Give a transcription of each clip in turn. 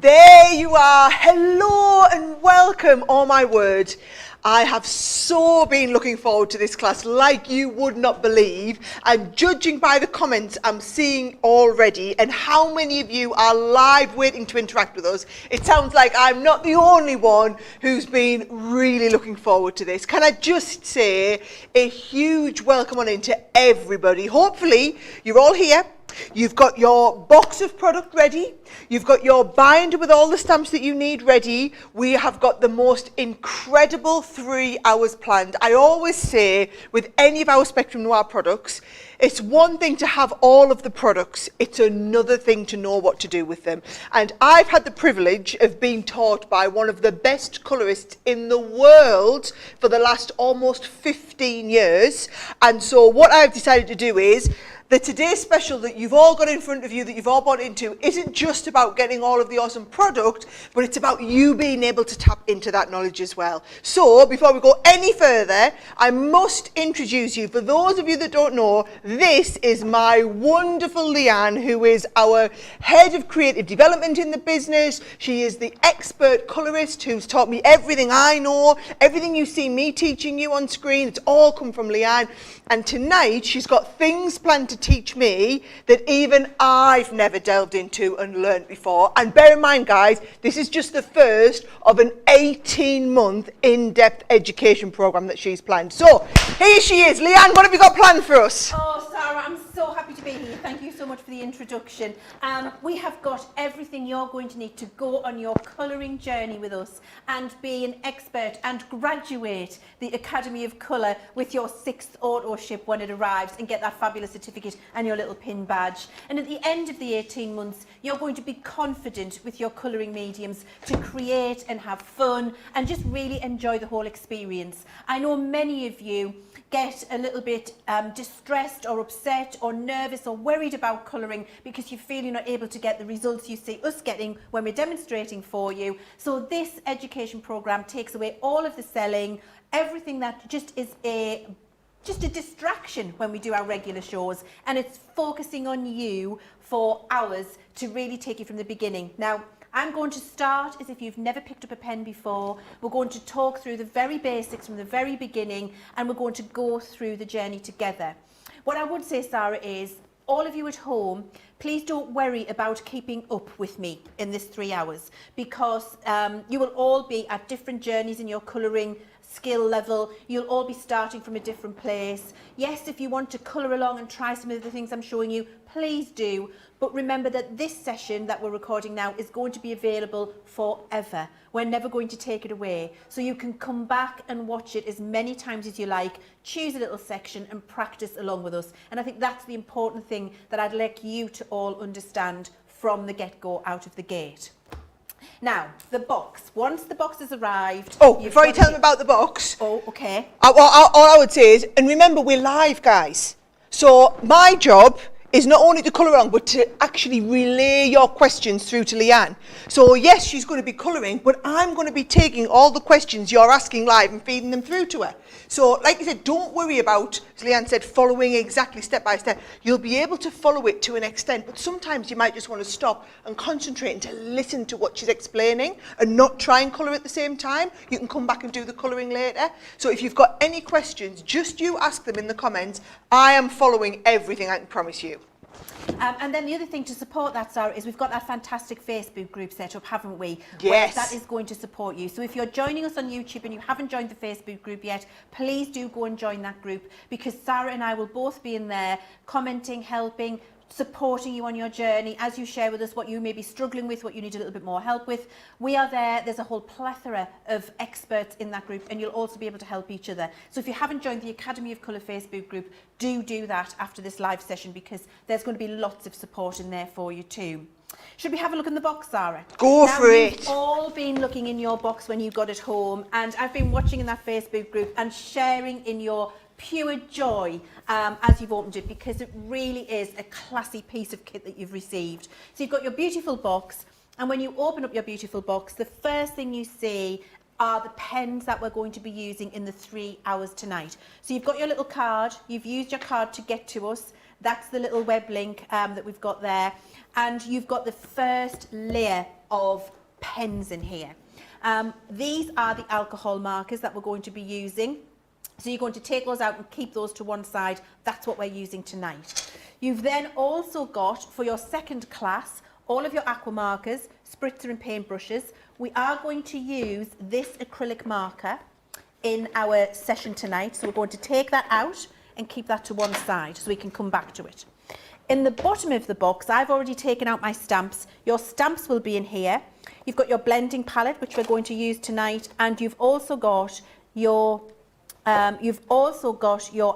There you are. Hello and welcome. Oh my word. I have so been looking forward to this class like you would not believe, and judging by the comments I'm seeing already and how many of you are live waiting to interact with us, it sounds like I'm not the only one who's been really looking forward to this. Can I just say a huge welcome on in to everybody. Hopefully you're all here. You've got your box of product ready. You've got your binder with all the stamps that you need ready. We have got the most incredible 3 hours planned. I always say with any of our Spectrum Noir products, it's one thing to have all of the products. It's another thing to know what to do with them. And I've had the privilege of being taught by one of the best colourists in the world for the last almost 15 years. And so what I've decided to do is the today's special that you've all got in front of you, that you've all bought into, isn't just about getting all of the awesome product, but it's about you being able to tap into that knowledge as well. So before we go any further, I must introduce you. For those of you that don't know, this is my wonderful Leanne, who is our head of creative development in the business. She is the expert colorist who's taught me everything I know, everything you see me teaching you on screen. It's all come from Leanne. And tonight she's got things planned to teach me that even I've never delved into and learnt before. And bear in mind, guys, this is just the first of an 18-month in-depth education program that she's planned. So here she is. Leanne, what have you got planned for us? Oh, Sarah, I'm so happy to be here. Thank you so much for the introduction. We have got everything you're going to need to go on your colouring journey with us and be an expert and graduate the Academy of Colour with your 6th auto ship when it arrives and get that fabulous certificate and your little pin badge. And at the end of the 18 months, you're going to be confident with your colouring mediums to create and have fun and just really enjoy the whole experience. I know many of you get a little bit distressed or upset or nervous or worried about colouring because you feel you're not able to get the results you see us getting when we're demonstrating for you. So this education programme takes away all of the selling, everything that just is a distraction when we do our regular shows, and it's focusing on you for hours to really take you from the beginning. Now, I'm going to start as if you've never picked up a pen before. We're going to talk through the very basics from the very beginning, and we're going to go through the journey together. What I would say, Sarah, is all of you at home, please don't worry about keeping up with me in this 3 hours, because you will all be at different journeys in your colouring skill level. You'll all be starting from a different place. Yes, if you want to colour along and try some of the things I'm showing you, please do. But remember that this session that we're recording now is going to be available forever. We're never going to take it away. So you can come back and watch it as many times as you like, choose a little section and practice along with us. And I think that's the important thing that I'd like you to all understand from the get-go out of the gate. Now, the box. Once the box has arrived... Oh, before you tell them about the box... Oh, okay. All I would say is, and remember, we're live, guys. So my job is not only to colour along, but to actually relay your questions through to Leanne. So yes, she's going to be colouring, but I'm going to be taking all the questions you're asking live and feeding them through to her. So like I said, don't worry about, as Leanne said, following exactly step by step. You'll be able to follow it to an extent, but sometimes you might just want to stop and concentrate and to listen to what she's explaining and not try and colour at the same time. You can come back and do the colouring later. So if you've got any questions, just you ask them in the comments. I am following everything, I can promise you. And then the other thing to support that, Sarah, is we've got that fantastic Facebook group set up, haven't we? Yes. Where that is going to support you. So if you're joining us on YouTube and you haven't joined the Facebook group yet, please do go and join that group, because Sarah and I will both be in there commenting, helping, supporting you on your journey as you share with us what you may be struggling with, what you need a little bit more help with. We are there. There's a whole plethora of experts in that group, and you'll also be able to help each other. So if you haven't joined the Academy of Colour Facebook group, do that after this live session, because there's going to be lots of support in there for you too. Should we have a look in the box, Sarah? Go for it. You've all been looking in your box when you got it home, and I've been watching in that Facebook group and sharing in your pure joy as you've opened it, because it really is a classy piece of kit that you've received. So you've got your beautiful box, and when you open up your beautiful box, the first thing you see are the pens that we're going to be using in the 3 hours tonight. So you've got your little card, you've used your card to get to us. That's the little web link that we've got there. And you've got the first layer of pens in here. These are the alcohol markers that we're going to be using. So you're going to take those out and keep those to one side. That's what we're using tonight. You've then also got, for your second class, all of your aqua markers, spritzer and paintbrushes. We are going to use this acrylic marker in our session tonight. So we're going to take that out and keep that to one side so we can come back to it. In the bottom of the box, I've already taken out my stamps. Your stamps will be in here. You've got your blending palette, which we're going to use tonight, and you've also got your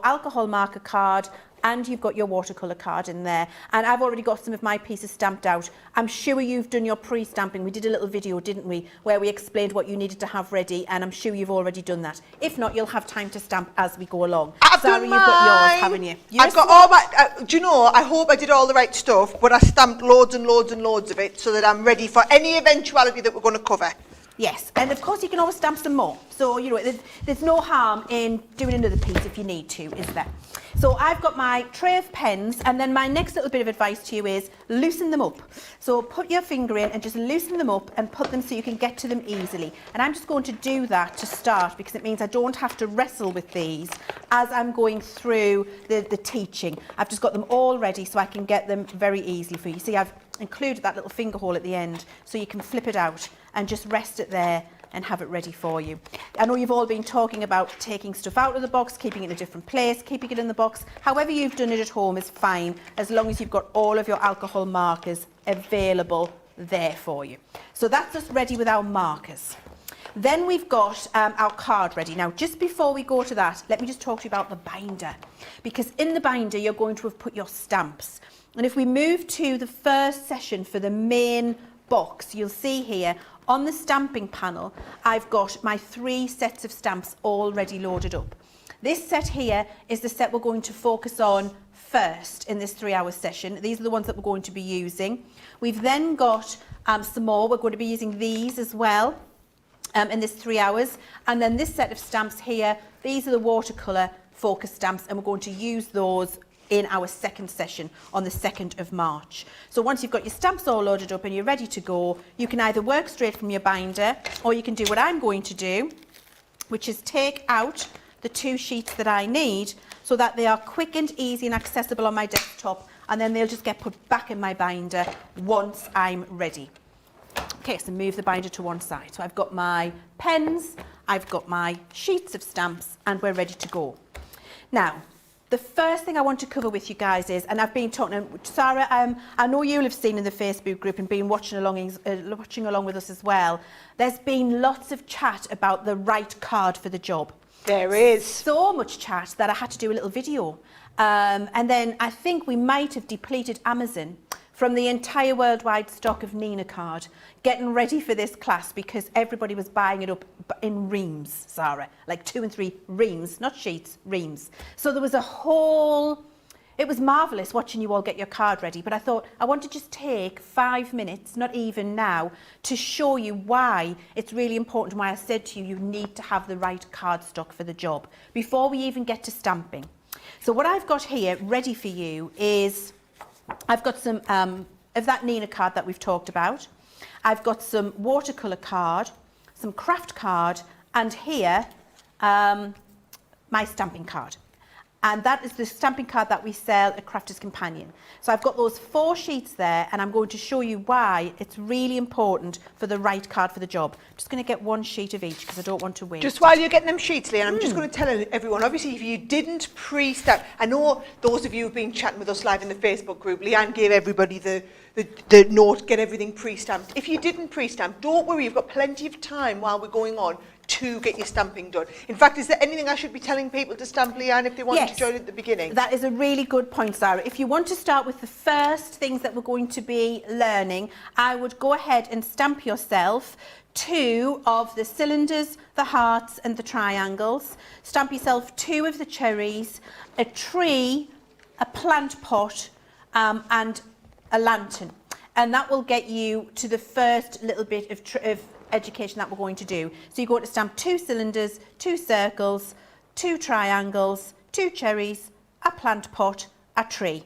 alcohol marker card, and you've got your watercolor card in there. And I've already got some of my pieces stamped out. I'm sure you've done your pre-stamping. We did a little video, didn't we, where we explained what you needed to have ready, and I'm sure you've already done that. If not, you'll have time to stamp as we go along. Sarah, you've got yours, haven't you? I've got all my, do you know, I hope I did all the right stuff, but I stamped loads and loads and loads of it so that I'm ready for any eventuality that we're going to cover. Yes, and of course you can always stamp some more. So, you know, there's no harm in doing another piece if you need to, is there? So I've got my tray of pens, and then my next little bit of advice to you is loosen them up. So put your finger in and just loosen them up and put them so you can get to them easily. And I'm just going to do that to start because it means I don't have to wrestle with these as I'm going through the teaching. I've just got them all ready so I can get them very easily for you. See, I've included that little finger hole at the end so you can flip it out and just rest it there and have it ready for you. I know you've all been talking about taking stuff out of the box, keeping it in a different place, keeping it in the box. However you've done it at home is fine, as long as you've got all of your alcohol markers available there for you. So that's us ready with our markers. Then we've got our card ready. Now, just before we go to that, let me just talk to you about the binder. Because in the binder, you're going to have put your stamps. And if we move to the first session for the main box, you'll see here on the stamping panel, I've got my 3 sets of stamps already loaded up. This set here is the set we're going to focus on first in this 3-hour session. These are the ones that we're going to be using. We've then got some more. We're going to be using these as well in this 3 hours. And then this set of stamps here, these are the watercolour focus stamps, and we're going to use those in our second session on the 2nd of March. So once you've got your stamps all loaded up and you're ready to go, you can either work straight from your binder, or you can do what I'm going to do, which is take out the 2 sheets that I need so that they are quick and easy and accessible on my desktop, and then they'll just get put back in my binder once I'm ready. Okay, so move the binder to one side. So I've got my pens, I've got my sheets of stamps, and we're ready to go. Now, the first thing I want to cover with you guys is, and I've been talking, Sarah, I know you'll have seen in the Facebook group and been watching along with us as well, there's been lots of chat about the right card for the job. There is. So much chat that I had to do a little video. And then I think we might have depleted Amazon from the entire worldwide stock of Nina card, getting ready for this class because everybody was buying it up in reams, Sarah, like 2 and 3 reams, not sheets, reams. So there was a whole, it was marvellous watching you all get your card ready, but I thought I want to just take 5 minutes, not even now, to show you why it's really important, why I said to you, you need to have the right card stock for the job before we even get to stamping. So what I've got here ready for you is, I've got some of that Nina card that we've talked about. I've got some watercolour card, some craft card, and here my stamping card. And that is the stamping card that we sell at Crafter's Companion. So I've got those 4 sheets there, and I'm going to show you why it's really important for the right card for the job. I'm just going to get 1 sheet of each because I don't want to waste. Just while you're getting them sheets, Leanne, I'm just going to tell everyone, obviously, if you didn't pre-stamp, I know those of you who've been chatting with us live in the Facebook group, Leanne gave everybody the note, get everything pre-stamped. If you didn't pre-stamp, don't worry, you've got plenty of time while we're going on to get your stamping done. In fact, is there anything I should be telling people to stamp, Leanne, if they want to join at the beginning? That is a really good point, Sarah. If you want to start with the first things that we're going to be learning, I would go ahead and stamp yourself 2 of the cylinders, the hearts and the triangles. Stamp yourself 2 of the cherries, a tree, a plant pot and a lantern. And that will get you to the first little bit of education that we're going to do. So you're going to stamp 2 cylinders, 2 circles, 2 triangles, 2 cherries, a plant pot, a tree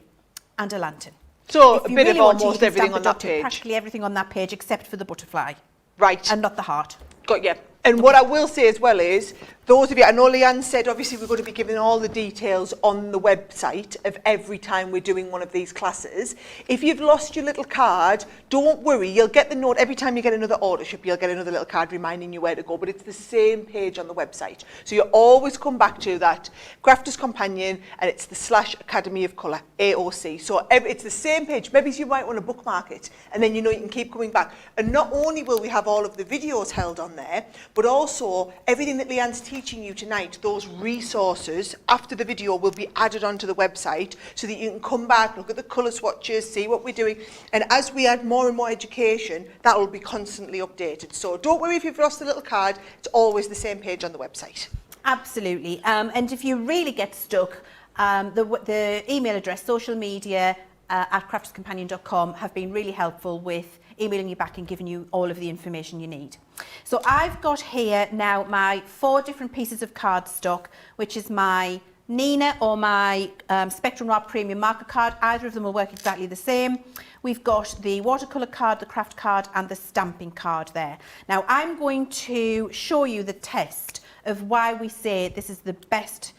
and a lantern. So If a you bit really of want to, you almost can everything stamp on a that dot to page. practically everything on that page except for the butterfly Right. and not the heart. Got you. And what I will say as well is, those of you, I know Leanne said obviously we're going to be giving all the details on the website of every time we're doing one of these classes. If you've lost your little card, don't worry, you'll get the note every time you get another order ship, you'll get another little card reminding you where to go, but it's the same page on the website. So you always come back to that Crafters Companion and it's the /Academy of Colour, AOC. So it's the same page. Maybe you might want to bookmark it and then you know you can keep coming back. And not only will we have all of the videos held on there, but also everything that Leanne's teaching you tonight, those resources after the video will be added onto the website so that you can come back, look at the colour swatches, see what we're doing. And as we add more and more education, that will be constantly updated. So don't worry if you've lost a little card, it's always the same page on the website. Absolutely. And if you really get stuck, the email address, social media at crafterscompanion.com have been really helpful with emailing you back and giving you all of the information you need. So I've got here now my 4 different pieces of cardstock, which is my Nina or my Spectrum Raw Premium Marker Card. Either of them will work exactly the same. We've got the watercolor card, the craft card and the stamping card there. Now I'm going to show you the test of why we say this is the best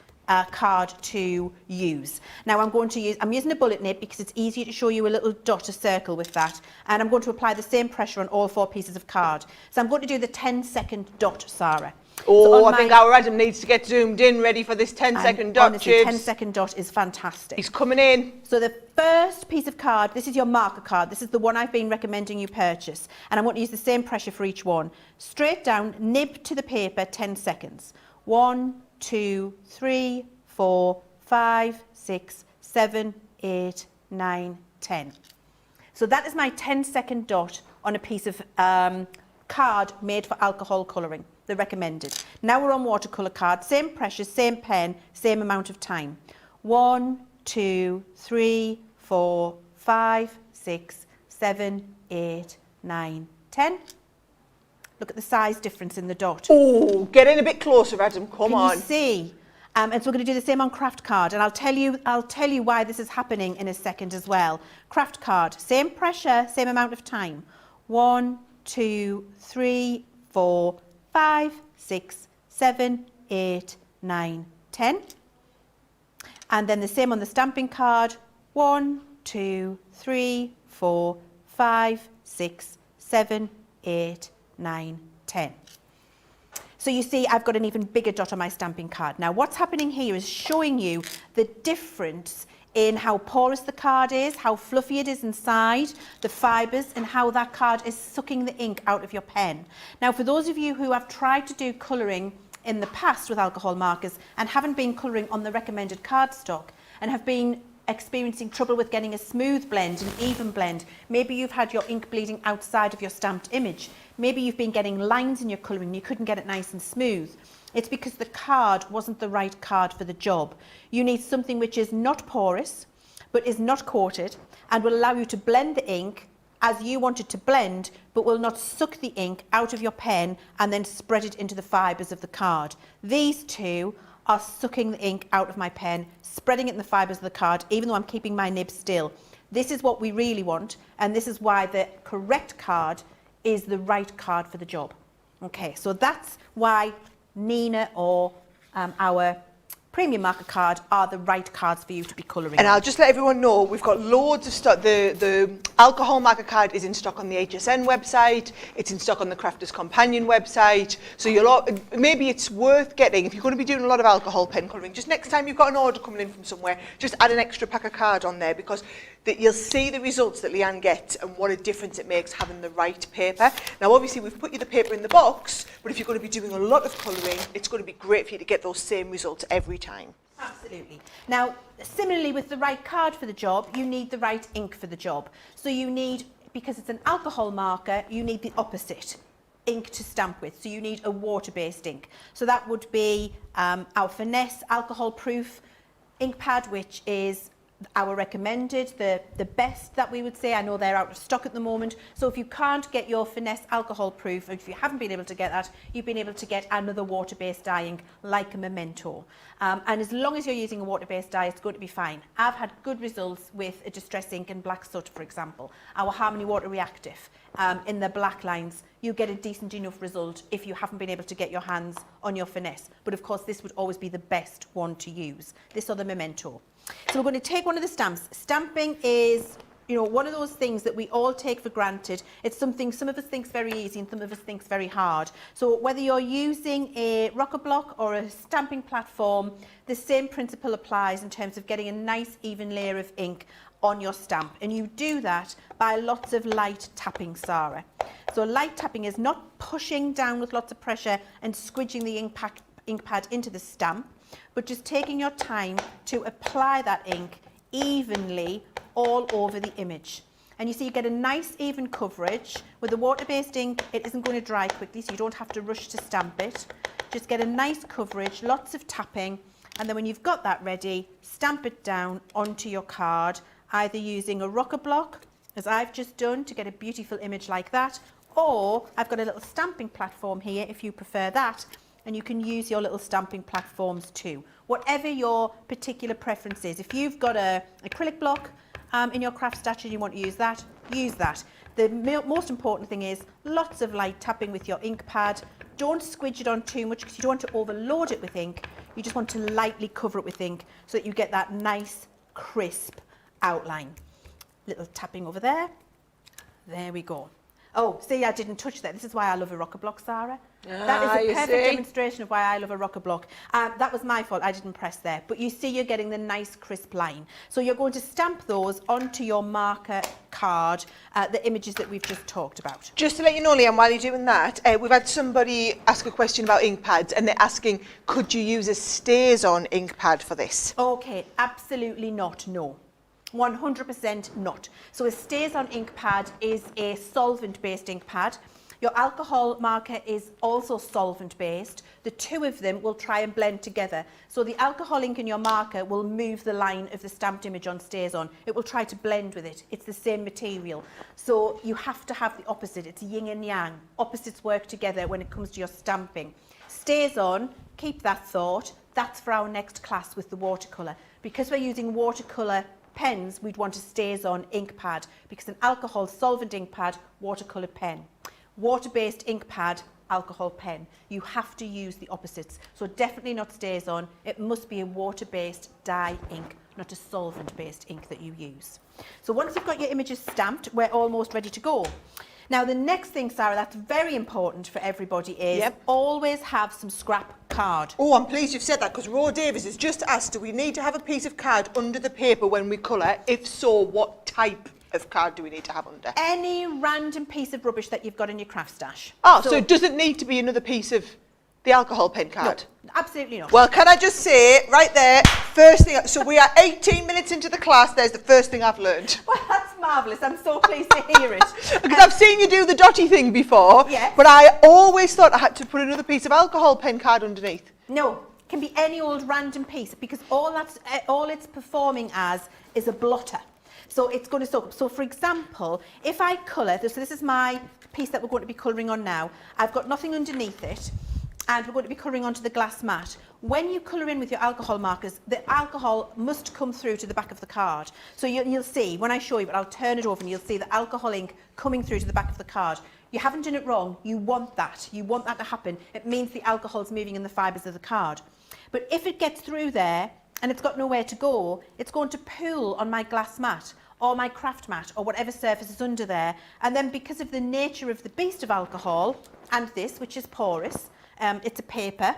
card to use. Now I'm using a bullet nib because it's easier to show you a little dot, a circle with that, and I'm going to apply the same pressure on all 4 pieces of card. So I'm going to do the 10-second dot, Sarah. Oh, so I think our Adam needs to get zoomed in, ready for this 10-second dot. Honestly, 10-second dot is fantastic. He's coming in. So the first piece of card, this is your marker card. This is the one I've been recommending you purchase. And I want to use the same pressure for each one. Straight down, nib to the paper, 10 seconds. 1, 2, 3, 4, 5, 6, 7, 8, 9, 10. So that is my 10-second dot on a piece of card made for alcohol colouring, the recommended. Now we're on watercolour card, same pressure, same pen, same amount of time. 1, 2, 3, 4, 5, 6, 7, 8, 9, 10. Look at the size difference in the dot. Oh, get in a bit closer, Adam. Come on. Can you see? And so we're going to do the same on craft card, and I'll tell you why this is happening in a second as well. Craft card, same pressure, same amount of time. 1, 2, 3, 4, 5, 6, 7, 8, 9, 10. And then the same on the stamping card. 1, 2, 3, 4, 5, 6, 7, 8, 9, 10. So you see I've got an even bigger dot on my stamping card. Now what's happening here is showing you the difference in how porous the card is, how fluffy it is inside, the fibres, and how that card is sucking the ink out of your pen. Now for those of you who have tried to do colouring in the past with alcohol markers and haven't been colouring on the recommended cardstock and have been experiencing trouble with getting a smooth blend, an even blend, maybe you've had your ink bleeding outside of your stamped image, maybe you've been getting lines in your colouring, you couldn't get it nice and smooth. It's because the card wasn't the right card for the job. You need something which is not porous, but is not coated, and will allow you to blend the ink as you want it to blend, but will not suck the ink out of your pen and then spread it into the fibres of the card. These two are sucking the ink out of my pen, spreading it in the fibres of the card, even though I'm keeping my nib still. This is what we really want, and this is why the correct card is the right card for the job. Okay, so that's why Nina or our premium marker card are the right cards for you to be colouring. And I'll just let everyone know we've got loads of stock. The alcohol marker card is in stock on the HSN website. It's in stock on the Crafters Companion website. So maybe it's worth getting, if you're going to be doing a lot of alcohol pen colouring, just next time you've got an order coming in from somewhere, just add an extra pack of card on there, because you'll see the results that Leanne gets and what a difference it makes having the right paper. Now obviously we've put you the paper in the box, but if you're going to be doing a lot of colouring, it's going to be great for you to get those same results every time. Absolutely. Now, similarly with the right card for the job, you need the right ink for the job. So you need, because it's an alcohol marker, you need the opposite ink to stamp with. So you need a water-based ink. So that would be our Finesse alcohol-proof ink pad, which is our recommended, the best that we would say. I know they're out of stock at the moment. So if you can't get your Finesse alcohol proof, or if you haven't been able to get that, you've been able to get another water-based dye ink like a Memento. And as long as you're using a water-based dye, it's going to be fine. I've had good results with a Distress ink and Black Soot, for example. Our Harmony Water Reactive in the black lines, you get a decent enough result if you haven't been able to get your hands on your Finesse. But of course, this would always be the best one to use, this or the Memento. So we're going to take one of the stamps. Stamping is, you know, one of those things that we all take for granted. It's something some of us think is very easy and some of us think is very hard. So whether you're using a rocker block or a stamping platform, the same principle applies in terms of getting a nice even layer of ink on your stamp. And you do that by lots of light tapping, Sarah. So light tapping is not pushing down with lots of pressure and squidging the ink pad into the stamp, but just taking your time to apply that ink evenly all over the image. And you see you get a nice even coverage. With the water-based ink, it isn't going to dry quickly, so you don't have to rush to stamp it. Just get a nice coverage, lots of tapping, and then when you've got that ready, stamp it down onto your card, either using a rocker block, as I've just done, to get a beautiful image like that, or I've got a little stamping platform here if you prefer that, and you can use your little stamping platforms too. Whatever your particular preference is. If you've got an acrylic block in your craft stash and you want to use that, use that. The most important thing is lots of light tapping with your ink pad. Don't squidge it on too much because you don't want to overload it with ink. You just want to lightly cover it with ink so that you get that nice, crisp outline. Little tapping over there. There we go. Oh, see, I didn't touch that. This is why I love a rocker block, Sarah. That is a perfect demonstration of why I love a rocker block. That was my fault. I didn't press there. But you see you're getting the nice crisp line. So you're going to stamp those onto your marker card, the images that we've just talked about. Just to let you know, Liam, while you're doing that, we've had somebody ask a question about ink pads, and they're asking, could you use a stays-on ink pad for this? Okay, absolutely not, no. 100% not. So a stays-on ink pad is a solvent-based ink pad. Your alcohol marker is also solvent-based. The two of them will try and blend together. So the alcohol ink in your marker will move the line of the stamped image on stays-on. It will try to blend with it. It's the same material. So you have to have the opposite. It's yin and yang. Opposites work together when it comes to your stamping. Stays-on, keep that thought. That's for our next class with the watercolour. Because we're using watercolour pens, we'd want a stays-on ink pad because an alcohol solvent ink pad, watercolour pen. Water-based ink pad, alcohol pen. You have to use the opposites. So definitely not stays-on. It must be a water-based dye ink, not a solvent-based ink that you use. So once you've got your images stamped, we're almost ready to go. Now the next thing, Sarah, that's very important for everybody is always have some scrap card. Oh, I'm pleased you've said that because Ro Davis has just asked, do we need to have a piece of card under the paper when we colour? If so, what type of card do we need to have under? Any random piece of rubbish that you've got in your craft stash. Oh, so it doesn't need to be another piece of the alcohol pen card? No, absolutely not. Well, can I just say, right there, first thing, so we are 18 minutes into the class, there's the first thing I've learned. Well, that's marvellous. I'm so pleased to hear it. Because I've seen you do the dotty thing before, but I always thought I had to put another piece of alcohol pen card underneath. No, it can be any old random piece because all it's performing as is a blotter. So it's going to soak up. So for example, if I colour, so this is my piece that we're going to be colouring on now. I've got nothing underneath it and we're going to be colouring onto the glass mat. When you colour in with your alcohol markers, the alcohol must come through to the back of the card. So you'll see, when I show you, but I'll turn it over and you'll see the alcohol ink coming through to the back of the card. You haven't done it wrong. You want that. You want that to happen. It means the alcohol's moving in the fibres of the card. But if it gets through there and it's got nowhere to go, it's going to pool on my glass mat or my craft mat or whatever surface is under there. And then because of the nature of the beast of alcohol and this, which is porous, it's a paper,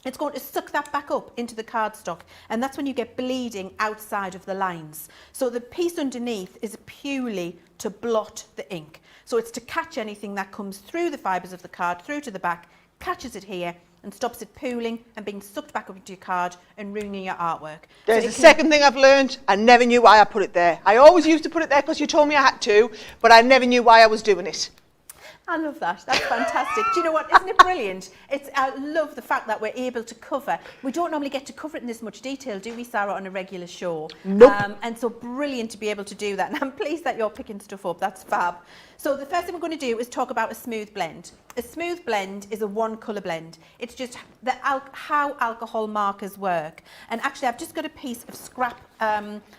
it's going to suck that back up into the cardstock. And that's when you get bleeding outside of the lines. So the piece underneath is purely to blot the ink. So it's to catch anything that comes through the fibres of the card, through to the back, catches it here, and stops it pooling and being sucked back up into your card and ruining your artwork. There's the second thing I've learned. I never knew why I put it there. I always used to put it there because you told me I had to, but I never knew why I was doing it. I love that. That's fantastic. Do you know what? Isn't it brilliant? I love the fact that we're able to cover. We don't normally get to cover it in this much detail, do we, Sarah, on a regular show? Nope. And so brilliant to be able to do that. And I'm pleased that you're picking stuff up. That's fab. So the first thing we're going to do is talk about a smooth blend. A smooth blend is a one colour blend. It's just how alcohol markers work. And actually, I've just got a piece of scrap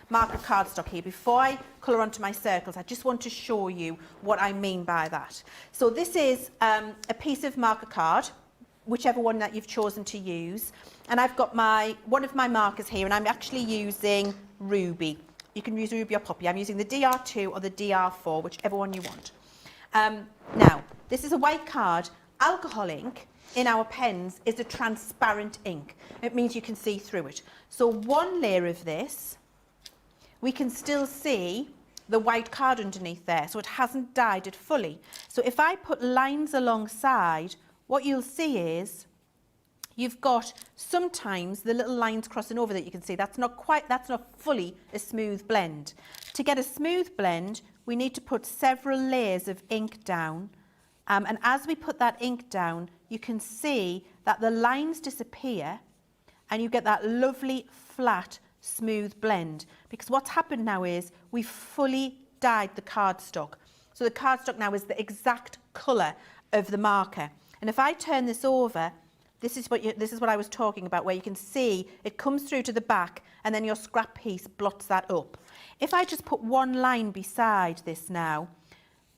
marker cardstock here. Before I colour onto my circles, I just want to show you what I mean by that. So this is a piece of marker card, whichever one that you've chosen to use. And I've got one of my markers here, and I'm actually using Ruby. You can use Ruby or Poppy. I'm using the DR2 or the DR4, whichever one you want. Now, this is a white card. Alcohol ink in our pens is a transparent ink. It means you can see through it. So one layer of this, we can still see the white card underneath there, so it hasn't dyed it fully. So if I put lines alongside, what you'll see is you've got sometimes the little lines crossing over that you can see. That's not fully a smooth blend. To get a smooth blend, we need to put several layers of ink down. And as we put that ink down, you can see that the lines disappear and you get that lovely, flat, smooth blend. Because what's happened now is we've fully dyed the cardstock. So the cardstock now is the exact colour of the marker. And if I turn this over, this is what I was talking about, where you can see it comes through to the back and then your scrap piece blots that up. If I just put one line beside this now,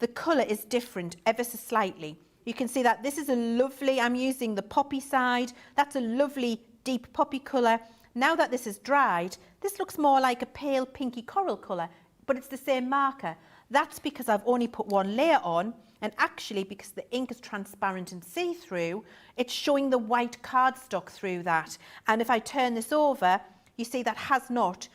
the colour is different ever so slightly. You can see that this is a lovely, I'm using the poppy side, that's a lovely deep poppy colour. Now that this is dried, this looks more like a pale pinky coral colour, but it's the same marker. That's because I've only put one layer on, and actually because the ink is transparent and see-through, it's showing the white cardstock through that. And if I turn this over, you see that has not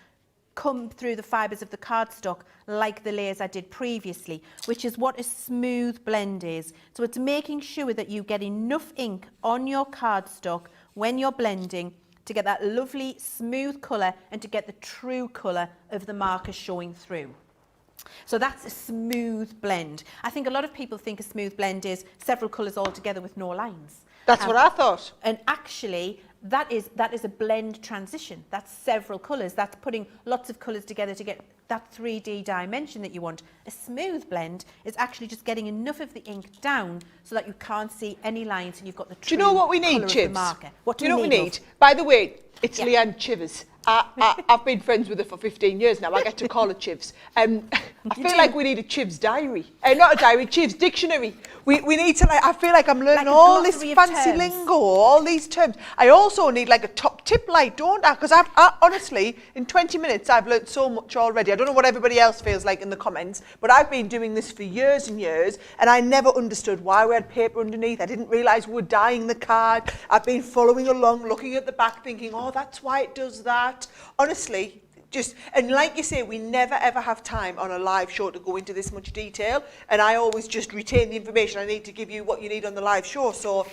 come through the fibres of the cardstock like the layers I did previously, which is what a smooth blend is. So it's making sure that you get enough ink on your cardstock when you're blending to get that lovely smooth colour and to get the true colour of the marker showing through. So that's a smooth blend. I think a lot of people think a smooth blend is several colours all together with no lines. That's what I thought. And actually, that is a blend transition. That's several colours. That's putting lots of colours together to get that 3D dimension that you want. A smooth blend is actually just getting enough of the ink down so that you can't see any lines and you've got the true Do you know what we need, colour of Chibs? the marker. What do you know we what we need? need? By the way, it's Yeah. Leanne Chivers. I've been friends with her for 15 years now. I get to call her Chivs. I feel like we need a Chivs diary. Not a diary, Chivs dictionary. We need to, I feel like I'm learning Like a all this glossary of fancy terms. lingo, all these terms. I also need like a top tip light, don't I? Because I honestly, in 20 minutes, I've learned so much already. I don't know what everybody else feels like in the comments, but I've been doing this for years and years, and I never understood why we had paper underneath. I didn't realise we were dyeing the card. I've been following along, looking at the back, thinking, oh, that's why it does that. Honestly, and like you say, we never ever have time on a live show to go into this much detail, and I always just retain the information I need to give you what you need on the live show. So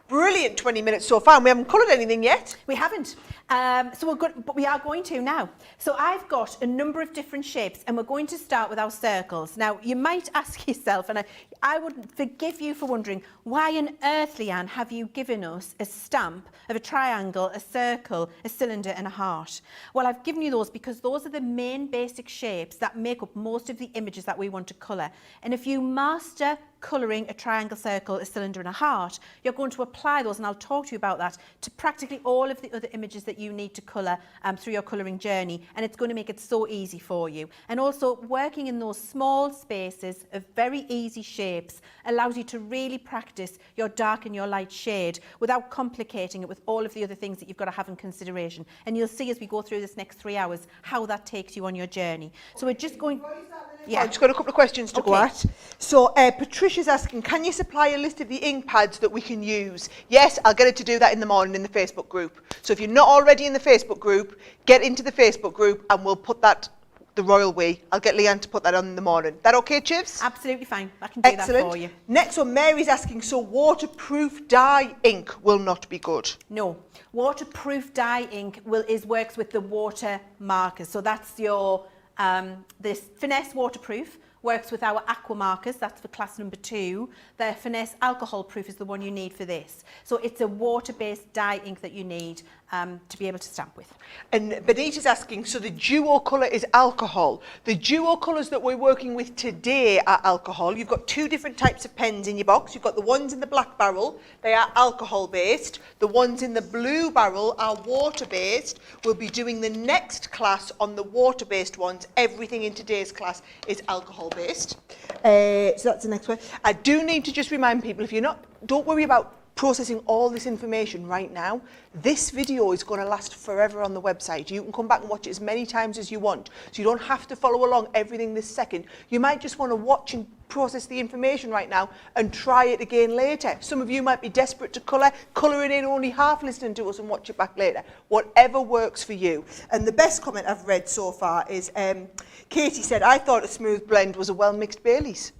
brilliant 20 minutes so far, and we haven't coloured anything yet. We haven't. So we're good, but we are going to now. So I've got a number of different shapes, and we're going to start with our circles. Now, you might ask yourself, and I would forgive you for wondering, why on earth, Leanne, have you given us a stamp of a triangle, a circle, a cylinder, and a heart? Well, I've given you those because those are the main basic shapes that make up most of the images that we want to colour. And if you master colouring a triangle, circle, a cylinder, and a heart, you're going to apply those, and I'll talk to you about that, to practically all of the other images that you need to colour through your colouring journey, and it's going to make it so easy for you. And also, working in those small spaces of very easy shapes allows you to really practice your dark and your light shade without complicating it with all of the other things that you've got to have in consideration. And you'll see as we go through this next 3 hours how that takes you on your journey. So we're just going... Yeah. I've just got a couple of questions to go at. So Patricia's asking, can you supply a list of the ink pads that we can use? Yes, I'll get her to do that in the morning in the Facebook group. So if you're not already in the Facebook group, get into the Facebook group and we'll put that the royal way. I'll get Leanne to put that on in the morning. That okay, Chivs? Absolutely fine. I can do that for you. Next one, Mary's asking, so waterproof dye ink will not be good? No. Waterproof dye ink works with the water markers. So that's your... this Finesse waterproof works with our aqua markers. That's for class number 2. The Finesse alcohol proof is the one you need for this. So it's a water-based dye ink that you need to be able to stamp with. And Benita's asking, so the duo colour is alcohol. The duo colours that we're working with today are alcohol. You've got 2 different types of pens in your box. You've got the ones in the black barrel, they are alcohol based. The ones in the blue barrel are water based. We'll be doing the next class on the water based ones. Everything in today's class is alcohol based. So that's the next one. I do need to just remind people, if you're not, don't worry about processing all this information right now. This video is going to last forever on the website. You can come back and watch it as many times as you want. So you don't have to follow along everything this second. You might just want to watch and process the information right now and try it again later. Some of you might be desperate to colour it in, only half listening to us and watch it back later. Whatever works for you. And the best comment I've read so far is Katie said, I thought a smooth blend was a well-mixed Baileys.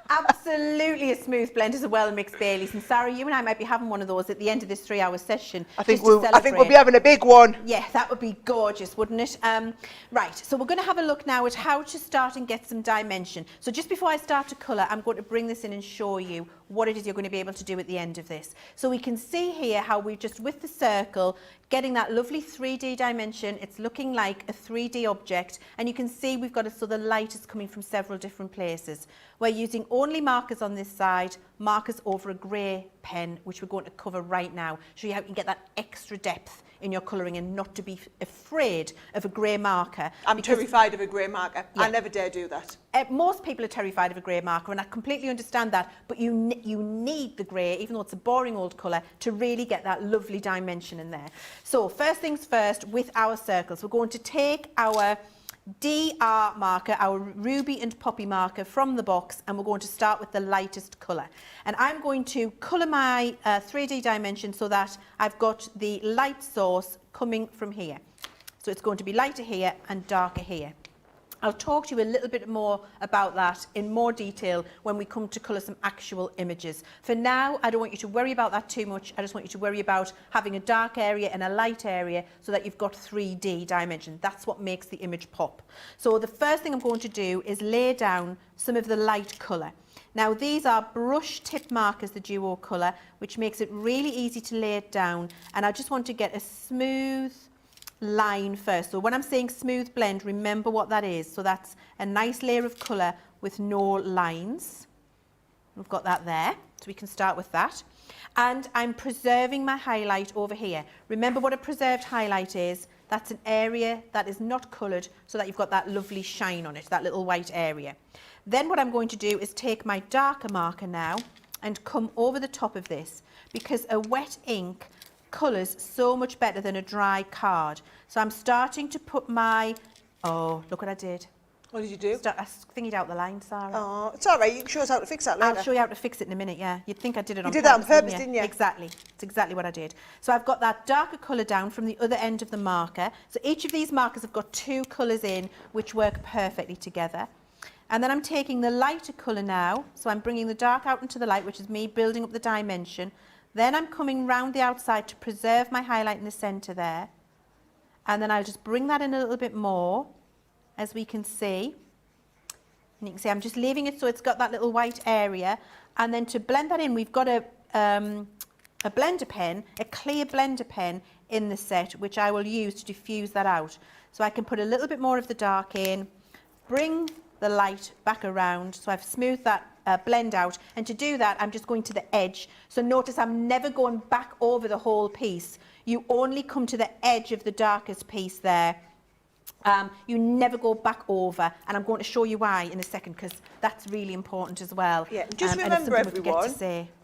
Absolutely, a smooth blend is a well-mixed Baileys. And Sarah, you and I might be having one of those at the end of this 3-hour session. I think we'll be having a big one. Yeah, that would be gorgeous, wouldn't it? Right, so we're going to have a look now at how to start and get some dimension. So just before I start to colour, I'm going to bring this in and show you what it is you're going to be able to do at the end of this. So we can see here how we've just, with the circle, getting that lovely 3D dimension. It's looking like a 3D object, and you can see we've got so the light is coming from several different places. We're using only markers on this side, markers over a grey pen, which we're going to cover right now, show you how you can get that extra depth in your colouring and not to be afraid of a grey marker. I'm terrified of a grey marker. Yeah. I never dare do that. Most people are terrified of a grey marker, and I completely understand that, but you need the grey, even though it's a boring old colour, to really get that lovely dimension in there. So first things first, with our circles, we're going to take our DR marker, our ruby and poppy marker from the box, and we're going to start with the lightest colour. And I'm going to colour my 3D dimension so that I've got the light source coming from here. So it's going to be lighter here and darker here. I'll talk to you a little bit more about that in more detail when we come to colour some actual images. For now, I don't want you to worry about that too much. I just want you to worry about having a dark area and a light area so that you've got 3D dimension. That's what makes the image pop. So the first thing I'm going to do is lay down some of the light colour. Now these are brush tip markers, the duo colour, which makes it really easy to lay it down. And I just want to get a smooth line first. So when I'm saying smooth blend, remember what that is. So that's a nice layer of colour with no lines. We've got that there, so we can start with that. And I'm preserving my highlight over here. Remember what a preserved highlight is. That's an area that is not coloured, so that you've got that lovely shine on it, that little white area. Then what I'm going to do is take my darker marker now and come over the top of this, because a wet ink colours so much better than a dry card. So I'm starting to put my, oh, look what I did. What did you do? I thingied out the line, Sarah. Oh, it's all right. You can show us how to fix that later. I'll show you how to fix it in a minute, yeah. You'd think I did it on purpose. You did that on purpose, didn't you? Exactly. It's exactly what I did. So I've got that darker colour down from the other end of the marker. So each of these markers have got 2 colours in, which work perfectly together. And then I'm taking the lighter colour now. So I'm bringing the dark out into the light, which is me building up the dimension. Then I'm coming round the outside to preserve my highlight in the centre there. And then I'll just bring that in a little bit more, as we can see. And you can see I'm just leaving it so it's got that little white area. And then to blend that in, we've got a blender pen, a clear blender pen in the set, which I will use to diffuse that out. So I can put a little bit more of the dark in, bring the light back around. So I've smoothed that blend out, and to do that I'm just going to the edge. So notice I'm never going back over the whole piece. You only come to the edge of the darkest piece there. You never go back over, and I'm going to show you why in a second, because that's really important as well. Yeah, just remember everyone,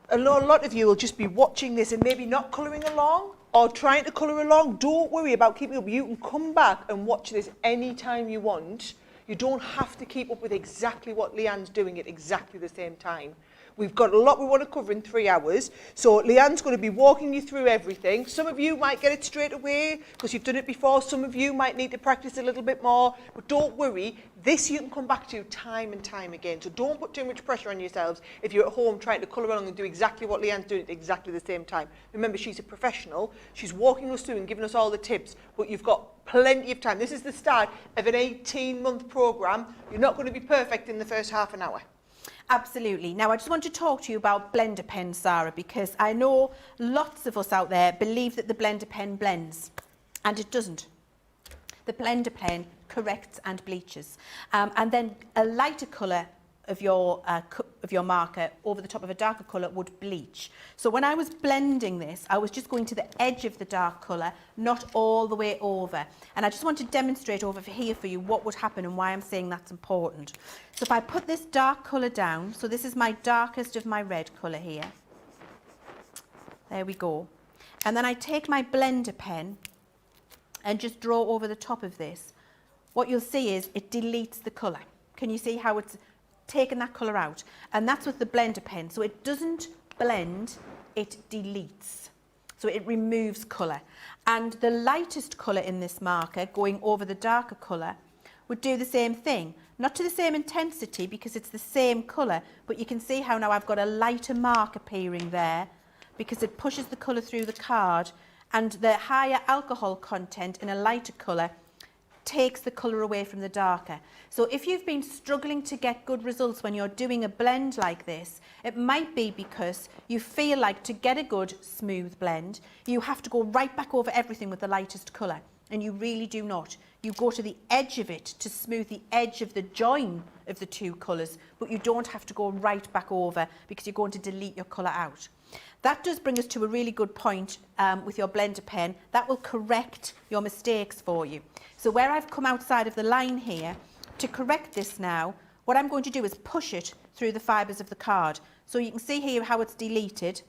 a lot of you will just be watching this and maybe not colouring along or trying to colour along. Don't worry about keeping up. You can come back and watch this anytime you want. You don't have to keep up with exactly what Leanne's doing at exactly the same time. We've got a lot we want to cover in 3 hours. So Leanne's going to be walking you through everything. Some of you might get it straight away because you've done it before. Some of you might need to practice a little bit more. But don't worry, this you can come back to time and time again. So don't put too much pressure on yourselves if you're at home trying to colour along and do exactly what Leanne's doing at exactly the same time. Remember, she's a professional. She's walking us through and giving us all the tips, but you've got plenty of time. This is the start of an 18-month programme. You're not going to be perfect in the first half an hour. Absolutely. Now, I just want to talk to you about blender pens, Sarah, because I know lots of us out there believe that the blender pen blends, and it doesn't. The blender pen corrects and bleaches, and then a lighter colour of your marker over the top of a darker colour would bleach. So when I was blending this, I was just going to the edge of the dark colour, not all the way over. And I just want to demonstrate over here for you what would happen and why I'm saying that's important. So if I put this dark colour down, so this is my darkest of my red colour here. There we go. And then I take my blender pen and just draw over the top of this. What you'll see is it deletes the colour. Can you see how it's taken that colour out? And that's with the blender pen. So it doesn't blend, it deletes. So it removes colour. And the lightest colour in this marker going over the darker colour would do the same thing. Not to the same intensity because it's the same colour, but you can see how now I've got a lighter mark appearing there because it pushes the colour through the card, and the higher alcohol content in a lighter colour takes the colour away from the darker. So if you've been struggling to get good results when you're doing a blend like this, it might be because you feel like to get a good smooth blend, you have to go right back over everything with the lightest colour, and you really do not. You go to the edge of it to smooth the edge of the join of the two colours, but you don't have to go right back over because you're going to delete your colour out. That does bring us to a really good point with your blender pen. That will correct your mistakes for you. So where I've come outside of the line here, to correct this now, what I'm going to do is push it through the fibres of the card. So you can see here how it's deleted.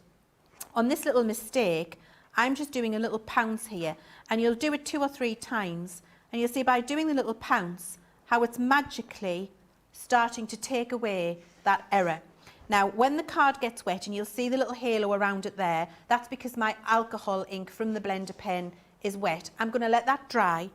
On this little mistake, I'm just doing a little pounce here, and you'll do it 2 or 3 times, and you'll see by doing the little pounce how it's magically starting to take away that error. Now, when the card gets wet, and you'll see the little halo around it there, that's because my alcohol ink from the blender pen is wet. I'm going to let that dry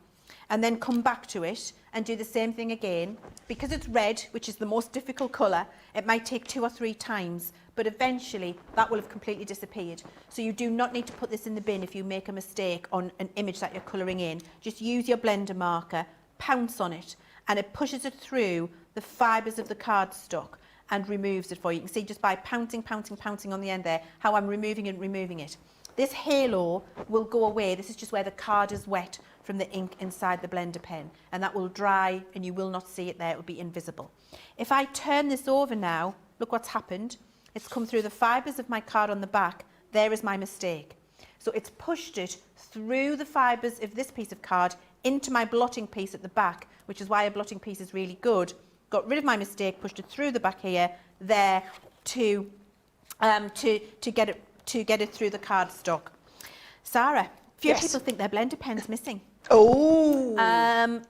and then come back to it and do the same thing again. Because it's red, which is the most difficult colour, it might take 2 or 3 times, but eventually that will have completely disappeared. So you do not need to put this in the bin if you make a mistake on an image that you're colouring in. Just use your blender marker, pounce on it, and it pushes it through the fibres of the cardstock and removes it for you. You can see just by pouncing on the end there, how I'm removing it. This halo will go away. This is just where the card is wet from the ink inside the blender pen, and that will dry and you will not see it there. It will be invisible. If I turn this over now, look what's happened. It's come through the fibres of my card on the back. There is my mistake. So it's pushed it through the fibres of this piece of card into my blotting piece at the back, which is why a blotting piece is really good. Got rid of my mistake, pushed it through the back here, there to get it through the cardstock. Sarah, few people think their blender pen's missing. Oh.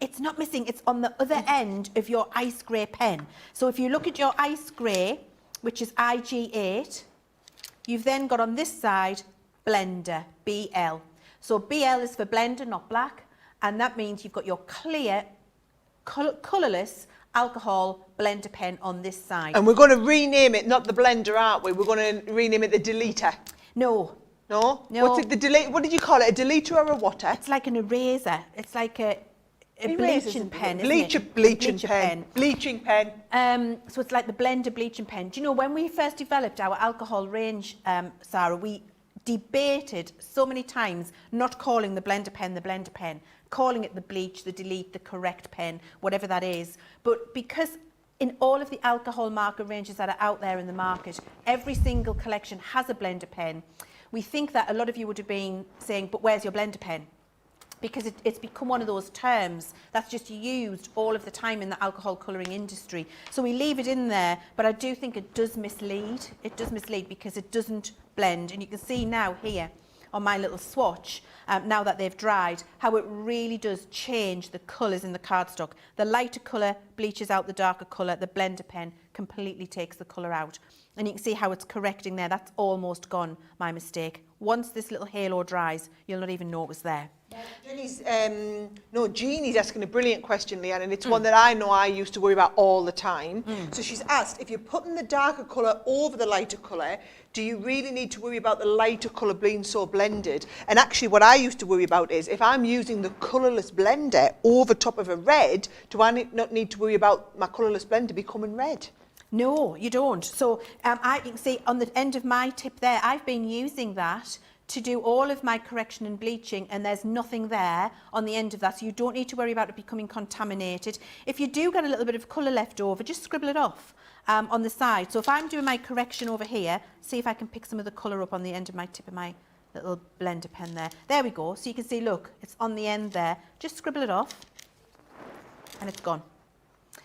It's not missing. It's on the other end of your ice grey pen. So if you look at your ice grey, which is IG8, you've then got on this side blender, BL. So BL is for blender, not black, and that means you've got your clear, colourless alcohol blender pen on this side. And we're going to rename it, not the blender, aren't we? We're going to rename it the deleter. No. No? No. What's it, the delete? What did you call it? A deleter or a water? It's like an eraser. It's like a bleaching pen, isn't it? Bleaching pen. Bleaching pen. So it's like the blender bleaching pen. Do you know, when we first developed our alcohol range, Sarah, we debated so many times not calling the blender pen, calling it the bleach, the delete, the correct pen, whatever that is. But because in all of the alcohol marker ranges that are out there in the market, every single collection has a blender pen, we think that a lot of you would have been saying, but where's your blender pen? Because it's become one of those terms that's just used all of the time in the alcohol colouring industry. So we leave it in there, but I do think it does mislead. It does mislead because it doesn't blend. And you can see now here on my little swatch, now that they've dried, how it really does change the colours in the cardstock. The lighter colour bleaches out the darker colour, the blender pen completely takes the colour out. And you can see how it's correcting there. That's almost gone, my mistake. Once this little halo dries, you'll not even know it was there. Jeannie's asking a brilliant question, Leanne, and it's one that I know I used to worry about all the time. So she's asked, if you're putting the darker colour over the lighter colour, do you really need to worry about the lighter colour being so blended? And actually what I used to worry about is, if I'm using the colourless blender over top of a red, do I not need to worry about my colourless blender becoming red? No, you don't. So you can see on the end of my tip there, I've been using that to do all of my correction and bleaching, and there's nothing there on the end of that, so you don't need to worry about it becoming contaminated. If you do get a little bit of colour left over, just scribble it off on the side. So if I'm doing my correction over here, see if I can pick some of the colour up on the end of my tip of my little blender pen there. There we go. So you can see, look, it's on the end there. Just scribble it off and it's gone.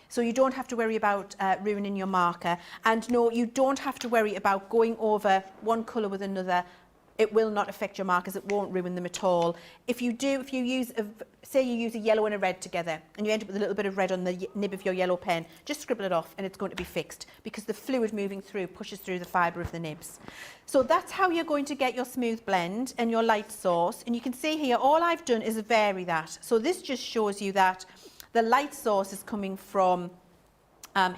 So you don't have to worry about ruining your marker. And no, you don't have to worry about going over one colour with another. It will not affect your markers. It won't ruin them at all. If you use, say you use a yellow and a red together and you end up with a little bit of red on the nib of your yellow pen, just scribble it off and it's going to be fixed because the fluid moving through pushes through the fibre of the nibs. So that's how you're going to get your smooth blend and your light source. And you can see here, all I've done is vary that. So this just shows you that the light source is coming from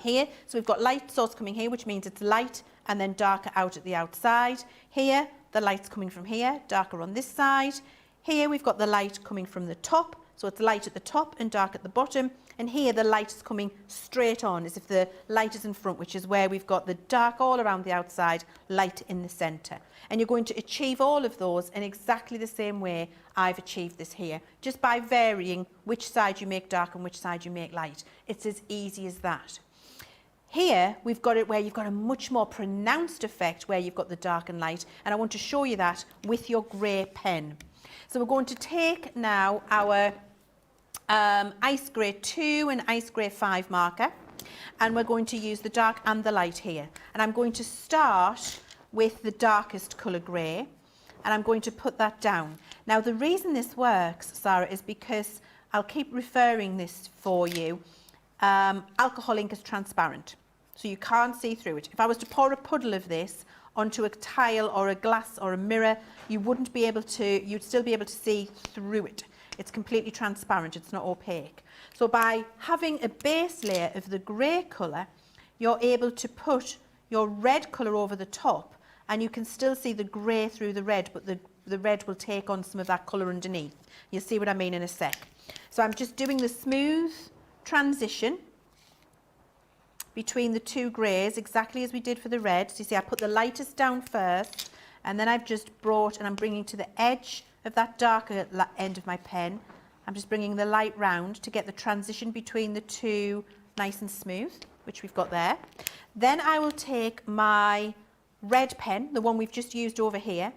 here. So we've got light source coming here, which means it's light and then darker out at the outside. Here, the light's coming from here, darker on this side. Here we've got the light coming from the top, so it's light at the top and dark at the bottom. And here the light is coming straight on, as if the light is in front, which is where we've got the dark all around the outside, light in the centre. And you're going to achieve all of those in exactly the same way I've achieved this here, just by varying which side you make dark and which side you make light. It's as easy as that. Here, we've got it where you've got a much more pronounced effect where you've got the dark and light, and I want to show you that with your grey pen. So we're going to take now our Ice Grey 2 and Ice Grey 5 marker, and we're going to use the dark and the light here. And I'm going to start with the darkest colour grey, and I'm going to put that down. Now, the reason this works, Sarah, is because I'll keep referring this for you. Alcohol ink is transparent, so you can't see through it. If I was to pour a puddle of this onto a tile or a glass or a mirror, you wouldn't be able to, you'd still be able to see through it. It's completely transparent, it's not opaque. So by having a base layer of the grey colour, you're able to put your red colour over the top, and you can still see the grey through the red, but the red will take on some of that colour underneath. You'll see what I mean in a sec. So I'm just doing the smooth transition between the two greys, exactly as we did for the red. So you see, I put the lightest down first, and then I've just brought, and I'm bringing to the edge of that darker end of my pen, I'm just bringing the light round to get the transition between the two nice and smooth, which we've got there. Then I will take my red pen, the one we've just used over here,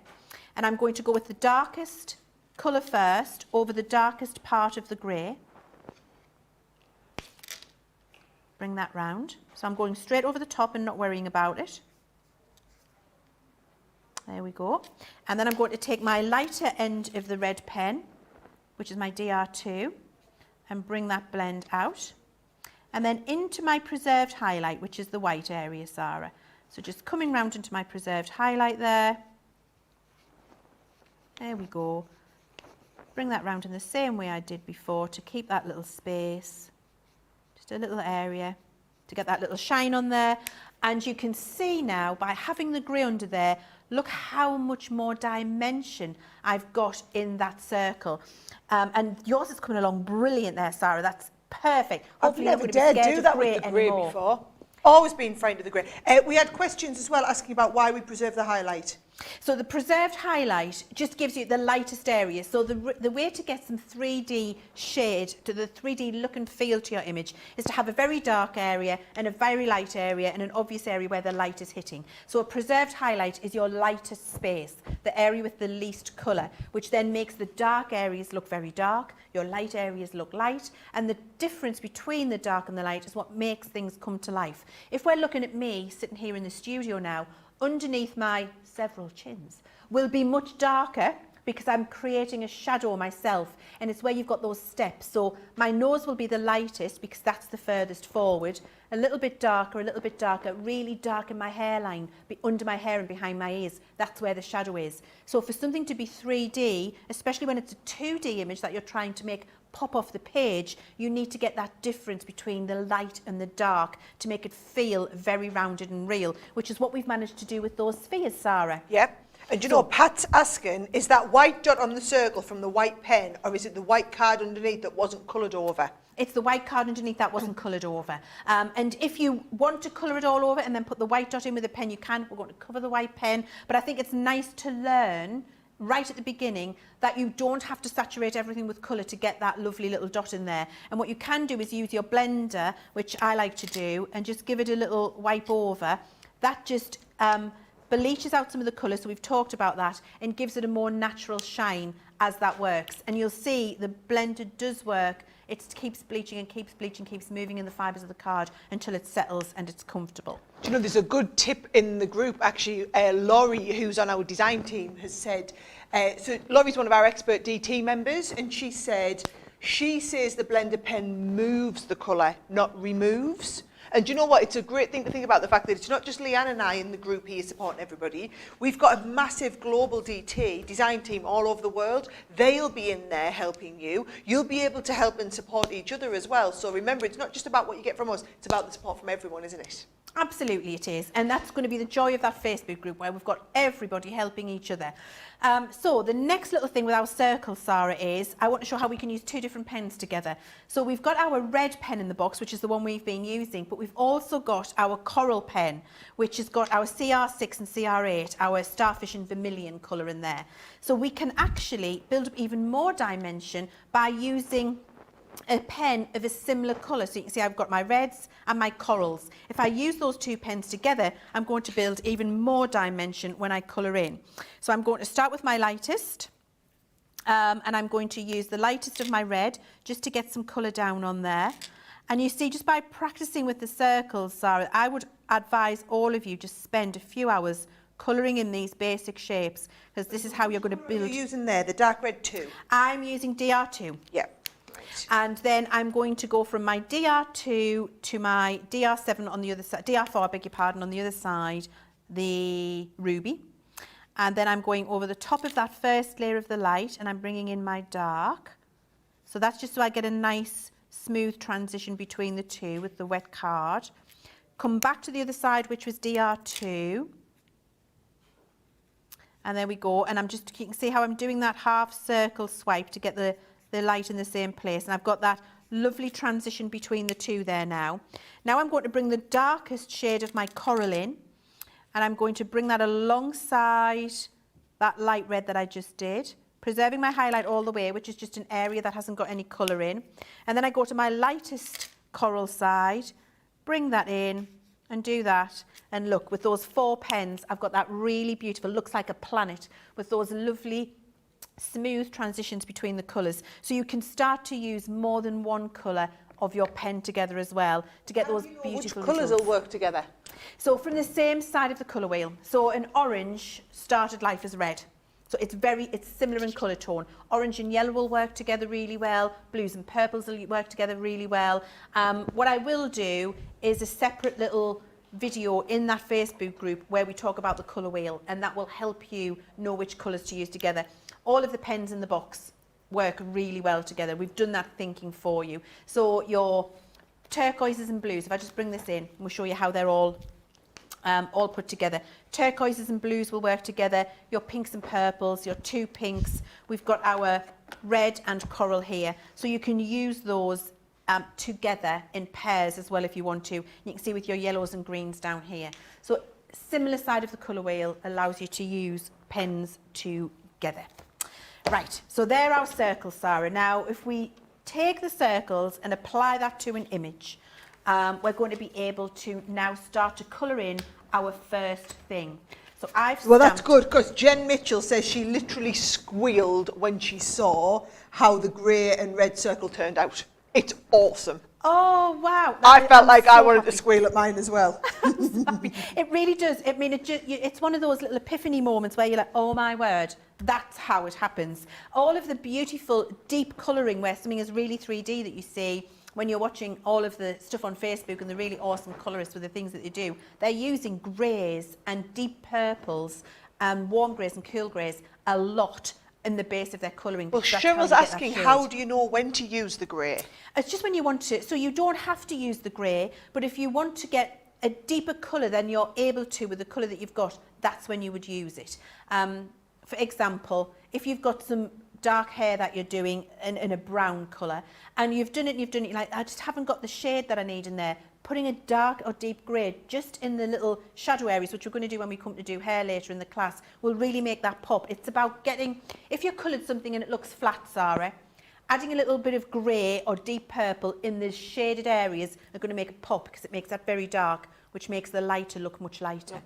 and I'm going to go with the darkest colour first over the darkest part of the grey. Bring that round. So I'm going straight over the top and not worrying about it. There we go. And then I'm going to take my lighter end of the red pen, which is my DR2, and bring that blend out. And then into my preserved highlight, which is the white area, Sarah. So just coming round into my preserved highlight there. There we go. Bring that round in the same way I did before to keep that little space. A little area to get that little shine on there. And you can see now, by having the grey under there, look how much more dimension I've got in that circle. And yours is coming along brilliant there, Sarah. That's perfect. I've never dared do that with the grey before. Always been frightened of the grey. We had questions as well asking about why we preserve the highlight. So the preserved highlight just gives you the lightest area. So the way to get some 3D shade, to the 3D look and feel to your image, is to have a very dark area and a very light area and an obvious area where the light is hitting. So a preserved highlight is your lightest space, the area with the least colour, which then makes the dark areas look very dark, your light areas look light, and the difference between the dark and the light is what makes things come to life. If we're looking at me sitting here in the studio now, underneath my several chins will be much darker because I'm creating a shadow myself, and it's where you've got those steps. So my nose will be the lightest because that's the furthest forward, a little bit darker, really dark in my hairline, under my hair and behind my ears. That's where the shadow is. So for something to be 3D, especially when it's a 2D image that you're trying to make pop off the page, you need to get that difference between the light and the dark to make it feel very rounded and real, which is what we've managed to do with those spheres, Sarah. Yep. And you know, Pat's asking, is that white dot on the circle from the white pen, or is it the white card underneath that wasn't coloured over? It's the white card underneath that wasn't coloured over. And if you want to colour it all over and then put the white dot in with a pen, you can. We're going to cover the white pen. But I think it's nice to learn right at the beginning that you don't have to saturate everything with colour to get that lovely little dot in there. And what you can do is use your blender, which I like to do, and just give it a little wipe over. That just bleaches out some of the colour, so we've talked about that, and gives it a more natural shine as that works. And you'll see the blender does work. It keeps bleaching and keeps bleaching, keeps moving in the fibres of the card until it settles and it's comfortable. Do you know, there's a good tip in the group, actually. Laurie, who's on our design team, has said, so Laurie's one of our expert DT members, and she said, she says the blender pen moves the colour, not removes. And do you know what? It's a great thing to think about, the fact that it's not just Leanne and I in the group here supporting everybody. We've got a massive global DT design team all over the world. They'll be in there helping you. You'll be able to help and support each other as well. So remember, it's not just about what you get from us, it's about the support from everyone, isn't it? Absolutely it is, and that's going to be the joy of that Facebook group where we've got everybody helping each other. So the next little thing with our circle, Sarah, is I want to show how we can use two different pens together. So we've got our red pen in the box, which is the one we've been using, but we've also got our coral pen, which has got our CR6 and CR8, our starfish and vermilion colour in there. So we can actually build up even more dimension by using a pen of a similar colour. So you can see I've got my reds and my corals. If I use those two pens together, I'm going to build even more dimension when I colour in. So I'm going to start with my lightest, and I'm going to use the lightest of my red just to get some colour down on there. And you see, just by practising with the circles, Sarah, I would advise all of you just spend a few hours colouring in these basic shapes, because this is how you're going to build. What are you using there, the dark red 2? I'm using DR2. Yeah. And then I'm going to go from my DR2 to my DR7 on the other side, DR4, I beg your pardon, on the other side, the ruby. And then I'm going over the top of that first layer of the light, and I'm bringing in my dark. So that's just so I get a nice smooth transition between the two with the wet card. Come back to the other side, which was DR2. And there we go. And I'm just, you can see how I'm doing that half circle swipe to get the light in the same place, and I've got that lovely transition between the two there now. Now I'm going to bring the darkest shade of my coral in, and I'm going to bring that alongside that light red that I just did, preserving my highlight all the way, which is just an area that hasn't got any colour in. And then I go to my lightest coral side, bring that in and do that, and look, with those 4 pens I've got that really beautiful, looks like a planet, with those lovely smooth transitions between the colours. So you can start to use more than one colour of your pen together as well to get those beautiful which colours will work together? So from the same side of the colour wheel. So an orange started life as red. So it's similar in colour tone. Orange and yellow will work together really well. Blues and purples will work together really well. What I will do is a separate little video in that Facebook group where we talk about the colour wheel, and that will help you know which colours to use together. All of the pens in the box work really well together. We've done that thinking for you. So your turquoises and blues, if I just bring this in, we'll show you how they're all put together. Turquoises and blues will work together. Your pinks and purples, your 2 pinks. We've got our red and coral here. So you can use those together in pairs as well if you want to. You can see with your yellows and greens down here. So similar side of the colour wheel allows you to use pens together. Right, so they're our circles, Sarah. Now, if we take the circles and apply that to an image, we're going to be able to now start to colour in our first thing. So Well, that's good, because Jen Mitchell says she literally squealed when she saw how the grey and red circle turned out. It's awesome. Oh, wow. I felt like I wanted to squeal at mine as well. It really does. I mean, it's one of those little epiphany moments where you're like, oh my word, That's how it happens. All of the beautiful deep colouring where something is really 3D that you see when you're watching all of the stuff on Facebook and the really awesome colourists with the things that they do, they're using greys and deep purples and warm greys and cool greys a lot in the base of their colouring. Well, Cheryl's asking, how do you know when to use the grey? It's just when you want to. So you don't have to use the grey, but if you want to get a deeper colour than you're able to with the colour that you've got, that's when you would use it. For example, if you've got some dark hair that you're doing in a brown colour and you've done it, you're like, I just haven't got the shade that I need in there, putting a dark or deep grey just in the little shadow areas, which we're going to do when we come to do hair later in the class, will really make that pop. It's about getting, if you're coloured something and it looks flat, Sarah, adding a little bit of grey or deep purple in the shaded areas are going to make it pop because it makes that very dark, which makes the lighter look much lighter.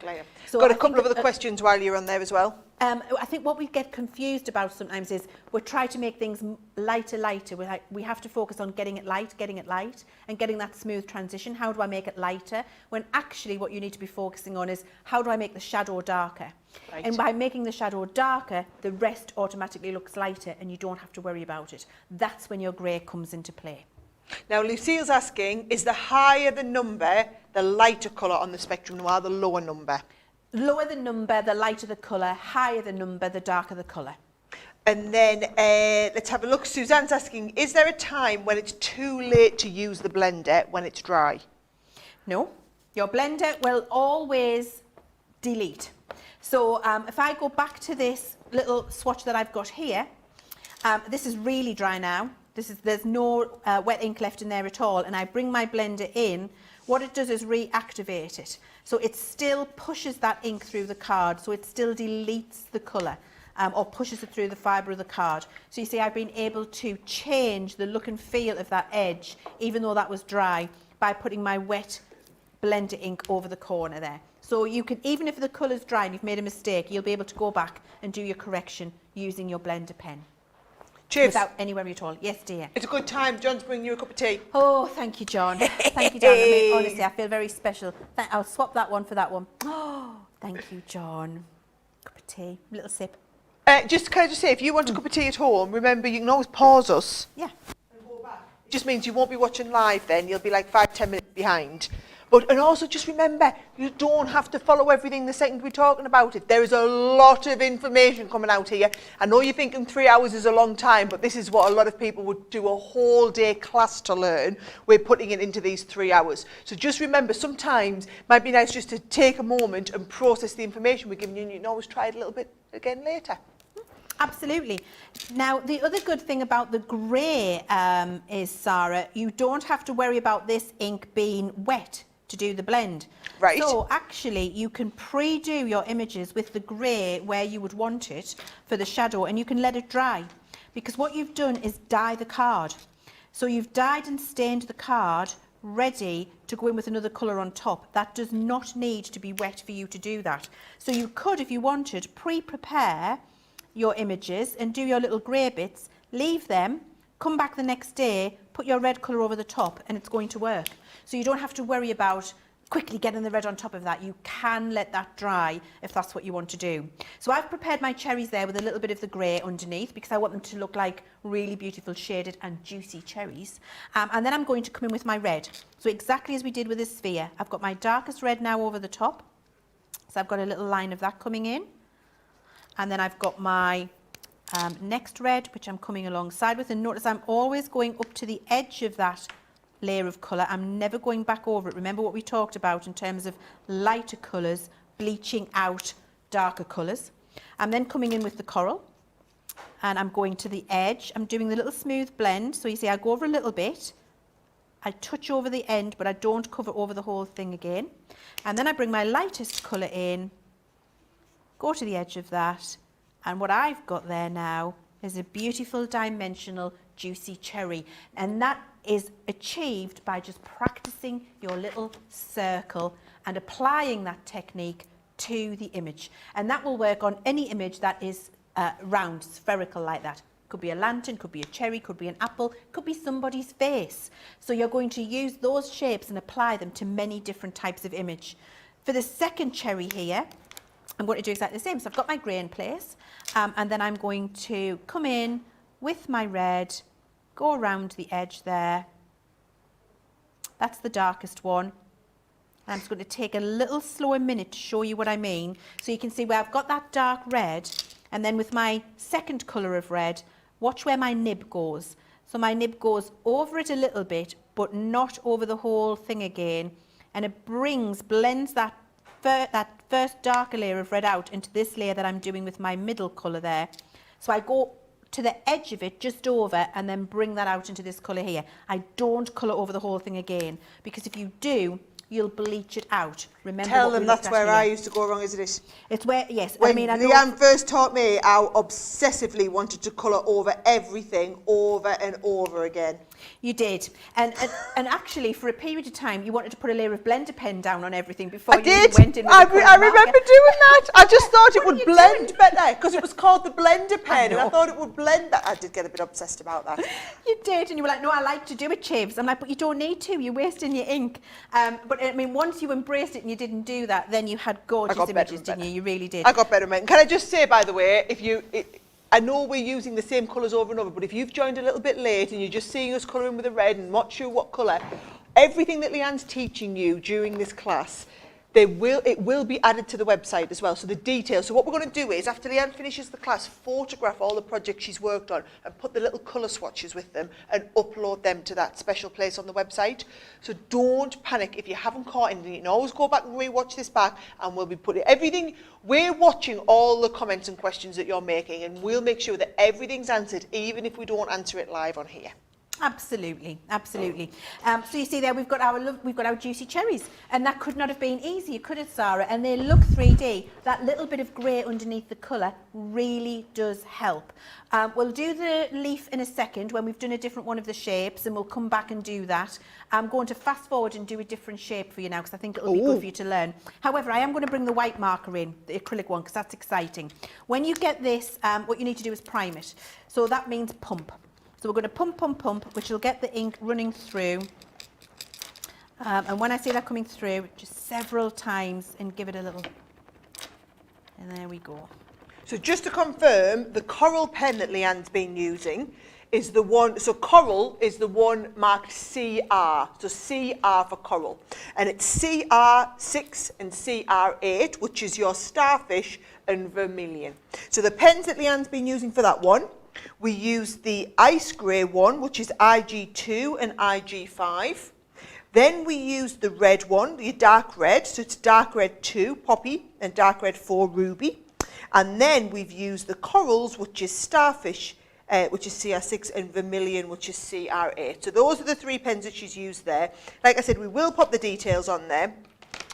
So got a couple of other questions while you're on there as well. I think what we get confused about sometimes is we're trying to make things lighter. We have to focus on getting it light, and getting that smooth transition. How do I make it lighter? When actually what you need to be focusing on is how do I make the shadow darker? Right. And by making the shadow darker, the rest automatically looks lighter and you don't have to worry about it. That's when your grey comes into play. Now, Lucille's asking, is the higher the number, the lighter colour on the spectrum noir, the lower number? Lower the number, the lighter the colour. Higher the number, the darker the colour. And then let's have a look. Suzanne's asking, is there a time when it's too late to use the blender when it's dry? No. Your blender will always delete. So if I go back to this little swatch that I've got here, this is really dry now. There's no wet ink left in there at all, and I bring my blender in, what it does is reactivate it. So it still pushes that ink through the card, so it still deletes the colour or pushes it through the fibre of the card. So you see I've been able to change the look and feel of that edge, even though that was dry, by putting my wet blender ink over the corner there. So you can, even if the colour's dry and you've made a mistake, you'll be able to go back and do your correction using your blender pen. Cheers. Without any worry at all. Yes, dear. It's a good time. John's bringing you a cup of tea. Oh, thank you, John. Thank you, John. I mean, honestly, I feel very special. I'll swap that one for that one. Oh, thank you, John. Cup of tea. Little sip. Can I just say, if you want a cup of tea at home, remember you can always pause us. Yeah. And go back. It just means you won't be watching live then. You'll be like 5-10 minutes behind. And also just remember, you don't have to follow everything the second we're talking about it. There is a lot of information coming out here. I know you're thinking 3 hours is a long time, but this is what a lot of people would do a whole day class to learn. We're putting it into these 3 hours. So just remember, sometimes it might be nice just to take a moment and process the information we're giving you, and you can always try it a little bit again later. Absolutely. Now, the other good thing about the grey is, Sarah, you don't have to worry about this ink being wet to do the blend. Right. So actually you can pre-do your images with the grey where you would want it for the shadow, and you can let it dry, because what you've done is dye the card. So you've dyed and stained the card ready to go in with another colour on top. That does not need to be wet for you to do that. So you could, if you wanted, pre-prepare your images and do your little grey bits, leave them, come back the next day, put your red colour over the top, and it's going to work. So you don't have to worry about quickly getting the red on top of that. You can let that dry if that's what you want to do. So I've prepared my cherries there with a little bit of the grey underneath, because I want them to look like really beautiful shaded and juicy cherries. And then I'm going to come in with my red. So exactly as we did with the sphere, I've got my darkest red now over the top. So I've got a little line of that coming in. And then I've got my next red, which I'm coming alongside with, and notice I'm always going up to the edge of that layer of colour. I'm never going back over it. Remember what we talked about in terms of lighter colours bleaching out darker colours. I'm then coming in with the coral, and I'm going to the edge. I'm doing the little smooth blend. So you see I go over a little bit, I touch over the end, but I don't cover over the whole thing again. And then I bring my lightest colour in, go to the edge of that, and what I've got there now is a beautiful dimensional juicy cherry, and that is achieved by just practicing your little circle and applying that technique to the image. And that will work on any image that is round, spherical like that. Could be a lantern, could be a cherry, could be an apple, could be somebody's face. So you're going to use those shapes and apply them to many different types of image. For the second cherry here, I'm going to do exactly the same. So I've got my grey in place, and then I'm going to come in with my red, go around the edge there. That's the darkest one. And I'm just going to take a little slower minute to show you what I mean. So you can see where I've got that dark red, and then with my second colour of red, watch where my nib goes. So my nib goes over it a little bit, but not over the whole thing again. And it blends that first darker layer of red out into this layer that I'm doing with my middle colour there. So I go to the edge of it, just over, and then bring that out into this colour here. I don't colour over the whole thing again, because if you do, you'll bleach it out. Remember, tell them that's where I used to go wrong, isn't it? It's where, yes. When I mean, I Leanne first taught me, I obsessively wanted to colour over everything over and over again. You did. And actually, for a period of time, you wanted to put a layer of blender pen down on everything before you went in with I the remember doing that. I just thought it would blend doing? better, because it was called the blender pen, and I know. thought it would blend better. I did get a bit obsessed about that. You did, and you were like, no, I like to do it, Chives. I'm like, but you don't need to. You're wasting your ink. But I mean, once you embraced it and you didn't do that, then you had gorgeous images, didn't you? You really did. I got better, mate. Can I just say, by the way, I know we're using the same colours over and over, but if you've joined a little bit late and you're just seeing us colouring with the red and not sure what colour, everything that Leanne's teaching you during this class, it will be added to the website as well, so the details. So what we're going to do is, after Leanne finishes the class, photograph all the projects she's worked on and put the little colour swatches with them and upload them to that special place on the website. So don't panic if you haven't caught anything. You can always go back and rewatch this back, and we'll be putting everything. We're watching all the comments and questions that you're making, and we'll make sure that everything's answered, even if we don't answer it live on here. Absolutely, absolutely. So you see there, we've got our juicy cherries, and that could not have been easier, could it, Sarah? And they look 3D. That little bit of grey underneath the colour really does help. We'll do the leaf in a second when we've done a different one of the shapes, and we'll come back and do that. I'm going to fast forward and do a different shape for you now, because I think it'll be good for you to learn. However, I am going to bring the white marker in, the acrylic one, because that's exciting. When you get this, what you need to do is prime it. So that means pump. So we're going to pump, pump, pump, which will get the ink running through. And when I see that coming through, just several times, and give it a little, and there we go. So just to confirm, the coral pen that Leanne's been using is the one, so coral is the one marked CR, so CR for coral. And it's CR6 and CR8, which is your starfish and vermilion. So the pens that Leanne's been using for that one, we use the ice grey one, which is IG2 and IG5. Then we use the red one, the dark red, so it's dark red 2, poppy, and dark red 4, ruby. And then we've used the corals, which is starfish, which is CR6, and vermilion, which is CR8. So those are the 3 pens that she's used there. Like I said, we will pop the details on there.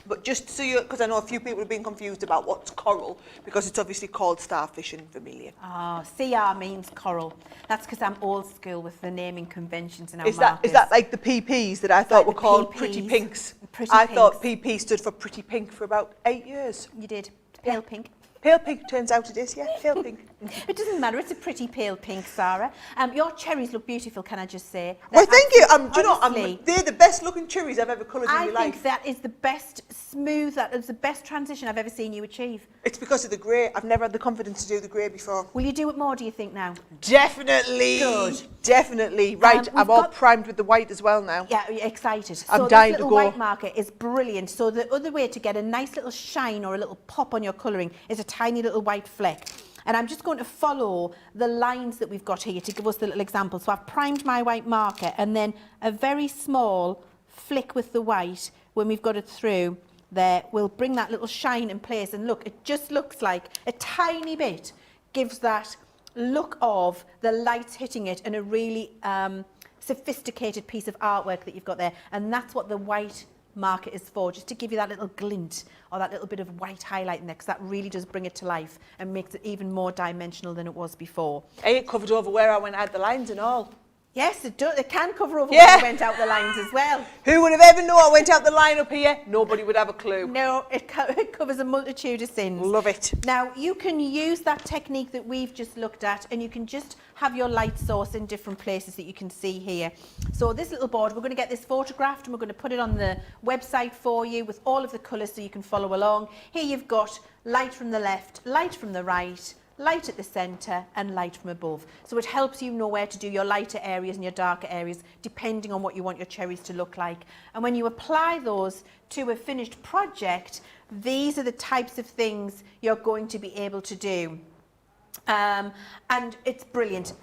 But just so you, because I know a few people have been confused about what's coral, because it's obviously called starfish and vermilion. Ah, CR means coral. That's because I'm old school with the naming conventions in our markers. Is that like the PPs that I thought were called PPs, pretty pinks? I thought PP stood for pretty pink for about 8 years. You did. Pale pink. Pale pink turns out it is, yeah, pale pink. It doesn't matter, it's a pretty pale pink, Sarah. Your cherries look beautiful, can I just say? Well, thank you. Do you honestly, know, they're the best looking cherries I've ever coloured in my life. I think that is the best that is the best transition I've ever seen you achieve. It's because of the grey. I've never had the confidence to do the grey before. Will you do it more, do you think, now? Definitely. Good. Definitely. Right, I'm all primed with the white as well now. Yeah, excited. I'm dying to go. So this little white marker is brilliant. So the other way to get a nice little shine or a little pop on your colouring is a tiny little white fleck. And I'm just going to follow the lines that we've got here to give us the little example. So I've primed my white marker, and then a very small flick with the white when we've got it through there will bring that little shine in place. And look, it just looks like a tiny bit gives that look of the lights hitting it and a really sophisticated piece of artwork that you've got there. And that's what the white marker is for, just to give you that little glint or that little bit of white highlight in there, because that really does bring it to life and makes it even more dimensional than it was before. Hey, it covered over where I went, I had the lines and all. Yes, it does. It can cover over Yeah. when you went out the lines as well. Who would have ever known I went out the line up here? Nobody would have a clue. No, it covers a multitude of sins. Love it. Now, you can use that technique that we've just looked at, and you can just have your light source in different places that you can see here. So this little board, we're going to get this photographed and we're going to put it on the website for you with all of the colours so you can follow along. Here you've got light from the left, light from the right, light at the centre and light from above. So it helps you know where to do your lighter areas and your darker areas depending on what you want your cherries to look like. And when you apply those to a finished project, these are the types of things you're going to be able to do. And it's brilliant.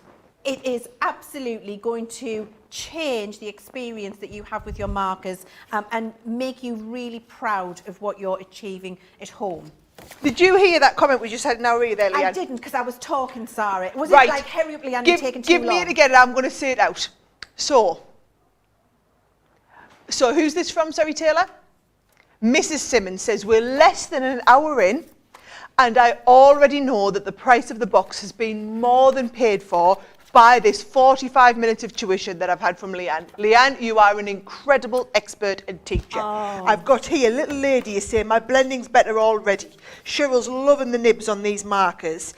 It is absolutely going to change the experience that you have with your markers and make you really proud of what you're achieving at home. Did you hear that comment we just had an hour there, Leanne? I didn't, because I was talking, Sarah. Was Right. it like hurry up, Leanne, you're taking too Give long? me it again and I'm going to say it out. So who's this from, sorry, Taylor? Mrs. Simmons says, we're less than an hour in and I already know that the price of the box has been more than paid for by this 45 minutes of tuition that I've had from Leanne. Leanne, you are an incredible expert and teacher. Oh. I've got here, little lady is saying, my blending's better already. Cheryl's loving the nibs on these markers.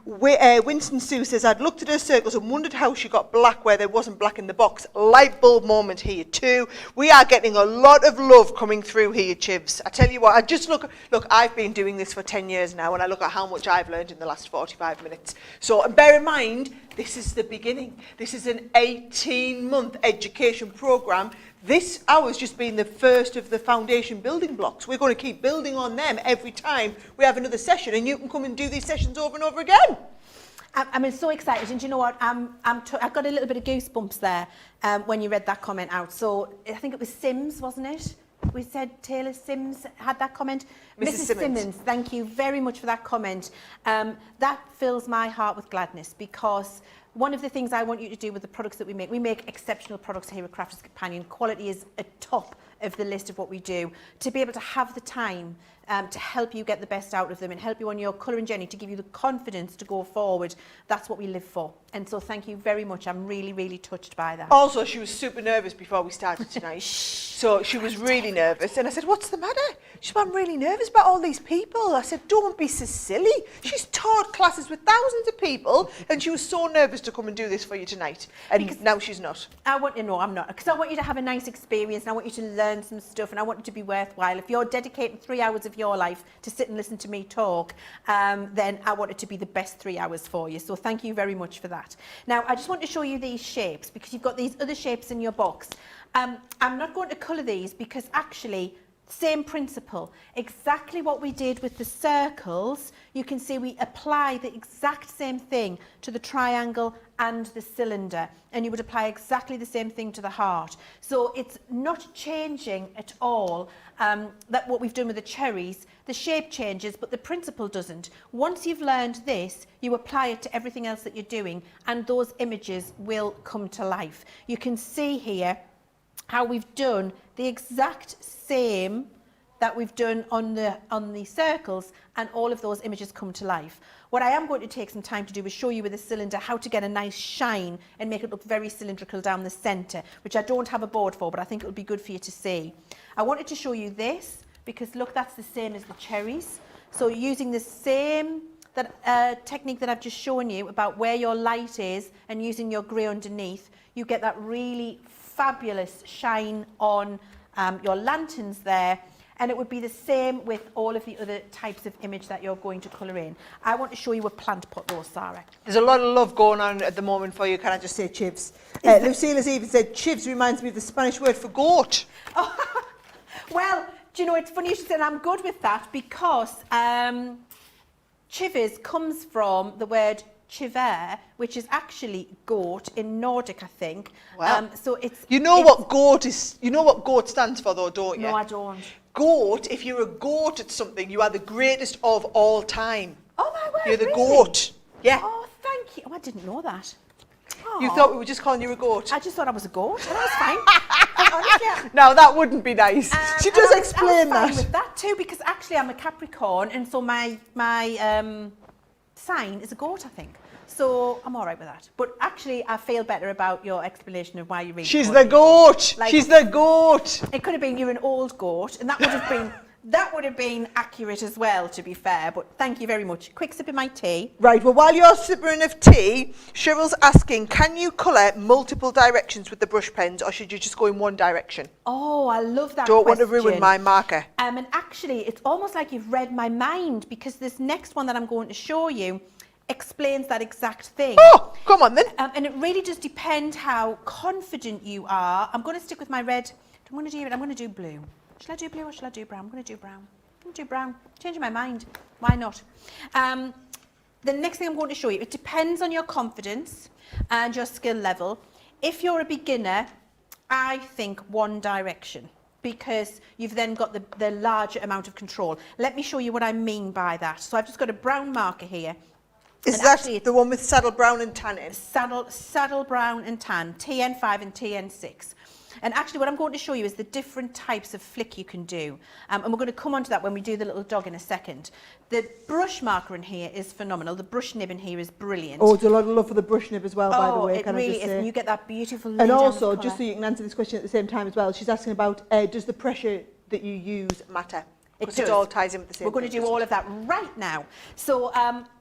Winston Sue says, I'd looked at her circles and wondered how she got black where there wasn't black in the box. Light bulb moment here too. We are getting a lot of love coming through here, Chivs. I tell you what, I just look, I've been doing this for 10 years now and I look at how much I've learned in the last 45 minutes. So, and bear in mind, this is the beginning. This is an 18-month education programme. This hour's just been the first of the foundation building blocks. We're going to keep building on them every time we have another session, and you can come and do these sessions over and over again. I'm so excited, and do you know what? I got a little bit of goosebumps there when you read that comment out. So I think it was Sims, wasn't it? We said Taylor Sims had that comment. Mrs. Simmons, thank you very much for that comment. That fills my heart with gladness, because one of the things I want you to do with the products that we make exceptional products here at Crafters Companion. Quality is at top of the list of what we do. To be able to have the time to help you get the best out of them and help you on your colouring journey, to give you the confidence to go forward, that's what we live for. And so thank you very much. I'm really, really touched by that. Also, she was super nervous before we started tonight. So she was really nervous. And I said, what's the matter? She said, I'm really nervous about all these people. I said, don't be so silly. She's taught classes with thousands of people and she was so nervous to come and do this for you tonight. And because now she's not. I want you to know I'm not. Because I want you to have a nice experience and I want you to learn some stuff and I want it to be worthwhile. If you're dedicating 3 hours of your life to sit and listen to me talk, then I want it to be the best 3 hours for you. So thank you very much for that. Now, I just want to show you these shapes because you've got these other shapes in your box. I'm not going to colour these because actually, same principle, exactly what we did with the circles, you can see we apply the exact same thing to the triangle and the cylinder, and you would apply exactly the same thing to the heart. So it's not changing at all that what we've done with the cherries. The shape changes, but the principle doesn't. Once you've learned this, you apply it to everything else that you're doing, and those images will come to life. You can see here how we've done the exact same that we've done on the circles, and all of those images come to life. What I am going to take some time to do is show you with a cylinder how to get a nice shine and make it look very cylindrical down the centre, which I don't have a board for, but I think it would be good for you to see. I wanted to show you this because look, that's the same as the cherries. So using the same technique that I've just shown you about where your light is and using your grey underneath, you get that really fabulous shine on your lanterns there. And it would be the same with all of the other types of image that you're going to colour in. I want to show you a plant pot though, Sarah. There's a lot of love going on at the moment for you, can I just say, Chivs? Lucille has even said, Chivs reminds me of the Spanish word for goat. Oh, well, do you know, it's funny you should say I'm good with that because chivers comes from the word chiver, which is actually goat in Nordic, I think. Wow. So it's what goat is? You know what goat stands for, though, don't you? No, I don't. Goat. If you're a goat at something, you are the greatest of all time. Oh my word! You're the really? goat. Yeah. Oh, thank you. Oh, I didn't know that. Oh. You thought we were just calling you a goat? I just thought I was a goat. And that's fine. Honestly, No, that wouldn't be nice. She does explain I that. was fine with that too, because actually I'm a Capricorn, and so my sign is a goat, I think. So I'm all right with that. But actually, I feel better about your explanation of why you really. She's the goat. Like, She's the goat. It could have been you're an old goat, and that would have been accurate as well, to be fair. But thank you very much. Quick sip of my tea. Right, well, while you're sipping of tea, Cheryl's asking, can you colour multiple directions with the brush pens, or should you just go in one direction? Oh, I love that Don't question. want to ruin my marker. And actually, it's almost like you've read my mind, because this next one that I'm going to show you explains that exact thing. Oh, come on then. And it really does depend how confident you are. I'm going to stick with my red. I'm going to do blue. Shall I do blue or shall I do brown? I'm going to do brown. I'm going to do brown. Changing my mind. Why not? The next thing I'm going to show you, it depends on your confidence and your skill level. If you're a beginner, I think one direction, because you've then got the larger amount of control. Let me show you what I mean by that. So I've just got a brown marker here. Is that the one with saddle brown and tan in? Saddle brown and tan, TN5 and TN6. And actually what I'm going to show you is the different types of flick you can do. And we're going to come on to that when we do the little dog in a second. The brush marker in here is phenomenal. The brush nib in here is brilliant. Oh, there's a lot of love for the brush nib as well, by the way. It really is. And you get that beautiful lid. And also, just so you can answer this question at the same time as well, she's asking about, does the pressure that you use matter? It all ties in with the same. We're going to do all of that right now. So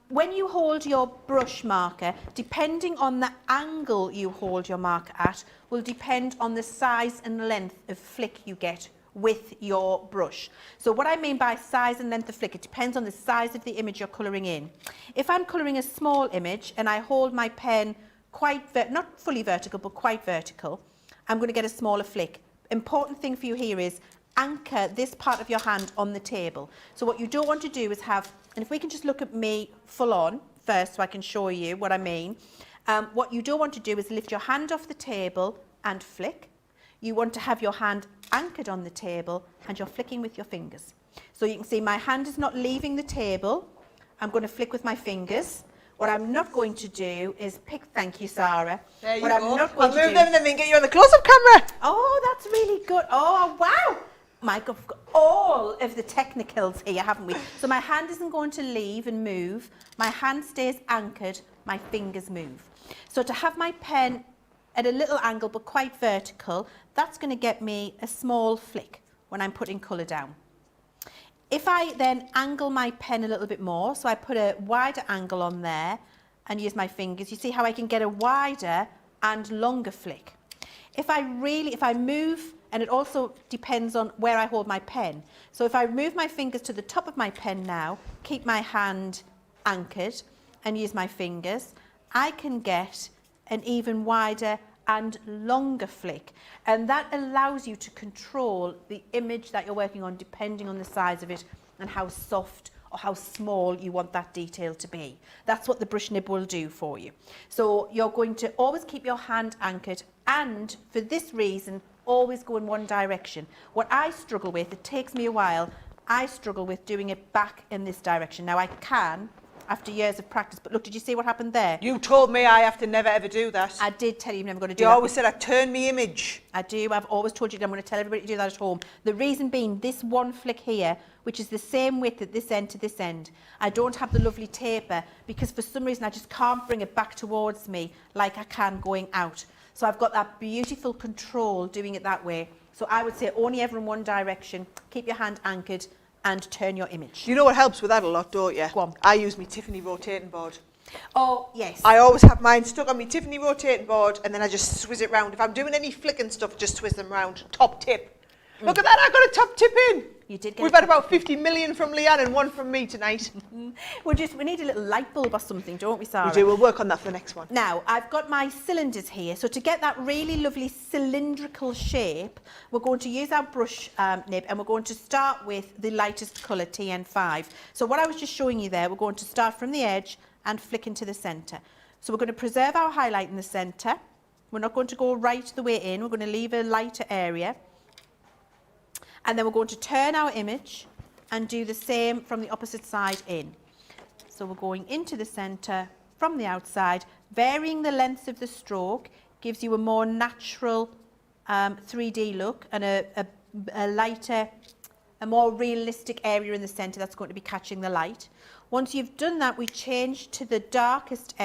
when you hold your brush marker, depending on the angle you hold your marker at, will depend on the size and length of flick you get with your brush. So what I mean by size and length of flick, it depends on the size of the image you're colouring in. If I'm colouring a small image and I hold my pen not fully vertical, but quite vertical, I'm going to get a smaller flick. Important thing for you here is anchor this part of your hand on the table. So what you don't want to do is have, and if we can just look at me full on first so I can show you what I mean. What you don't want to do is lift your hand off the table and flick. You want to have your hand anchored on the table and you're flicking with your fingers. So you can see my hand is not leaving the table. I'm going to flick with my fingers. What I'm not going to do is pick, thank you, Sarah. There you what go. I'll move them and then get you on the close-up camera. Oh, that's really good. Oh, wow. Mike, we've got all of the technicals here, haven't we? So my hand isn't going to leave and move. My hand stays anchored. My fingers move. So to have my pen at a little angle but quite vertical, that's going to get me a small flick when I'm putting colour down. If I then angle my pen a little bit more, so I put a wider angle on there and use my fingers, you see how I can get a wider and longer flick. If I move, and it also depends on where I hold my pen. So if I move my fingers to the top of my pen now, keep my hand anchored and use my fingers, I can get an even wider and longer flick. And that allows you to control the image that you're working on depending on the size of it and how soft or how small you want that detail to be. That's what the brush nib will do for you. So you're going to always keep your hand anchored, and for this reason, always go in one direction. What I struggle with, it takes me a while, I struggle with doing it back in this direction. Now I can, after years of practice, but look, did you see what happened there? You told me I have to never ever do that. I did tell you you're never going to do that. You always said I turn me image. I do, I've always told you that I'm going to tell everybody to do that at home. The reason being, this one flick here, which is the same width at this end to this end, I don't have the lovely taper because for some reason I just can't bring it back towards me like I can going out. So I've got that beautiful control doing it that way. So I would say only ever in one direction, keep your hand anchored and turn your image. You know what helps with that a lot, don't you? Go on. I use my Tiffany rotating board. Oh, yes. I always have mine stuck on my Tiffany rotating board and then I just swizz it round. If I'm doing any flicking stuff, just swizz them round. Top tip. Look at that, I got a top tip in. You did get We've had about 50 million from Leanne and one from me tonight. We need a little light bulb or something, don't we, Sarah? We do, we'll work on that for the next one. Now, I've got my cylinders here. So to get that really lovely cylindrical shape, we're going to use our brush nib and we're going to start with the lightest colour, TN5. So what I was just showing you there, we're going to start from the edge and flick into the centre. So we're going to preserve our highlight in the centre. We're not going to go right the way in. We're going to leave a lighter area. And then we're going to turn our image and do the same from the opposite side in. So we're going into the centre from the outside, varying the length of the stroke gives you a more natural 3D look and a lighter a more realistic area in the centre that's going to be catching the light. Once you've done that, we change to the darkest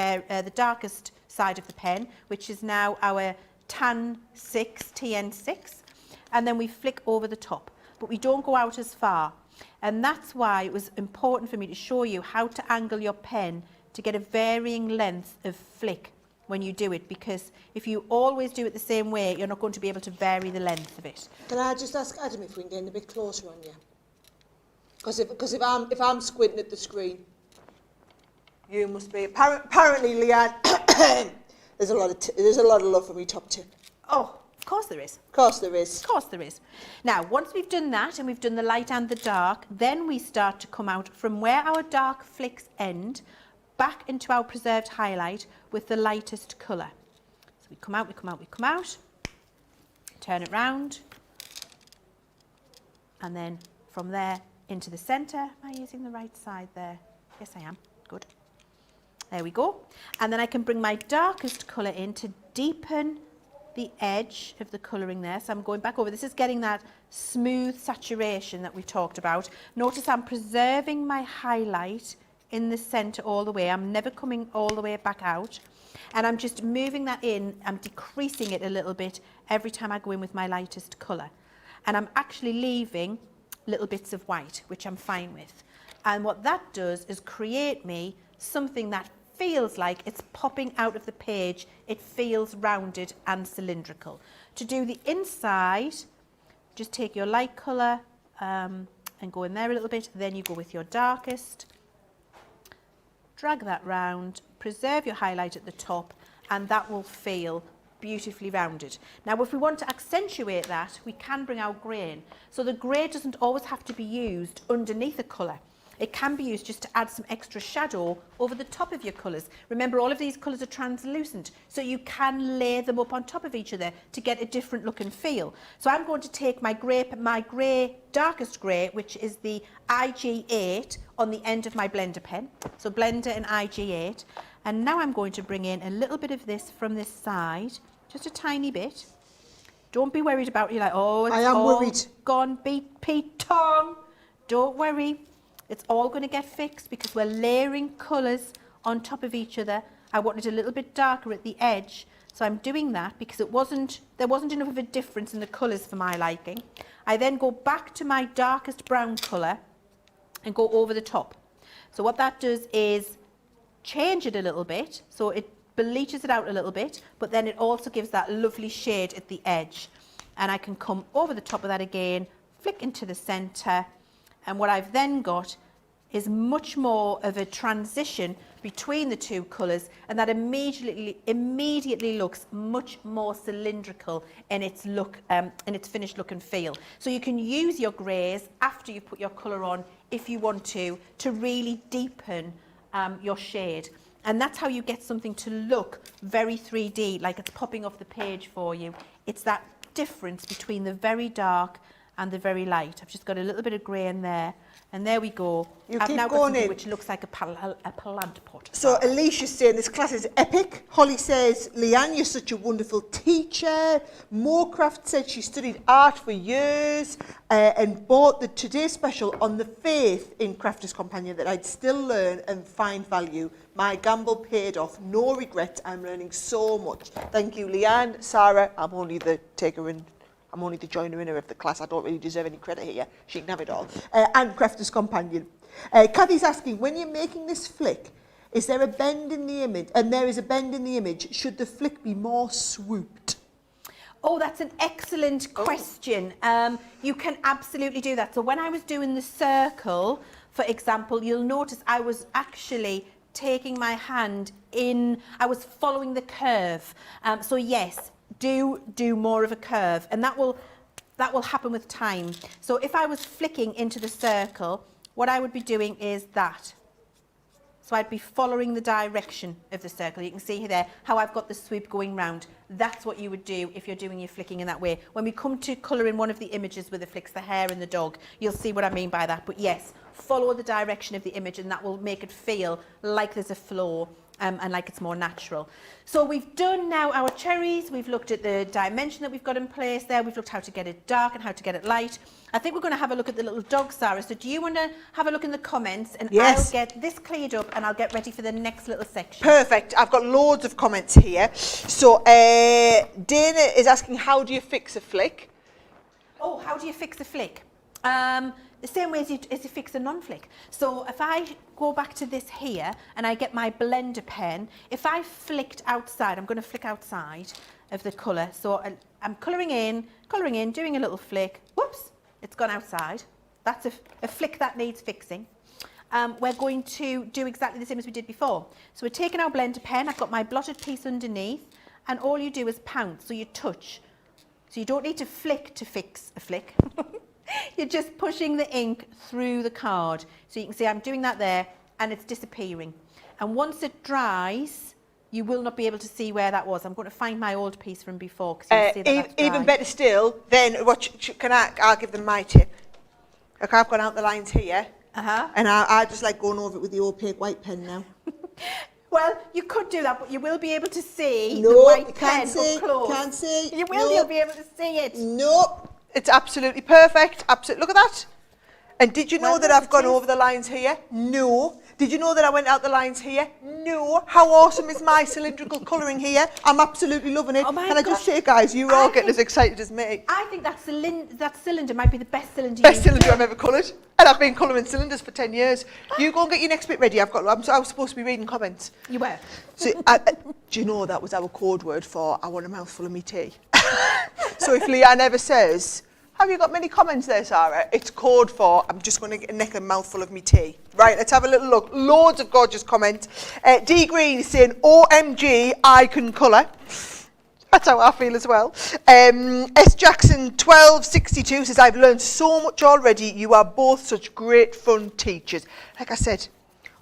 side of the pen, which is now our TN6, and then we flick over the top, but we don't go out as far. And that's why it was important for me to show you how to angle your pen to get a varying length of flick when you do it, because if you always do it the same way, you're not going to be able to vary the length of it. Can I just ask Adam if we can get a bit closer on you? Because if I'm squinting at the screen, You must be. Apparently, Leanne, there's a lot of love for me top tip. Oh, of course there is. Of course there is. Of course there is. Now, once we've done that and we've done the light and the dark, then we start to come out from where our dark flicks end back into our preserved highlight with the lightest colour. So we come out, we come out, we come out, turn it round, and then from there into the centre. Am I using the right side there? Yes, I am. Good. There we go. And then I can bring my darkest colour in to deepen the edge of the colouring there. So I'm going back over. This is getting that smooth saturation that we talked about. Notice I'm preserving my highlight in the centre all the way. I'm never coming all the way back out. And I'm just moving that in. I'm decreasing it a little bit every time I go in with my lightest colour. And I'm actually leaving little bits of white, which I'm fine with. And what that does is create me something that feels like it's popping out of the page. It feels rounded and cylindrical. To do the inside, just take your light colour and go in there a little bit. Then you go with your darkest. Drag that round, preserve your highlight at the top, and that will feel beautifully rounded. Now, if we want to accentuate that, we can bring our grey in. So the grey doesn't always have to be used underneath a colour. It can be used just to add some extra shadow over the top of your colours. Remember, all of these colours are translucent, so you can layer them up on top of each other to get a different look and feel. So I'm going to take my grey, darkest grey, which is the IG8 on the end of my blender pen. So blender and IG8. And now I'm going to bring in a little bit of this from this side, just a tiny bit. Don't be worried about it. You're like, oh, it's all worried. Gone, beat Pete Tom. Don't worry. It's all going to get fixed because we're layering colours on top of each other. I wanted a little bit darker at the edge, so I'm doing that because there wasn't enough of a difference in the colours for my liking. I then go back to my darkest brown colour and go over the top. So what that does is change it a little bit, so it bleaches it out a little bit, but then it also gives that lovely shade at the edge. And I can come over the top of that again, flick into the centre, and what I've then got is much more of a transition between the two colours, and that immediately looks much more cylindrical in its look, in its finished look and feel. So you can use your greys after you've put your colour on if you want to really deepen your shade. And that's how you get something to look very 3D, like it's popping off the page for you. It's that difference between the very dark and the very light. I've just got a little bit of grey in there, and there we go. I've now got something which looks like a plant pot. So Alicia's saying this class is epic. Holly says, Leanne, you're such a wonderful teacher. Moorcraft said she studied art for years and bought the Today Special on the faith in Crafters Companion that I'd still learn and find value. My gamble paid off. No regrets. I'm learning so much. Thank you, Leanne. Sarah, I'm only the joiner inner of the class. I don't really deserve any credit here. She can have it all. And Crafter's Companion. Kathy's asking, when you're making this flick, is there a bend in the image? And there is a bend in the image. Should the flick be more swooped? Oh, that's an excellent question. You can absolutely do that. So when I was doing the circle, for example, you'll notice I was actually taking my hand in, I was following the curve. So yes, do more of a curve, and that will happen with time. So if I was flicking into the circle, what I would be doing is that. So I'd be following the direction of the circle. You can see there how I've got the swoop going round. That's what you would do if you're doing your flicking in that way. When we come to colouring one of the images with the flicks, the hare and the dog, you'll see what I mean by that. But yes, follow the direction of the image, and that will make it feel like there's a flow and like it's more natural. So we've done now our cherries, we've looked at the dimension that we've got in place there, we've looked how to get it dark and how to get it light. I think we're going to have a look at the little dog, Sarah. So do you want to have a look in the comments, and Yes. I'll get this cleared up and I'll get ready for the next little section. Perfect. I've got loads of comments here. So Dana is asking, how do you fix a flick? Oh, how do you fix a flick? The same way as you fix a non-flick. So if I go back to this here and I get my blender pen, if I flicked outside, I'm going to flick outside of the colour. So I'm colouring in, doing a little flick. Whoops, it's gone outside. That's a flick that needs fixing. We're going to do exactly the same as we did before. So we're taking our blender pen, I've got my blotted piece underneath, and all you do is pounce, so you touch. So you don't need to flick to fix a flick. You're just pushing the ink through the card. So you can see I'm doing that there and it's disappearing. And once it dries, you will not be able to see where that was. I'm going to find my old piece from before because you'll see that that's Even dry. better still, then I'll give them my tip. Okay, I've gone out the lines here, and I just like going over it with the opaque white pen now. Well, you could do that, but you will be able to see No, the white you pen can't see, up close. can't see. You will, No. you'll be able to see it. Nope. It's absolutely perfect. Look at that. And did you know Well, that yes, I've gone it is. over the lines here? No. Did you know that I went out the lines here? No. How awesome is my cylindrical colouring here? I'm absolutely loving it. Oh my Can I just gosh. say, guys, you're all I getting as think- excited as me. I think that cylinder might be the best cylinder Best you've cylinder done. I've ever coloured. And I've been colouring cylinders for 10 years. You go and get your next bit ready. I was supposed to be reading comments. You were. So, do you know that was our code word for I want a mouthful of me tea? So if Leanne ever says, have you got many comments there, Sarah? It's code for I'm just going to get a neck and mouthful of me tea. Right, let's have a little look. Loads of gorgeous comments. D Green is saying, OMG, I can colour. That's how I feel as well. S Jackson 1262 says, I've learned so much already. You are both such great fun teachers. Like I said,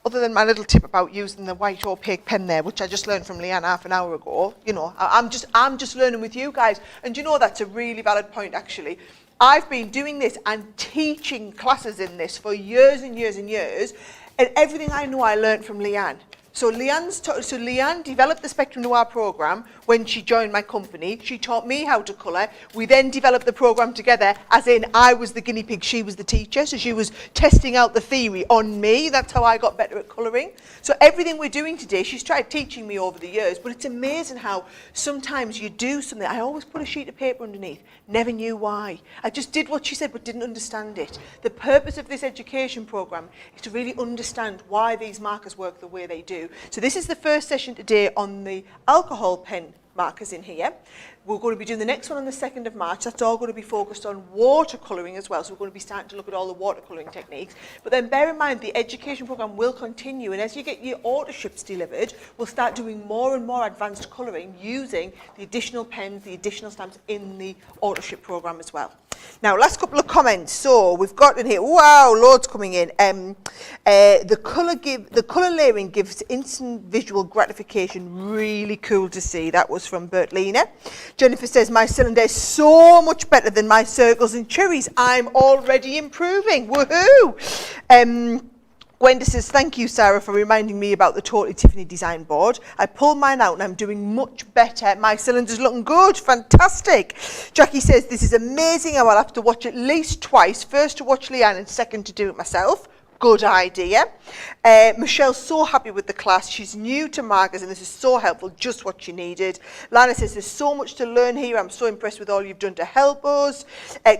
other than my little tip about using the white opaque pen there, which I just learned from Leanne half an hour ago, you know, I'm just learning with you guys. And you know, that's a really valid point, actually. I've been doing this and teaching classes in this for years and years and years, and everything I know I learned from Leanne. So Leanne developed the Spectrum Noir program when she joined my company. She taught me how to colour. We then developed the program together, as in I was the guinea pig, she was the teacher. So she was testing out the theory on me. That's how I got better at colouring. So everything we're doing today, she's tried teaching me over the years, but it's amazing how sometimes you do something. I always put a sheet of paper underneath, never knew why. I just did what she said, but didn't understand it. The purpose of this education program is to really understand why these markers work the way they do. So this is the first session today on the alcohol pen markers in here. We're going to be doing the next one on the 2nd of March. That's all going to be focused on watercolouring as well. So we're going to be starting to look at all the watercolouring techniques. But then bear in mind, the education programme will continue. And as you get your authorships delivered, we'll start doing more and more advanced colouring using the additional pens, the additional stamps in the authorship programme as well. Now, last couple of comments. So we've got in here, wow, loads coming in. The colour layering gives instant visual gratification. Really cool to see. That was from Bertlina. Jennifer says, my cylinder is so much better than my circles and cherries. I'm already improving. Woohoo! Gwenda says, thank you, Sarah, for reminding me about the Totally Tiffany design board. I pulled mine out and I'm doing much better. My cylinder's looking good. Fantastic. Jackie says, this is amazing. I will have to watch at least twice. First to watch Leanne and second to do it myself. Good idea. Michelle's so happy with the class. She's new to markers and this is so helpful, just what she needed. Lana says, there's so much to learn here. I'm so impressed with all you've done to help us.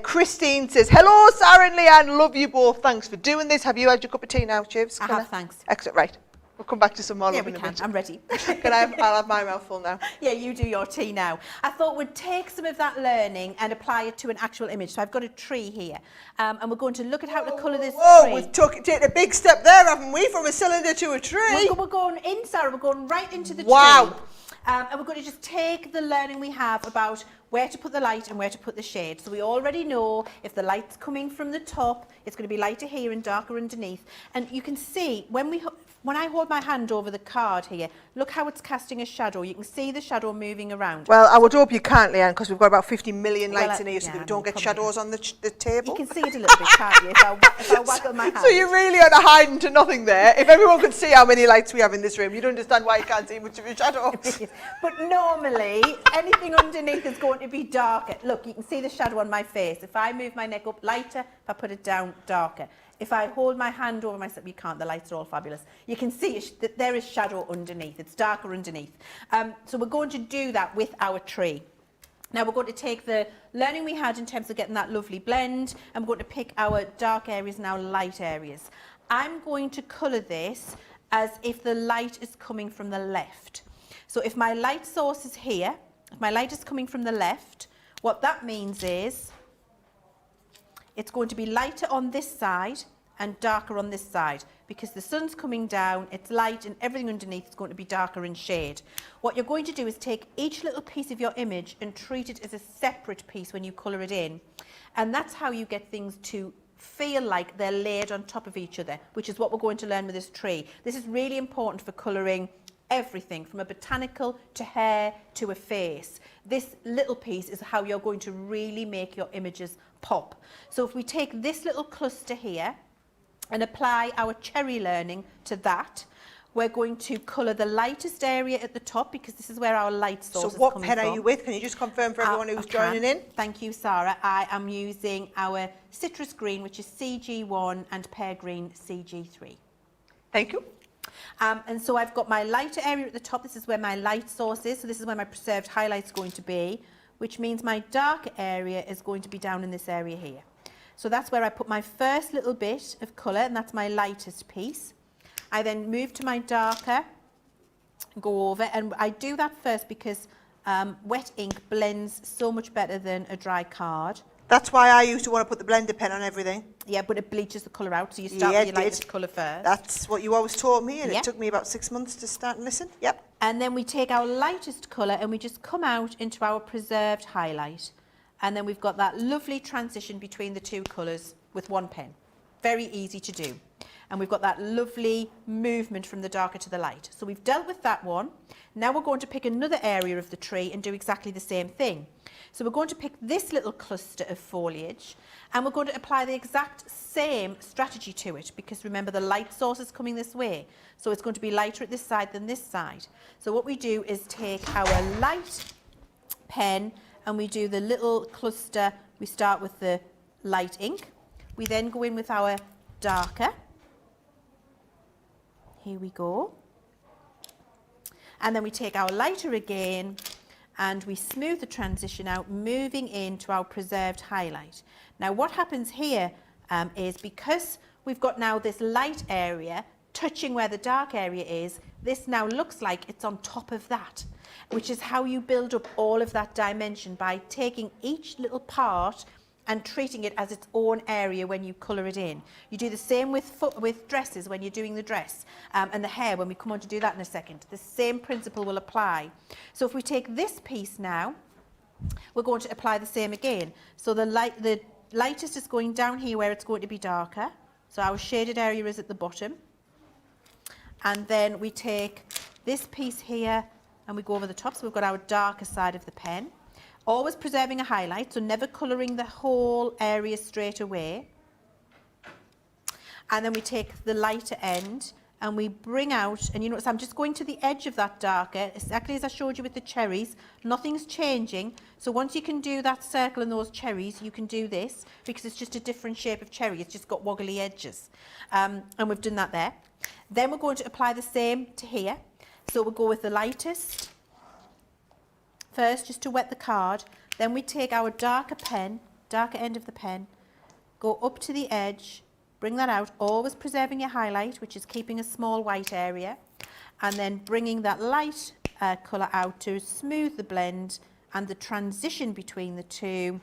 Christine says, hello, Sarah and Leanne. Love you both. Thanks for doing this. Have you had your cup of tea now, Chivs? I have, thanks. Excellent. Right. We'll come back to some more Yeah, love we in a can. minute. I'm ready. I'll have my mouthful now. Yeah, you do your tea now. I thought we'd take some of that learning and apply it to an actual image. So I've got a tree here, and we're going to look at how to colour this Whoa, tree. we've taken a big step there, haven't we? From a cylinder to a tree. We're going in, Sarah. We're going right into the Wow. tree. And we're going to just take the learning we have about where to put the light and where to put the shade. So we already know if the light's coming from the top, it's going to be lighter here and darker underneath. And you can see when I hold my hand over the card here, look how it's casting a shadow. You can see the shadow moving around. Well, I would hope you can't, Leanne, because we've got about 50 million lights in here, so yeah, that we don't get shadows on the table. You can see it a little bit, can't you, if I waggle my hand. So you really are hiding to nothing there. If everyone could see how many lights we have in this room, you'd understand why you can't see much of your shadows. But normally, anything underneath is going to be darker. Look, you can see the shadow on my face. If I move my neck up, lighter. If I put it down, darker. If I hold my hand over myself, you can't, the lights are all fabulous. You can see that there is shadow underneath, it's darker underneath. So we're going to do that with our tree. Now we're going to take the learning we had in terms of getting that lovely blend, and we're going to pick our dark areas and our light areas. I'm going to colour this as if the light is coming from the left. So if my light source is here, if my light is coming from the left, what that means is it's going to be lighter on this side and darker on this side, because the sun's coming down, it's light, and everything underneath is going to be darker in shade. What you're going to do is take each little piece of your image and treat it as a separate piece when you colour it in. And that's how you get things to feel like they're layered on top of each other, which is what we're going to learn with this tree. This is really important for colouring everything from a botanical to hair to a face. This little piece is how you're going to really make your images pop. So if we take this little cluster here and apply our cherry learning to that, we're going to colour the lightest area at the top, because this is where our light source is coming from. So what pen are you with? Can you just confirm for everyone who's joining in? Thank you, Sarah. I am using our citrus green, which is CG1, and pear green, CG3. Thank you. And so I've got my lighter area at the top. This is where my light source is. So this is where my preserved highlight's going to be, which means my darker area is going to be down in this area here. So that's where I put my first little bit of colour, and that's my lightest piece. I then move to my darker, go over, and I do that first because wet ink blends so much better than a dry card. That's why I used to want to put the blender pen on everything. Yeah, but it bleaches the colour out, so you start with your lightest colour first. That's what you always taught me, and it took me about 6 months to start and listen. Yep. And then we take our lightest colour and we just come out into our preserved highlight. And then we've got that lovely transition between the two colours with one pen. Very easy to do. And we've got that lovely movement from the darker to the light. So we've dealt with that one. Now we're going to pick another area of the tree and do exactly the same thing. So we're going to pick this little cluster of foliage, and we're going to apply the exact same strategy to it, because remember, the light source is coming this way. So it's going to be lighter at this side than this side. So what we do is take our light pen and we do the little cluster. We start with the light ink. We then go in with our darker. Here we go. And then we take our lighter again and we smooth the transition out, moving into our preserved highlight. Now what happens here is, because we've got now this light area touching where the dark area is, this now looks like it's on top of that, which is how you build up all of that dimension, by taking each little part and treating it as its own area when you colour it in. You do the same with dresses when you're doing the dress, and the hair when we come on to do that in a second. The same principle will apply. So if we take this piece now, we're going to apply the same again. So the lightest is going down here where it's going to be darker. So our shaded area is at the bottom. And then we take this piece here and we go over the top. So we've got our darker side of the pen. Always preserving a highlight, so never colouring the whole area straight away. And then we take the lighter end and we bring out, and you notice I'm just going to the edge of that darker, exactly as I showed you with the cherries. Nothing's changing. So once you can do that circle and those cherries, you can do this, because it's just a different shape of cherry. It's just got woggly edges. And we've done that there. Then we're going to apply the same to here. So we'll go with the lightest first, just to wet the card. Then we take our darker end of the pen, go up to the edge, bring that out, always preserving your highlight, which is keeping a small white area, and then bringing that light colour out to smooth the blend and the transition between the two.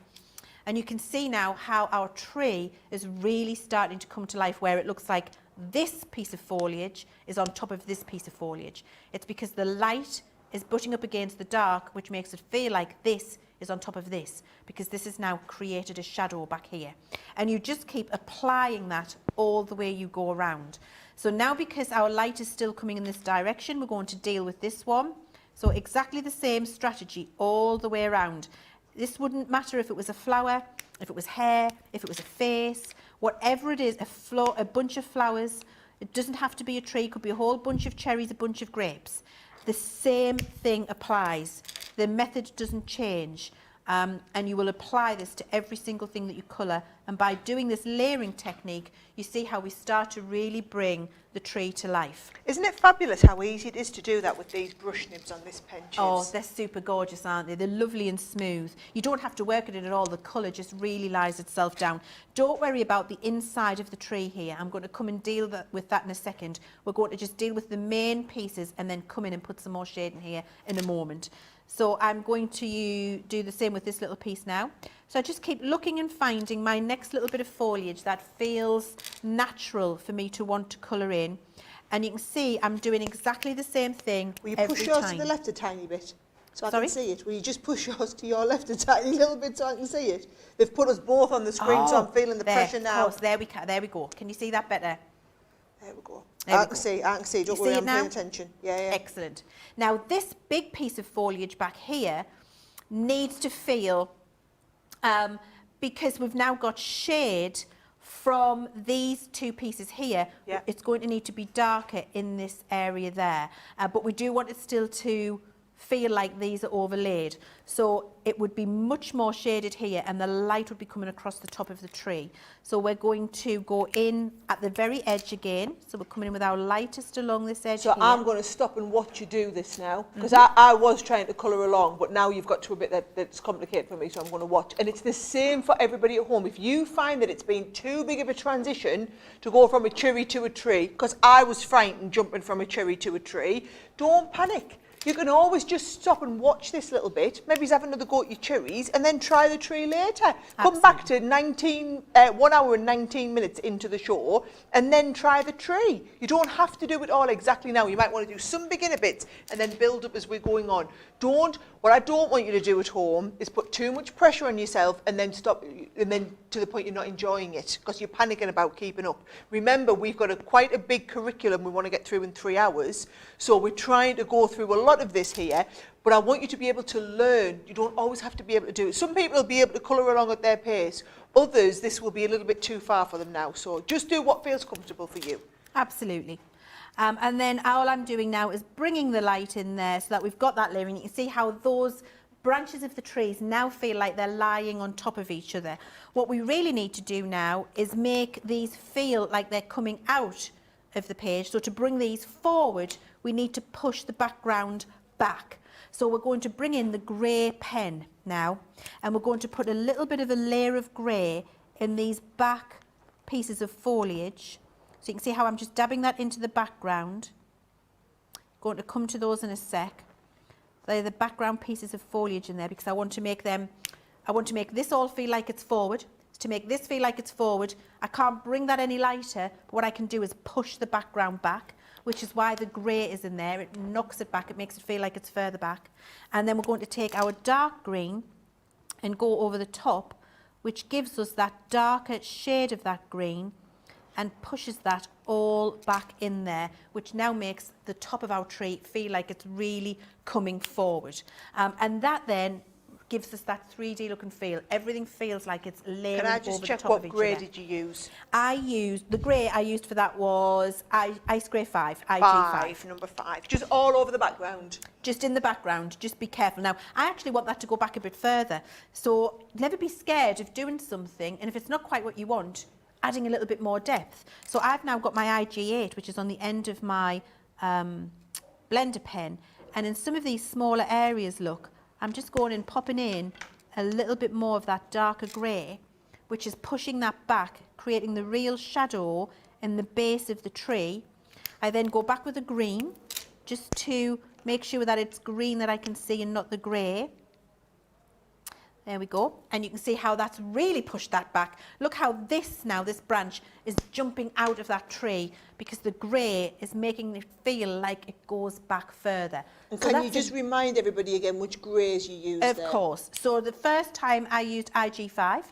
And you can see now how our tree is really starting to come to life, where it looks like this piece of foliage is on top of this piece of foliage. It's because the light is butting up against the dark, which makes it feel like this is on top of this, because this has now created a shadow back here. And you just keep applying that all the way you go around. So now, because our light is still coming in this direction, we're going to deal with this one. So exactly the same strategy all the way around. This wouldn't matter if it was a flower, if it was hair, if it was a face, whatever it is, a bunch of flowers. It doesn't have to be a tree, it could be a whole bunch of cherries, a bunch of grapes. The same thing applies. The method doesn't change. And you will apply this to every single thing that you colour. And by doing this layering technique, you see how we start to really bring the tree to life. Isn't it fabulous how easy it is to do that with these brush nibs on this pen, Chiz? Oh, they're super gorgeous, aren't they? They're lovely and smooth. You don't have to work at it at all. The colour just really lies itself down. Don't worry about the inside of the tree here. I'm going to come and deal with that in a second. We're going to just deal with the main pieces and then come in and put some more shade in here in a moment. So I'm going to do the same with this little piece now. So I just keep looking and finding my next little bit of foliage that feels natural for me to want to colour in. And you can see I'm doing exactly the same thing every time. Will you push yours to the left a tiny bit so I Sorry? can see it? Will you just push yours to your left a tiny little bit so I can see it? They've put us both on the screen, so I'm feeling the pressure now. Of course, there we go. Can you see that better? There we go. There we I can see. Don't You worry, see it I'm now? paying attention. Yeah. Excellent. Now, this big piece of foliage back here needs to feel, because we've now got shade from these two pieces here, Yeah. it's going to need to be darker in this area there. But we do want it still to feel like these are overlaid. So it would be much more shaded here and the light would be coming across the top of the tree. So we're going to go in at the very edge again. So we're coming in with our lightest along this edge So here. I'm going to stop and watch you do this now, because I was trying to colour along, but now you've got to a bit that's complicated for me, so I'm going to watch. And it's the same for everybody at home. If you find that it's been too big of a transition to go from a cherry to a tree, because I was frightened jumping from a cherry to a tree, don't panic. You can always just stop and watch this little bit, maybe have another go at your cherries, and then try the tree later. Come back to 1 hour and 19 minutes into the show, and then try the tree. You don't have to do it all exactly now. You might want to do some beginner bits and then build up as we're going on. What I don't want you to do at home is put too much pressure on yourself and then stop, and then to the point you're not enjoying it because you're panicking about keeping up. Remember, we've got quite a big curriculum we want to get through in 3 hours, so we're trying to go through a lot of this here, but I want you to be able to learn. You don't always have to be able to do it. Some people will be able to colour along at their pace. Others, this will be a little bit too far for them now, so just do what feels comfortable for you. Absolutely. And then all I'm doing now is bringing the light in there so that we've got that layering. You can see how those branches of the trees now feel like they're lying on top of each other. What we really need to do now is make these feel like they're coming out of the page. So to bring these forward, we need to push the background back. So we're going to bring in the grey pen now, and we're going to put a little bit of a layer of grey in these back pieces of foliage. So you can see how I'm just dabbing that into the background. Going to come to those in a sec. They're the background pieces of foliage in there because I want to make this all feel like it's forward. To make this feel like it's forward, I can't bring that any lighter, but what I can do is push the background back, which is why the grey is in there. It knocks it back, it makes it feel like it's further back. And then we're going to take our dark green and go over the top, which gives us that darker shade of that green and pushes that all back in there, which now makes the top of our tree feel like it's really coming forward. And that then gives us that 3D look and feel. Everything feels like it's layering over the top of each other. Can I just check what grey did you use? The grey I used for that was Ice Grey 5, IG5. Number 5. Just all over the background. Just in the background, just be careful. Now, I actually want that to go back a bit further. So never be scared of doing something, and if it's not quite what you want, adding a little bit more depth. So I've now got my IG8, which is on the end of my blender pen, and in some of these smaller areas, look, I'm just going and popping in a little bit more of that darker grey, which is pushing that back, creating the real shadow in the base of the tree. I then go back with the green, just to make sure that it's green that I can see and not the grey. There we go. And you can see how that's really pushed that back. Look how this branch is jumping out of that tree because the grey is making it feel like it goes back further. And So can you that's just remind everybody again which greys you used Of there? course. So the first time I used IG5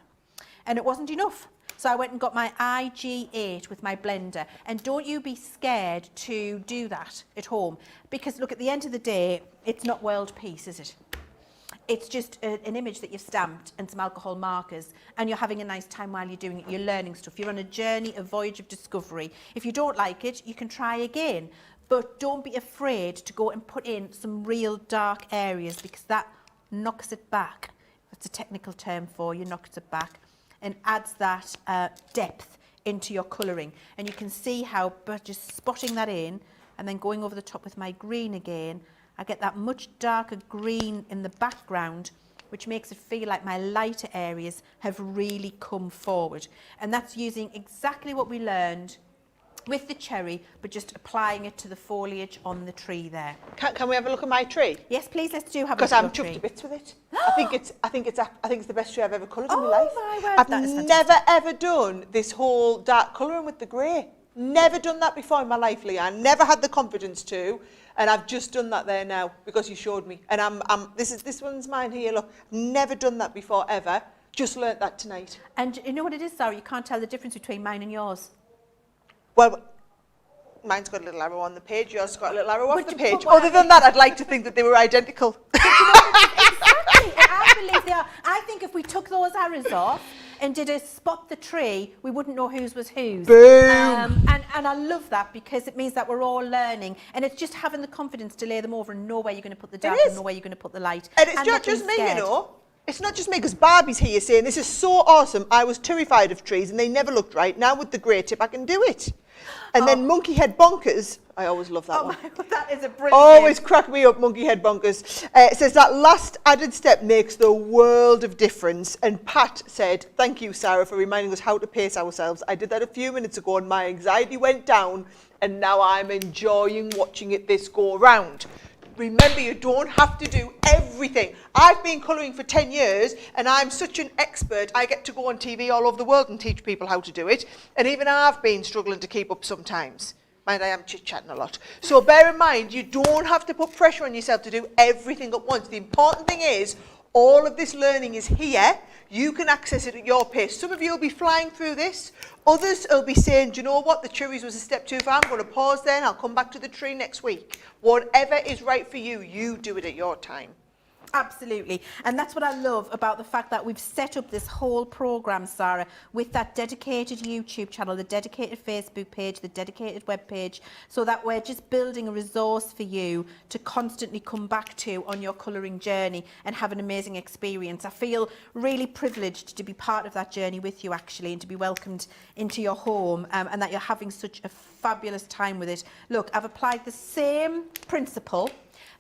and it wasn't enough. So I went and got my IG8 with my blender. And don't you be scared to do that at home. Because look, at the end of the day, it's not world peace, is it? It's just an image that you've stamped and some alcohol markers, and you're having a nice time while you're doing it. You're learning stuff. You're on a journey, a voyage of discovery. If you don't like it, you can try again. But don't be afraid to go and put in some real dark areas because that knocks it back. That's a technical term for you, knocks it back, and adds that depth into your colouring. And you can see how, but just spotting that in and then going over the top with my green again, I get that much darker green in the background, which makes it feel like my lighter areas have really come forward. And that's using exactly what we learned with the cherry, but just applying it to the foliage on the tree there. Can we have a look at my tree? Yes, please, let's do have a look Because at I'm your chuffed tree. to bits with it. I think it's the best tree I've ever coloured in my life. Oh my word, I've that is fantastic. never ever done this whole dark colouring with the grey. Never done that before in my life, Leanne. Never had the confidence to, and I've just done that there now because you showed me. And this one's mine here. Look, never done that before ever. Just learnt that tonight. And you know what it is, Sarah? You can't tell the difference between mine and yours. Well, mine's got a little arrow on the page. Yours got a little arrow off But the you- page. but what Other I than mean- that, I'd like to think that they were identical. Exactly, and I believe they are. I think if we took those arrows off and did a spot the tree, we wouldn't know whose was whose. Boom. And I love that because it means that we're all learning, and it's just having the confidence to lay them over and know where you're going to put the dark is. and know where you're going to put the light. And it's not not being just me, you scared. know. It's not just me, because Barbie's here saying, this is so awesome. I was terrified of trees and they never looked right. Now with the grey tip, I can do it. And then Monkey Head Bonkers, I always love that Oh one. my, that is a brilliant Always name. crack me up, Monkey Head Bonkers. It says that last added step makes the world of difference. And Pat said, thank you, Sarah, for reminding us how to pace ourselves. I did that a few minutes ago and my anxiety went down and now I'm enjoying watching it this go round. Remember, you don't have to do everything. I've been colouring for 10 years and I'm such an expert. I get to go on TV all over the world and teach people how to do it. And even I've been struggling to keep up sometimes. Mind, I am chit-chatting a lot. So bear in mind, you don't have to put pressure on yourself to do everything at once. The important thing is, all of this learning is here. You can access it at your pace. Some of you will be flying through this. Others will be saying, do you know what? The cherries was a step too far. I'm going to pause there and I'll come back to the tree next week. Whatever is right for you, you do it at your time. Absolutely. And that's what I love about the fact that we've set up this whole programme, Sarah, with that dedicated YouTube channel, the dedicated Facebook page, the dedicated web page, so that we're just building a resource for you to constantly come back to on your colouring journey and have an amazing experience. I feel really privileged to be part of that journey with you, actually, and to be welcomed into your home, and that you're having such a fabulous time with it. Look, I've applied the same principle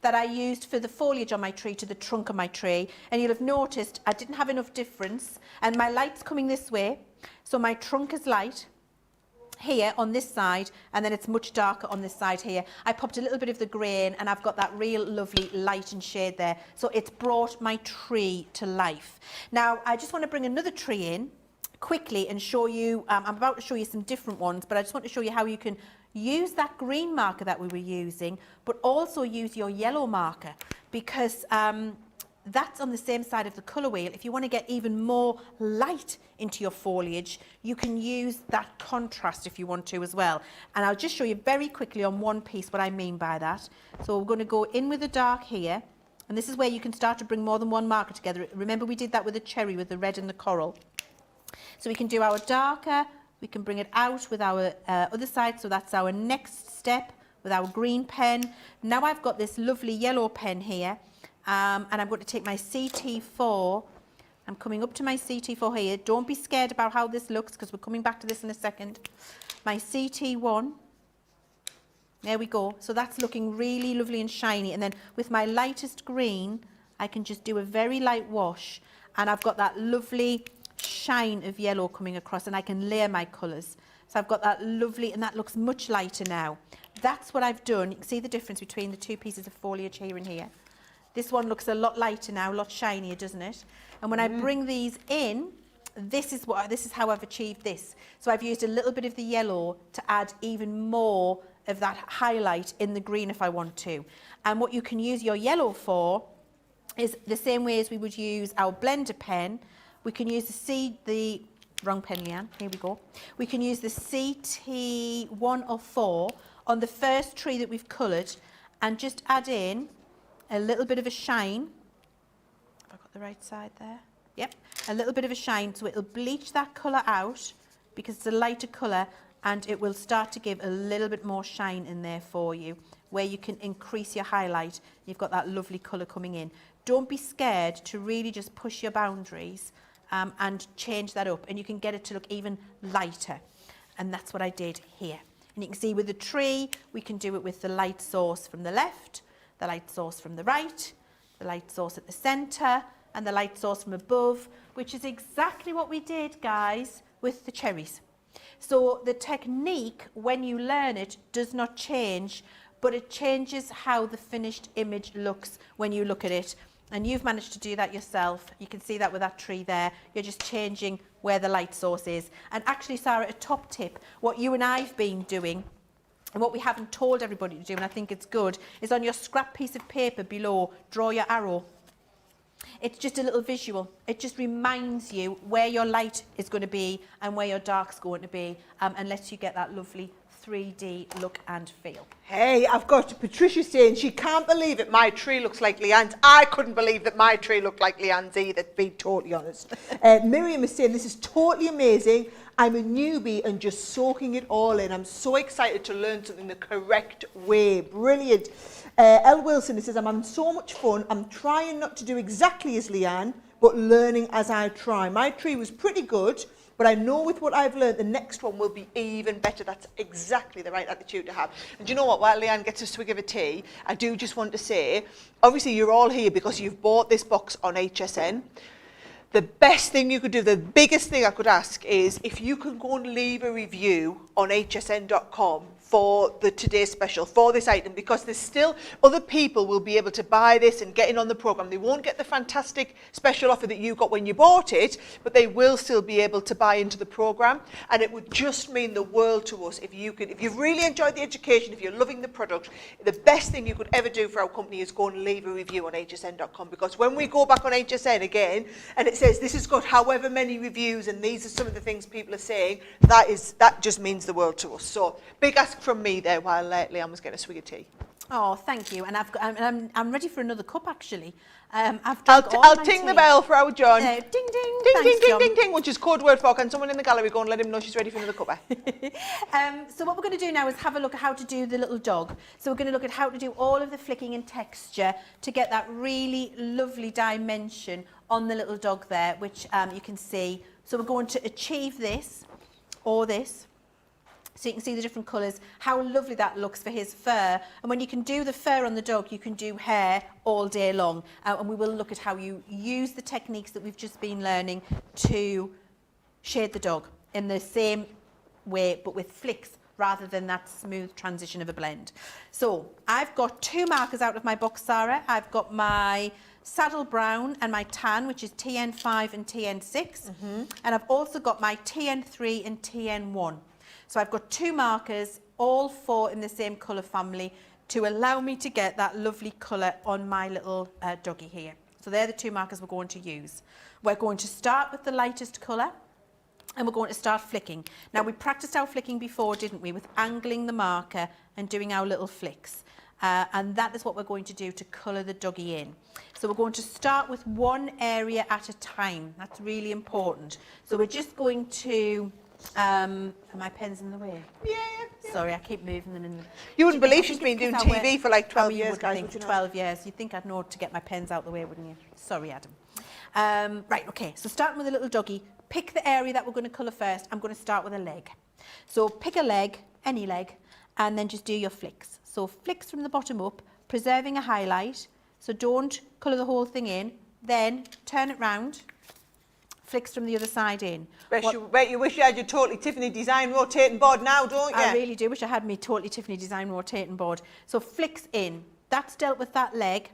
that I used for the foliage on my tree to the trunk of my tree, and you'll have noticed I didn't have enough difference, and my light's coming this way, so my trunk is light here on this side, and then it's much darker on this side here. I popped a little bit of the grey in, and I've got that real lovely light and shade there, so it's brought my tree to life. Now I just want to bring another tree in quickly and show you, I'm about to show you some different ones, but I just want to show you how you can use that green marker that we were using, but also use your yellow marker, because that's on the same side of the colour wheel. If you want to get even more light into your foliage, you can use that contrast if you want to as well. And I'll just show you very quickly on one piece what I mean by that. So we're going to go in with the dark here, and this is where you can start to bring more than one marker together. Remember, we did that with the cherry, with the red and the coral. So we can do our darker, we can bring it out with our other side, so that's our next step with our green pen. Now I've got this lovely yellow pen here, and I'm going to take my CT4. I'm coming up to my CT4 here. Don't be scared about how this looks, because we're coming back to this in a second. My CT1. There we go. So that's looking really lovely and shiny. And then with my lightest green, I can just do a very light wash, and I've got that lovely shine of yellow coming across, and I can layer my colours. So I've got that lovely, and that looks much lighter now. That's what I've done. You can see the difference between the two pieces of foliage here and here. This one looks a lot lighter now, a lot shinier, doesn't it? And when I bring these in, this is how I've achieved this. So I've used a little bit of the yellow to add even more of that highlight in the green if I want to. And what you can use your yellow for is the same way as we would use our blender pen. We can use the wrong pen, Leanne, here we go. We can use the CT104 on the first tree that we've coloured and just add in a little bit of a shine. Have I got the right side there? Yep, a little bit of a shine, so it'll bleach that colour out because it's a lighter colour, and it will start to give a little bit more shine in there for you, where you can increase your highlight. You've got that lovely colour coming in. Don't be scared to really just push your boundaries and change that up, and you can get it to look even lighter. And that's what I did here. And you can see with the tree, we can do it with the light source from the left, the light source from the right, the light source at the centre, and the light source from above, which is exactly what we did, guys, with the cherries. So the technique, when you learn it, does not change, but it changes how the finished image looks when you look at it. And you've managed to do that yourself. You can see that with that tree there. You're just changing where the light source is. And actually, Sarah, a top tip, what you and I've been doing, and what we haven't told everybody to do, and I think it's good, is on your scrap piece of paper below, draw your arrow. It's just a little visual. It just reminds you where your light is going to be and where your dark's going to be, and lets you get that lovely 3D look and feel. Hey, I've got Patricia saying she can't believe it. My tree looks like Leanne's. I couldn't believe that my tree looked like Leanne's either, to be totally honest. Miriam is saying this is totally amazing. I'm a newbie and just soaking it all in. I'm so excited to learn something the correct way. Brilliant. Elle Wilson says, I'm having so much fun. I'm trying not to do exactly as Leanne, but learning as I try. My tree was pretty good, but I know with what I've learned, the next one will be even better. That's exactly the right attitude to have. And do you know what? While Leanne gets a swig of a tea, I do just want to say, obviously you're all here because you've bought this box on HSN. The best thing you could do, the biggest thing I could ask is if you can go and leave a review on hsn.com for the today's special, for this item, because there's still other people will be able to buy this and get in on the program. They won't get the fantastic special offer that you got when you bought it, but they will still be able to buy into the program. And it would just mean the world to us if you could, if you've really enjoyed the education, if you're loving the product, the best thing you could ever do for our company is go and leave a review on hsn.com, because when we go back on HSN again and it says this has got however many reviews and these are some of the things people are saying, that just means the world to us. So big ask from me there while Leanne was getting a swig of tea. Oh, thank you. And I'm ready for another cup, actually. I'll ting the bell for our John. Ding, ding. Ding, Thanks, ding, ding, John. ding, ding, which is code word for can someone in the gallery go and let him know she's ready for another cuppa? So what we're going to do now is have a look at how to do the little dog. So we're going to look at how to do all of the flicking and texture to get that really lovely dimension on the little dog there, which you can see. So we're going to achieve this or this. So you can see the different colours, how lovely that looks for his fur. And when you can do the fur on the dog, you can do hair all day long. And we will look at how you use the techniques that we've just been learning to shade the dog in the same way, but with flicks rather than that smooth transition of a blend. So I've got two markers out of my box, Sarah. I've got my saddle brown and my tan, which is TN5 and TN6. And I've also got my TN3 and TN1. So I've got two markers, all four in the same colour family, to allow me to get that lovely colour on my little doggy here. So they're the two markers we're going to use. We're going to start with the lightest colour, and we're going to start flicking. Now, we practiced our flicking before, didn't we, with angling the marker and doing our little flicks. And that is what we're going to do to colour the doggy in. So we're going to start with one area at a time. That's really important. So we're just going to... are my pens in the way? Yeah. Sorry, I keep moving them in. You wouldn't believe she's been doing TV for like 12 years, guys. Think 12 years. You'd think I'd know to get my pens out the way, wouldn't you? Sorry, Adam. Right, okay. So starting with a little doggy, pick the area that we're going to colour first. I'm going to start with a leg. So pick a leg, any leg, and then just do your flicks. So flicks from the bottom up, preserving a highlight. So don't colour the whole thing in. Then turn it round. Flicks from the other side in. Bet you wish you had your Totally Tiffany design rotating board now, don't you? I really do wish I had my Totally Tiffany design rotating board. So flicks in. That's dealt with that leg.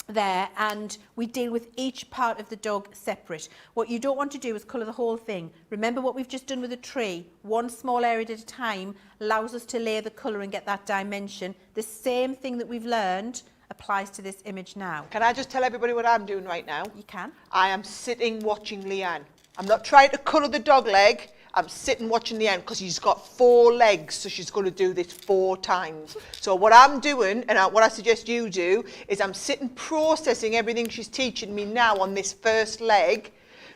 there, and we deal with each part of the dog separate. What you don't want to do is colour the whole thing. Remember what we've just done with the tree. One small area at a time allows us to layer the colour and get that dimension. The same thing that we've learned applies to this image now. Can I just tell everybody what I'm doing right now? You can. I am sitting watching Leanne. I'm not trying to colour the dog leg. I'm sitting watching Leanne because she's got 4 legs, so she's going to do this 4 times. So what I'm doing, and what I suggest you do, is I'm sitting processing everything she's teaching me now on this first leg,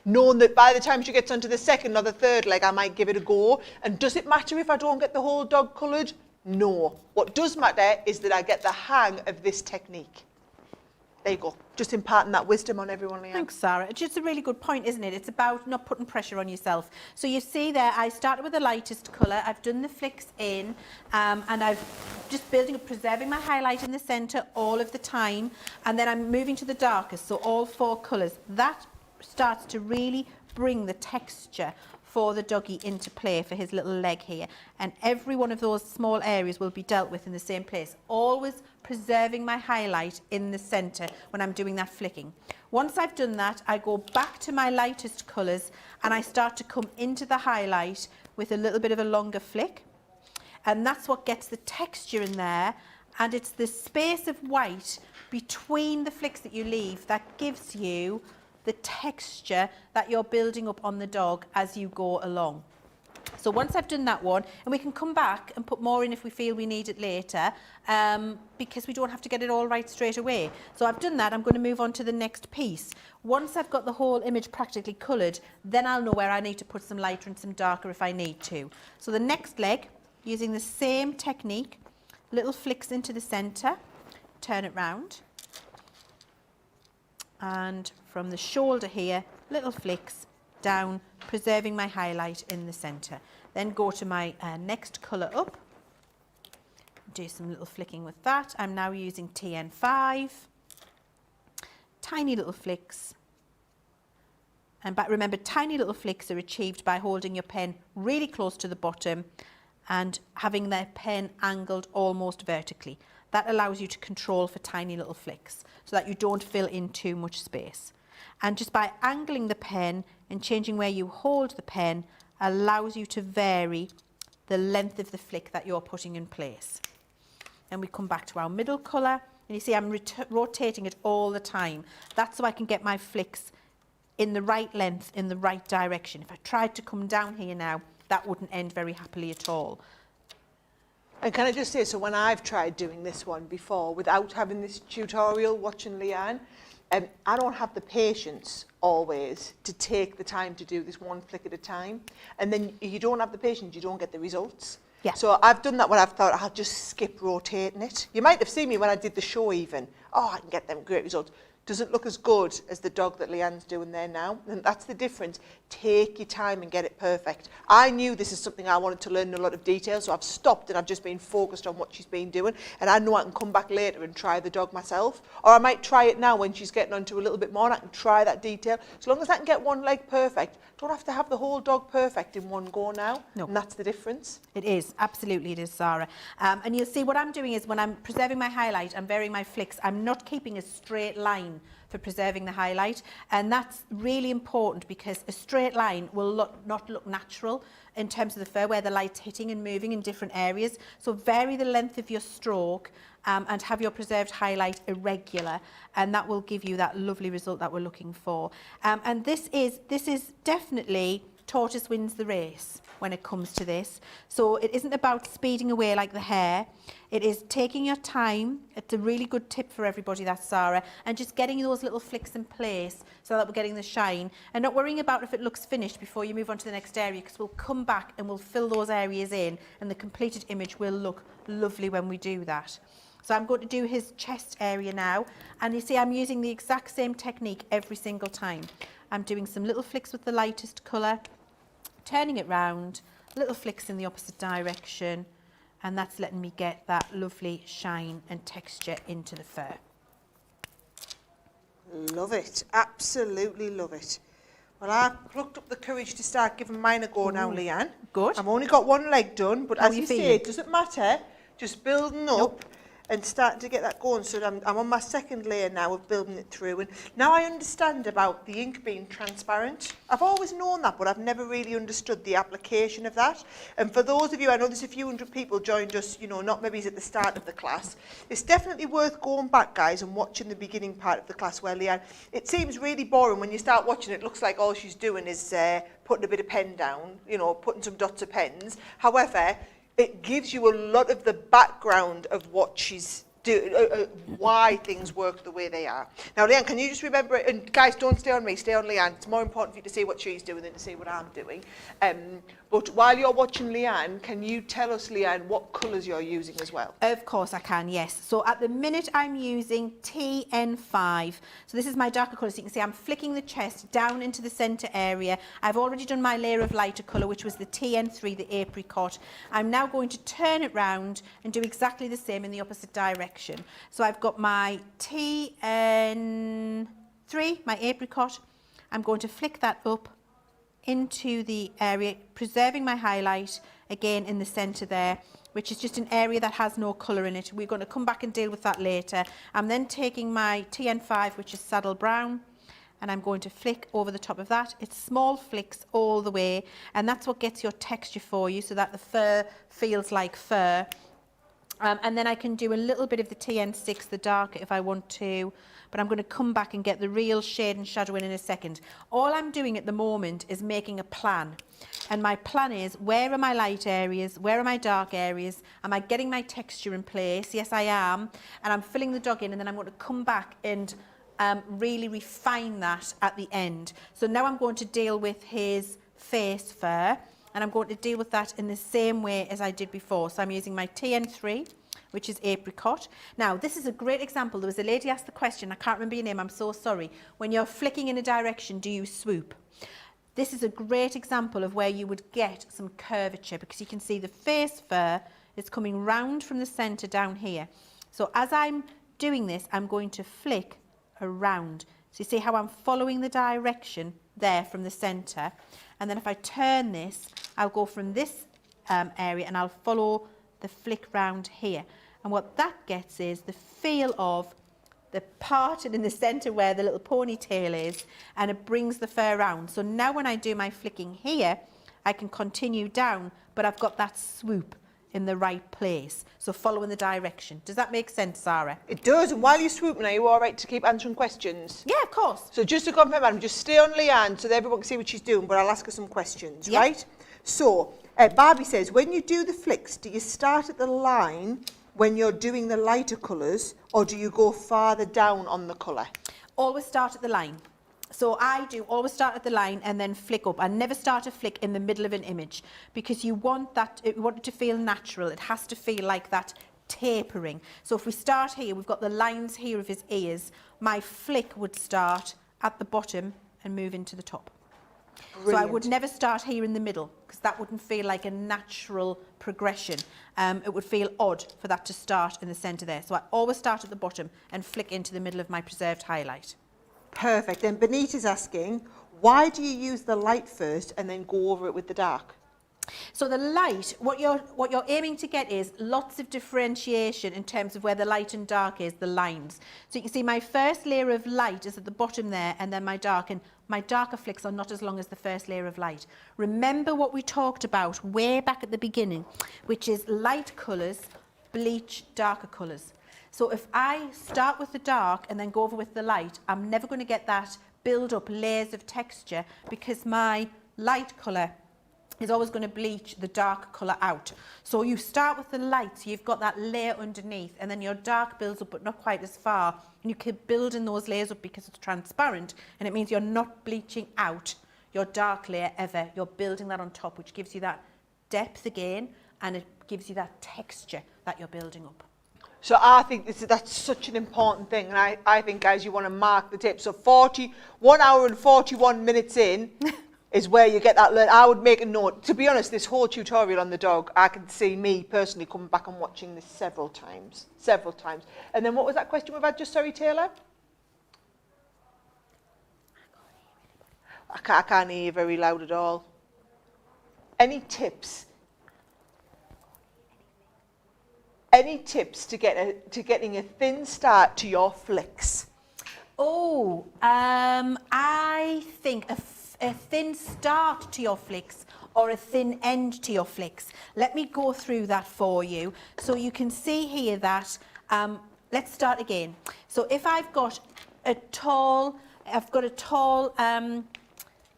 knowing that by the time she gets onto the second or the third leg, I might give it a go. And does it matter if I don't get the whole dog coloured? No. What does matter is that I get the hang of this technique. There you go. Just imparting that wisdom on everyone, Leanne. Thanks, Sarah. It's just a really good point, isn't it? It's about not putting pressure on yourself. So you see there, I started with the lightest colour. I've done the flicks in, and I've just building up, preserving my highlight in the centre all of the time. And then I'm moving to the darkest, so all 4 colours. That starts to really bring the texture for the doggy into play for his little leg here. And every one of those small areas will be dealt with in the same place. Always preserving my highlight in the centre when I'm doing that flicking. Once I've done that, I go back to my lightest colours and I start to come into the highlight with a little bit of a longer flick. And that's what gets the texture in there. And it's the space of white between the flicks that you leave that gives you the texture that you're building up on the dog as you go along. So once I've done that one, and we can come back and put more in if we feel we need it later, because we don't have to get it all right straight away. So I've done that, I'm going to move on to the next piece. Once I've got the whole image practically coloured, then I'll know where I need to put some lighter and some darker if I need to. So the next leg, using the same technique, little flicks into the centre, turn it round, and from the shoulder here, little flicks down, preserving my highlight in the centre. Then go to my next colour up, do some little flicking with that. I'm now using TN5, tiny little flicks. And remember, tiny little flicks are achieved by holding your pen really close to the bottom and having the pen angled almost vertically. That allows you to control for tiny little flicks so that you don't fill in too much space. And just by angling the pen and changing where you hold the pen allows you to vary the length of the flick that you're putting in place. Then we come back to our middle colour, and you see I'm rotating it all the time. That's so I can get my flicks in the right length, in the right direction. If I tried to come down here now, that wouldn't end very happily at all. And can I just say, so when I've tried doing this one before without having this tutorial, watching Leanne, I don't have the patience always to take the time to do this one flick at a time. And then if you don't have the patience, you don't get the results. Yeah. So I've done that when I've thought I'll just skip rotating it. You might have seen me when I did the show even. Oh, I can get them great results. Doesn't look as good as the dog that Leanne's doing there now. And that's the difference. Take your time and get it perfect. I knew this is something I wanted to learn in a lot of detail, so I've stopped and I've just been focused on what she's been doing. And I know I can come back later and try the dog myself. Or I might try it now when she's getting onto a little bit more and I can try that detail. As long as I can get one leg perfect, don't have to have the whole dog perfect in one go now. No. And that's the difference. It is, absolutely it is, Sarah. And you'll see what I'm doing is when I'm preserving my highlight, I'm varying my flicks. I'm not keeping a straight line for preserving the highlight, and that's really important because a straight line will not look natural in terms of the fur where the light's hitting and moving in different areas. So vary the length of your stroke and have your preserved highlight irregular, and that will give you that lovely result that we're looking for. And this is definitely tortoise wins the race when it comes to this. So it isn't about speeding away like the hare. It is taking your time. It's a really good tip for everybody, that's Sarah, and just getting those little flicks in place so that we're getting the shine and not worrying about if it looks finished before you move on to the next area, because we'll come back and we'll fill those areas in and the completed image will look lovely when we do that. So I'm going to do his chest area now, and you see I'm using the exact same technique every single time. I'm doing some little flicks with the lightest colour, turning it round, little flicks in the opposite direction, and that's letting me get that lovely shine and texture into the fur. Love it. Absolutely love it. Well, I've plucked up the courage to start giving mine a go now, Leanne. Good. I've only got one leg done, but How as are you you say, feeling? it doesn't matter. Just building up. and starting to get that going. So I'm on my second layer now of building it through. And now I understand about the ink being transparent. I've always known that, but I've never really understood the application of that. And for those of you, I know there's a few hundred people joined us, you know, not maybe at the start of the class. It's definitely worth going back, guys, and watching the beginning part of the class where Leanne, it seems really boring when you start watching it. It looks like all she's doing is putting a bit of pen down, you know, putting some dots of pens. However, it gives you a lot of the background of what she's doing, why things work the way they are. Now, Leanne, can you just remember, and guys, don't stay on me, stay on Leanne. It's more important for you to see what she's doing than to see what I'm doing. But while you're watching Leanne, can you tell us, Leanne, what colours you're using as well? Of course I can, yes. So at the minute I'm using TN5. So this is my darker colour. So you can see I'm flicking the chest down into the centre area. I've already done my layer of lighter colour, which was the TN3, the apricot. I'm now going to turn it round and do exactly the same in the opposite direction. So I've got my TN3, my apricot. I'm going to flick that up into the area, preserving my highlight again in the centre there, which is just an area that has no colour in it. We're going to come back and deal with that later. I'm then taking my TN5, which is saddle brown, and I'm going to flick over the top of that. It's small flicks all the way, and that's what gets your texture for you, so that the fur feels like fur. And then I can do a little bit of the TN6, the darker, if I want to, but I'm going to come back and get the real shade and shadow in a second. All I'm doing at the moment is making a plan. And my plan is, where are my light areas? Where are my dark areas? Am I getting my texture in place? Yes, I am. And I'm filling the dog in, and then I'm going to come back and really refine that at the end. So now I'm going to deal with his face fur, and I'm going to deal with that in the same way as I did before. So I'm using my TN3, which is apricot. Now, this is a great example. There was a lady asked the question, I can't remember your name, I'm so sorry. When you're flicking in a direction, do you swoop? This is a great example of where you would get some curvature, because you can see the face fur is coming round from the centre down here. So as I'm doing this, I'm going to flick around. So you see how I'm following the direction there from the centre. And then if I turn this, I'll go from this area and I'll follow the flick round here. And what that gets is the feel of the parting in the centre where the little ponytail is, and it brings the fur round. So now when I do my flicking here, I can continue down, but I've got that swoop in the right place. So following the direction. Does that make sense, Sarah? It does. And while you're swooping, are you all right to keep answering questions? Yeah, of course. So just to confirm, Adam, just stay on Leanne so that everyone can see what she's doing, but I'll ask her some questions, Yeah. right? So Barbie says, when you do the flicks, do you start at the line when you're doing the lighter colours, or do you go farther down on the colour? Always start at the line. So I do always start at the line and then flick up. I never start a flick in the middle of an image, because you want that, you want it to feel natural. It has to feel like that tapering. So if we start here, we've got the lines here of his ears. My flick would start at the bottom and move into the top. Brilliant. So I would never start here in the middle, because that wouldn't feel like a natural progression. It would feel odd for that to start in the centre there. So I always start at the bottom and flick into the middle of my preserved highlight. Perfect. And Benita's asking, why do you use the light first and then go over it with the dark? So the light, what you're aiming to get is lots of differentiation in terms of where the light and dark is, the lines. So you can see my first layer of light is at the bottom there, and then my dark, and my darker flicks are not as long as the first layer of light. Remember what we talked about way back at the beginning, which is light colours bleach darker colours. So if I start with the dark and then go over with the light, I'm never going to get that build up layers of texture, because my light colour is always going to bleach the dark colour out. So you start with the light, so you've got that layer underneath, and then your dark builds up but not quite as far, and you keep building those layers up because it's transparent, and it means you're not bleaching out your dark layer ever. You're building that on top, which gives you that depth again, and it gives you that texture that you're building up. So I think that's such an important thing, and I think, guys, you want to mark the tip. So 1 hour and 41 minutes in is where you get that. I would make a note. To be honest, this whole tutorial on the dog, I can see me personally coming back and watching this several times. And then what was that question we've had just, sorry, Taylor? I can't hear you very loud at all. Any tips? any tips to getting a thin start to your flicks? Oh, I think a thin start to your flicks or a thin end to your flicks. Let me go through that for you. So you can see here that, let's start again. So if I've got a tall,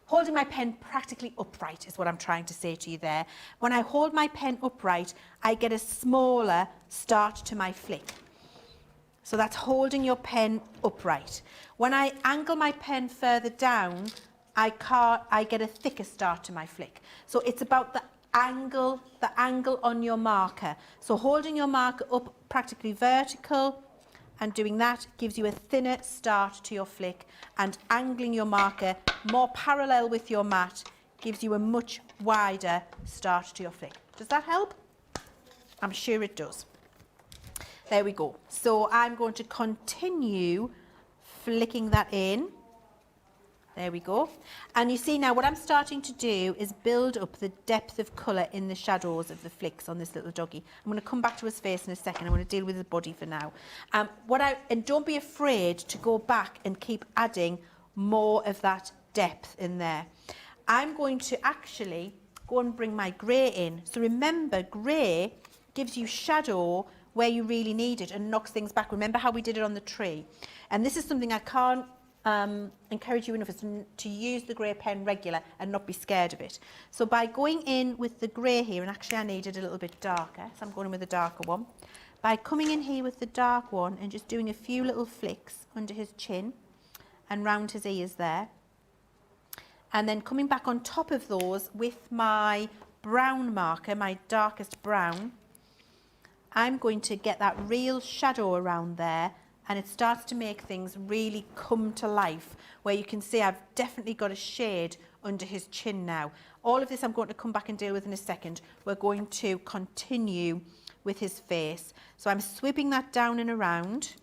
holding my pen practically upright is what I'm trying to say to you there. When I hold my pen upright, I get a smaller start to my flick. So that's holding your pen upright. When I angle my pen further down, I get a thicker start to my flick. So it's about the angle on your marker. So holding your marker up practically vertical and doing that gives you a thinner start to your flick, and angling your marker more parallel with your mat gives you a much wider start to your flick. Does that help? I'm sure it does. There we go. So I'm going to continue flicking that in. There we go. And you see now what I'm starting to do is build up the depth of colour in the shadows of the flicks on this little doggy. I'm going to come back to his face in a second. I'm going to deal with his body for now. And don't be afraid to go back and keep adding more of that depth in there. I'm going to actually go and bring my grey in. So remember, grey gives you shadow where you really need it and knocks things back. Remember how we did it on the tree? And this is something I can't encourage you enough, is to use the grey pen regular and not be scared of it. So by going in with the grey here, and actually I need it a little bit darker, so I'm going in with a darker one. By coming in here with the dark one and just doing a few little flicks under his chin and round his ears there, and then coming back on top of those with my brown marker, my darkest brown, I'm going to get that real shadow around there, and it starts to make things really come to life, where you can see I've definitely got a shade under his chin now. All of this I'm going to come back and deal with in a second. We're going to continue with his face. So I'm sweeping that down and around.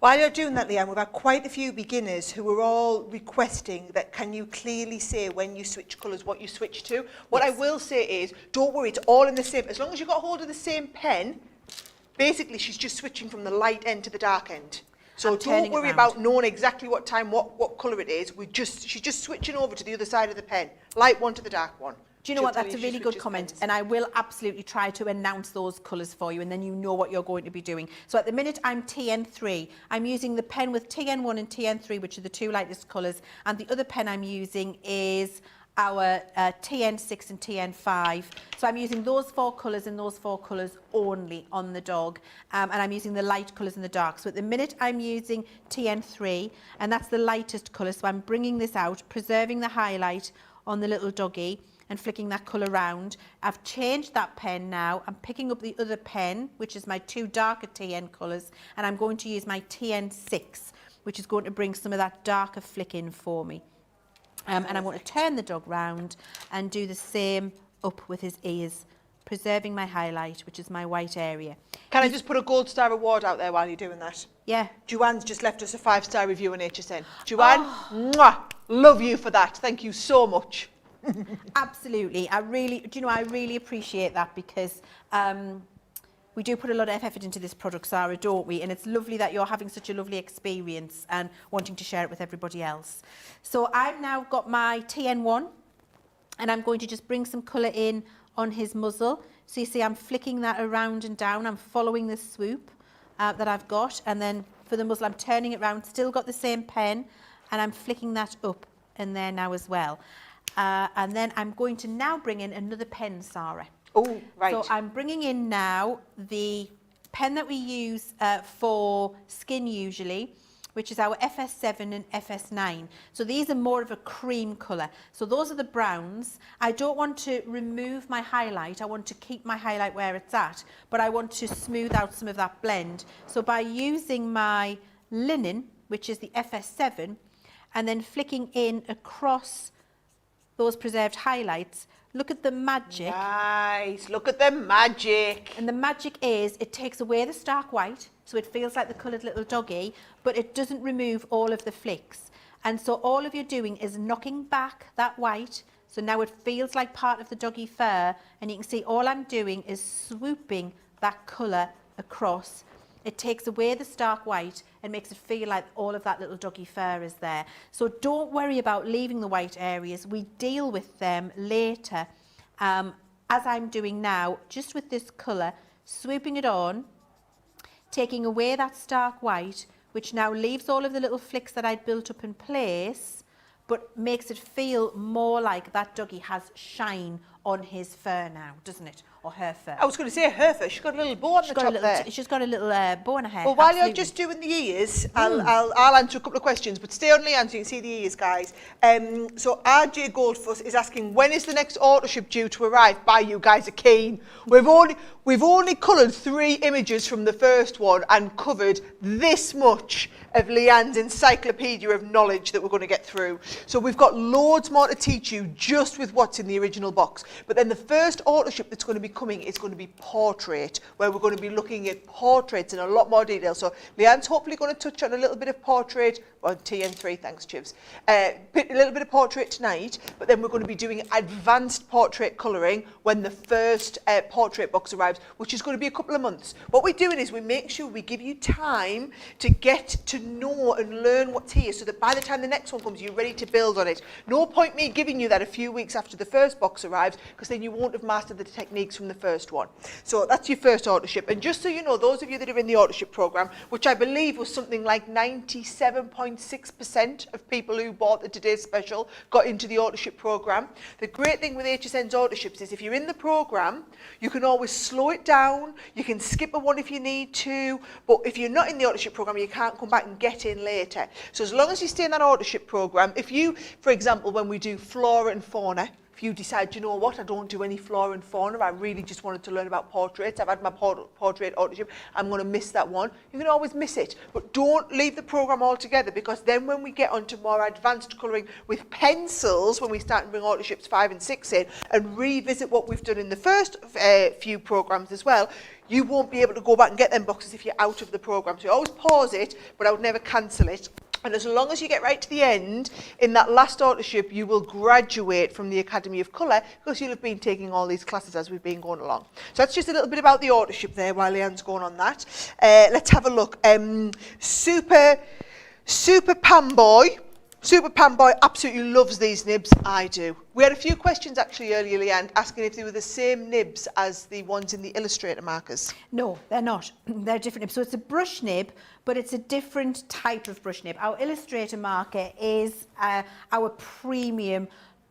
While you're doing that, Leanne, we've had quite a few beginners who are all requesting that can you clearly say when you switch colours what you switch to. What I will say is, don't worry, it's all in the same. As long as you've got hold of the same pen, basically she's just switching from the light end to the dark end. So don't worry about knowing exactly what time, what colour it is. She's just switching over to the other side of the pen. Light one to the dark one. Do you know what? That's a really good comment, and I will absolutely try to announce those colours for you, and then you know what you're going to be doing. So at the minute, I'm TN3. I'm using the pen with TN1 and TN3, which are the two lightest colours, and the other pen I'm using is our TN6 and TN5. So I'm using those four colours and those four colours only on the dog, and I'm using the light colours and the dark. So at the minute, I'm using TN3, and that's the lightest colour. So I'm bringing this out, preserving the highlight on the little doggy, and flicking that colour round. I've changed that pen now. I'm picking up the other pen, which is my two darker TN colours, and I'm going to use my TN6, which is going to bring some of that darker flick in for me. And I'm going to turn the dog round and do the same up with his ears, preserving my highlight, which is my white area. Can I just put a gold star award out there while you're doing that? Yeah. Joanne's just left us a 5-star review on HSN. Joanne, mwah, love you for that. Thank you so much. Absolutely. I really appreciate that, because we do put a lot of effort into this product, Sarah, don't we? And it's lovely that you're having such a lovely experience and wanting to share it with everybody else. So I've now got my TN1, and I'm going to just bring some colour in on his muzzle. So you see I'm flicking that around and down. I'm following the swoop that I've got. And then for the muzzle, I'm turning it round, still got the same pen, and I'm flicking that up in there now as well. And then I'm going to now bring in another pen, Sarah. Oh, right. So I'm bringing in now the pen that we use for skin usually, which is our FS7 and FS9. So these are more of a cream colour. So those are the browns. I don't want to remove my highlight. I want to keep my highlight where it's at, but I want to smooth out some of that blend. So by using my linen, which is the FS7, and then flicking in across those preserved highlights, look at the magic. Nice, look at the magic. And the magic is it takes away the stark white, so it feels like the coloured little doggy, but it doesn't remove all of the flicks. And so all of you're doing is knocking back that white, so now it feels like part of the doggy fur, and you can see all I'm doing is swooping that colour across, it takes away the stark white and makes it feel like all of that little doggy fur is there. So don't worry about leaving the white areas. We deal with them later, as I'm doing now, just with this colour, swooping it on, taking away that stark white, which now leaves all of the little flicks that I'd built up in place, but makes it feel more like that doggy has shine on his fur now, doesn't it? Or her fur. I was going to say her fur. She's got a little bow on the top there. She's got a little bow on her hair. Well, while you're just doing the ears, I'll answer a couple of questions, but stay on Leanne so you can see the ears, guys. So RJ Goldfuss is asking, when is the next authorship due to arrive? By you guys are keen. We've only coloured 3 images from the first one and covered this much of Leanne's encyclopedia of knowledge that we're going to get through. So we've got loads more to teach you just with what's in the original box. But then the first authorship that's going to be coming is going to be portrait, where we're going to be looking at portraits in a lot more detail. So Leanne's hopefully going to touch on a little bit of portrait, well, TN3, thanks Chivs, a little bit of portrait tonight, but then we're going to be doing advanced portrait colouring when the first portrait box arrives, which is going to be a couple of months. What we're doing is we make sure we give you time to get to know and learn what's here, so that by the time the next one comes, you're ready to build on it. No point me giving you that a few weeks after the first box arrives, because then you won't have mastered the techniques from the first one. So that's your first authorship. And just so you know, those of you that are in the authorship programme, which I believe was something like 97.6% of people who bought the Today's Special got into the authorship programme. The great thing with HSN's authorships is if you're in the programme, you can always slow it down, you can skip a one if you need to, but if you're not in the authorship programme, you can't come back and get in later. So as long as you stay in that authorship programme, if you, for example, when we do flora and fauna, if you decide, you know what, I don't do any flora and fauna, I really just wanted to learn about portraits, I've had my portrait authorship, I'm going to miss that one, you can always miss it. But don't leave the programme altogether, because then when we get onto more advanced colouring with pencils, when we start to bring authorships 5 and 6 in, and revisit what we've done in the first few programmes as well, you won't be able to go back and get them boxes if you're out of the programme. So you always pause it, but I would never cancel it. And as long as you get right to the end, in that last authorship, you will graduate from the Academy of Colour, because you'll have been taking all these classes as we've been going along. So that's just a little bit about the authorship there while Leanne's going on that. Let's have a look. Super Panboy. Super Panboy absolutely loves these nibs. I do. We had a few questions actually earlier, Leanne, asking if they were the same nibs as the ones in the Illustrator markers. No, they're not. They're different nibs. So it's a brush nib, but it's a different type of brush nib. Our Illustrator marker is our premium,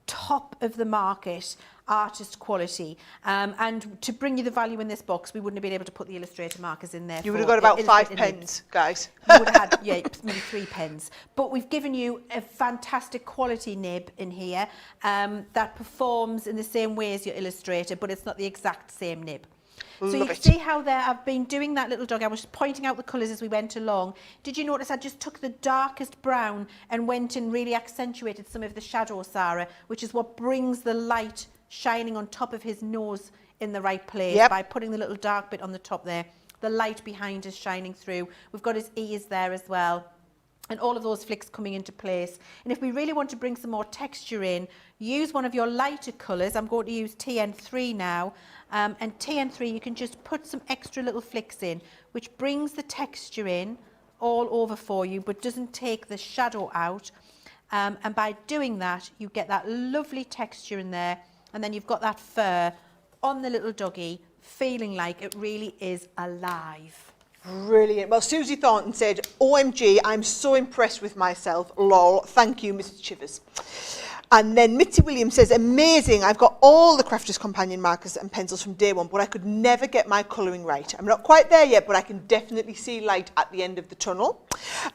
top of the market artist quality, and to bring you the value in this box, we wouldn't have been able to put the Illustrator markers in there. You would have got about 5 pens, guys. You would have had, yeah, maybe 3 pens. But we've given you a fantastic quality nib in here that performs in the same way as your Illustrator, but it's not the exact same nib. So you can see how there, I've been doing that little dog. I was pointing out the colours as we went along. Did you notice I just took the darkest brown and went and really accentuated some of the shadow, Sarah, which is what brings the light shining on top of his nose in the right place. Yep. By putting the little dark bit on the top there. The light behind is shining through. We've got his ears there as well. And all of those flicks coming into place. And if we really want to bring some more texture in, use one of your lighter colours. I'm going to use TN3 now. And TN3, you can just put some extra little flicks in, which brings the texture in all over for you, but doesn't take the shadow out. And by doing that, you get that lovely texture in there. And then you've got that fur on the little doggy, feeling like it really is alive. Brilliant. Well, Susie Thornton said, OMG, I'm so impressed with myself. Lol. Thank you, Mrs. Chivers. And then Mitzi Williams says, amazing, I've got all the Crafter's Companion markers and pencils from day one, but I could never get my colouring right. I'm not quite there yet, but I can definitely see light at the end of the tunnel.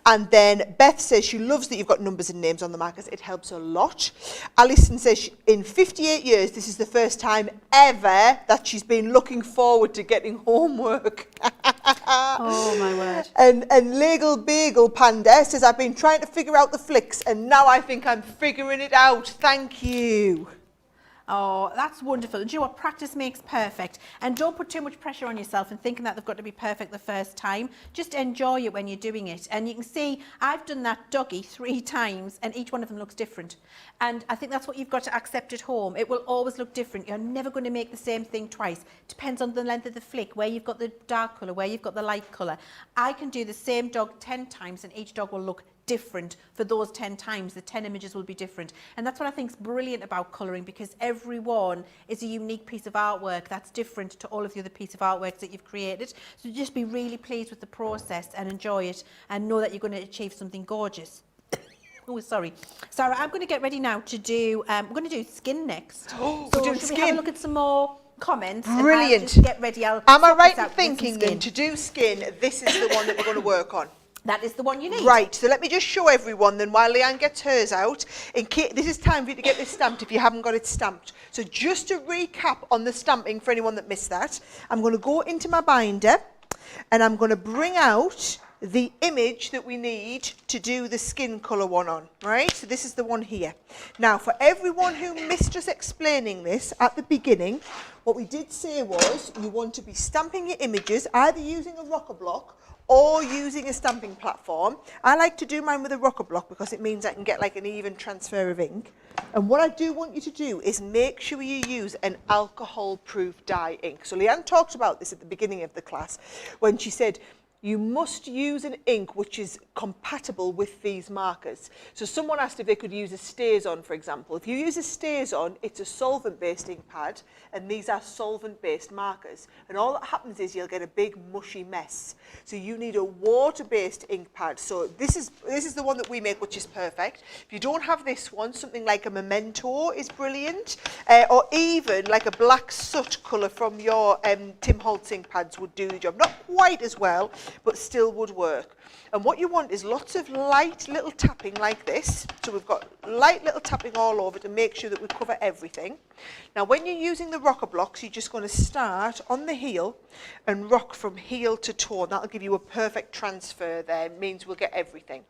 And then Beth says she loves that you've got numbers and names on the markers. It helps a lot. Alison says in 58 years, this is the first time ever that she's been looking forward to getting homework. Oh, my word. And Legal Bagel Panda says, I've been trying to figure out the flicks, and now I think I'm figuring it out. Thank you. Oh, that's wonderful. And do you know what? Practice makes perfect. And don't put too much pressure on yourself and thinking that they've got to be perfect the first time. Just enjoy it when you're doing it. And you can see I've done that doggy 3 times and each one of them looks different. And I think that's what you've got to accept at home. It will always look different. You're never going to make the same thing twice. Depends on the length of the flick, where you've got the dark colour, where you've got the light colour. I can do the same dog 10 times and each dog will look different for those 10 times. The 10 images will be different. And that's what I think is brilliant about colouring, because everyone is a unique piece of artwork that's different to all of the other piece of artwork that you've created. So just be really pleased with the process and enjoy it and know that you're going to achieve something gorgeous. Oh, sorry. Sarah, I'm going to get ready now to do, we're going to do skin next. Oh, so we're doing should skin. we have a look at some more comments? Brilliant. And I'll just get ready. Am I swap right this in out with some thinking skin. then to do skin, this is the one that we're going to work on? That is the one you need. Right, so let me just show everyone then while Leanne gets hers out. In case, this is time for you to get this stamped if you haven't got it stamped. So just to recap on the stamping for anyone that missed that, I'm going to go into my binder and I'm going to bring out the image that we need to do the skin colour one on, right? So this is the one here. Now, for everyone who missed us explaining this at the beginning, what we did say was you want to be stamping your images either using a rocker block or using a stamping platform. I like to do mine with a rocker block because it means I can get like an even transfer of ink. And what I do want you to do is make sure you use an alcohol-proof dye ink. So Leanne talked about this at the beginning of the class when she said, you must use an ink which is compatible with these markers. So someone asked if they could use a StazOn, for example. If you use a StazOn, it's a solvent-based ink pad, and these are solvent-based markers. And all that happens is you'll get a big mushy mess. So you need a water-based ink pad. So this is the one that we make, which is perfect. If you don't have this one, something like a Memento is brilliant, or even like a black soot colour from your Tim Holtz ink pads would do the job. Not quite as well, but still would work. And what you want is lots of light little tapping like this. So we've got light little tapping all over to make sure that we cover everything. Now when you're using the rocker blocks, you're just going to start on the heel and rock from heel to toe. That'll give you a perfect transfer there. It means we'll get everything.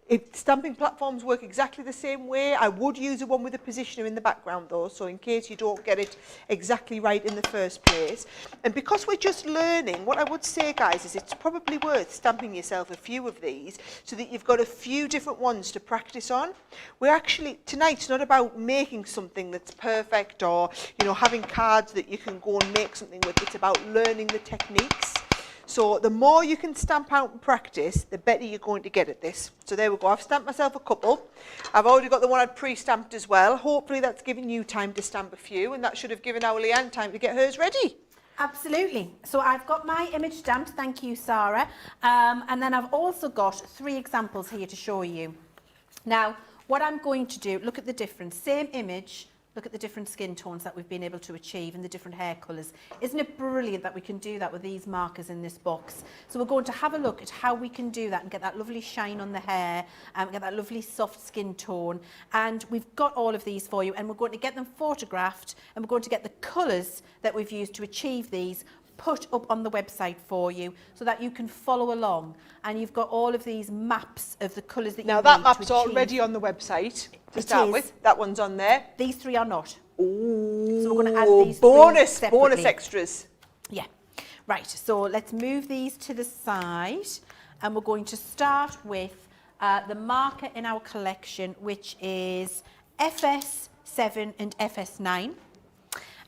If stamping platforms work exactly the same way, I would use a one with a positioner in the background though, so in case you don't get it exactly right in the first place. And because we're just learning, what I would say, guys, is it's probably worth stamping yourself a few of these so that you've got a few different ones to practice on. We're actually, tonight's not about making something that's perfect or, you know, having cards that you can go and make something with. It's about learning the techniques. So the more you can stamp out and practice, the better you're going to get at this. So there we go. I've stamped myself a couple. I've already got the one I'd pre-stamped as well. Hopefully that's given you time to stamp a few, and that should have given our Leanne time to get hers ready. Absolutely. So I've got my image stamped. Thank you, Sarah. And then I've also got 3 examples here to show you. Now, what I'm going to do, look at the difference. Same image. Look at the different skin tones that we've been able to achieve and the different hair colours. Isn't it brilliant that we can do that with these markers in this box? So we're going to have a look at how we can do that and get that lovely shine on the hair, get that lovely soft skin tone. And we've got all of these for you, and we're going to get them photographed, and we're going to get the colours that we've used to achieve these put up on the website for you so that you can follow along, and you've got all of these maps of the colours that you need to achieve. Now that map's already on the website to start with. That one's on there. These 3 are not. Ooh, So we're going to add these bonus extras. Yeah. Right, so let's move these to the side, and we're going to start with the marker in our collection, which is FS7 and FS9.